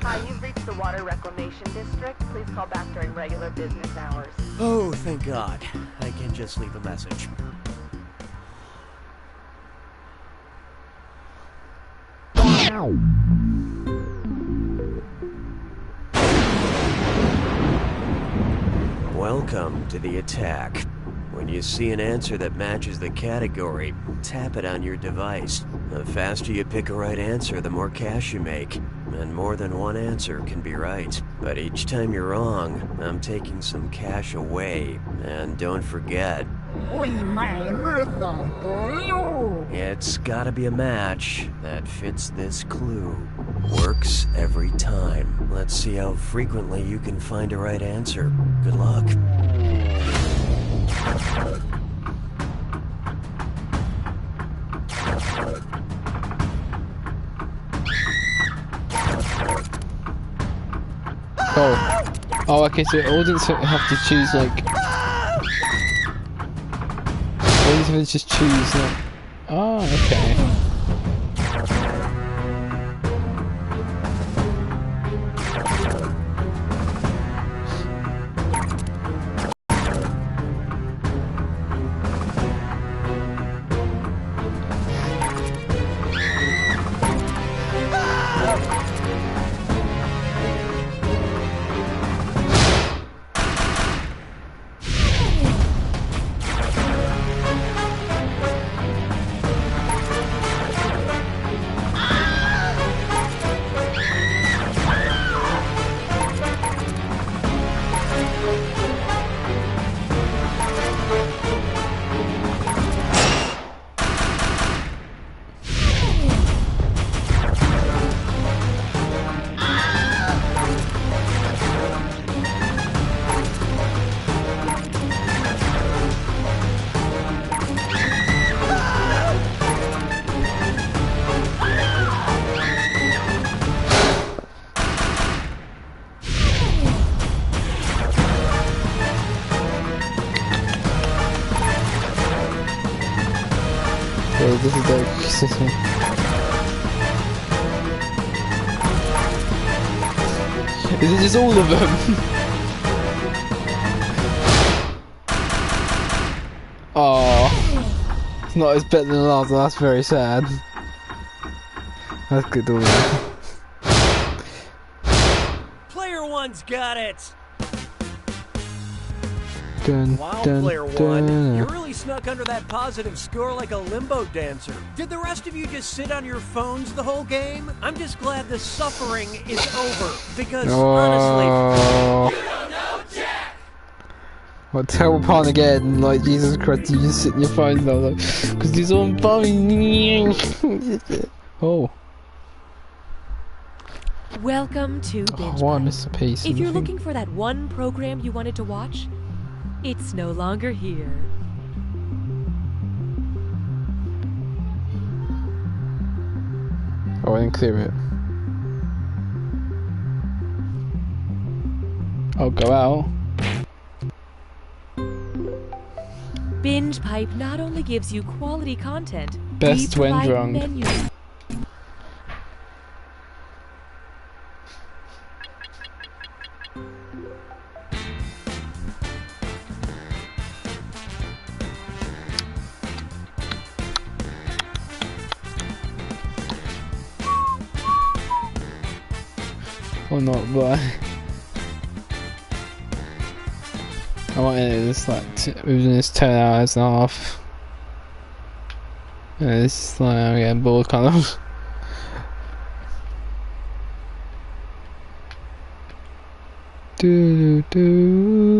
Hi, you've reached the Water Reclamation District. Please call back during regular business hours. Oh, thank God. I can just leave a message. Welcome to the attack. When you see an answer that matches the category, tap it on your device. The faster you pick a right answer, the more cash you make. And more than one answer can be right. But each time you're wrong, I'm taking some cash away. And don't forget, it's gotta be a match that fits this clue. Works every time. Let's see how frequently you can find a right answer. Good luck. Oh, okay, so audience have to choose, like... Audience have to just choose, like... Oh, okay. This is like... Is it just all of them? Oh, it's not as better than the last one, that's very sad. That's good all right. Player one's got it! Wow, Player one, you really snuck under that positive score like a limbo dancer. Did the rest of you just sit on your phones the whole game? I'm just glad the suffering is over, because honestly... You don't know Jack! What terrible part again, like Jesus Christ, you just sit in your phone though, like, because he's on phone. Oh. Welcome to Binge I missed a piece. If you're looking for that one program you wanted to watch, it's no longer here. Oh, I didn't clear it. I'll go out. Binge Pipe not only gives you quality content, best we when provide drunk. menus. Or not, but I want it this like within this 10 hours and a half. Yeah, this is like I'm getting bored kind of. Do do do.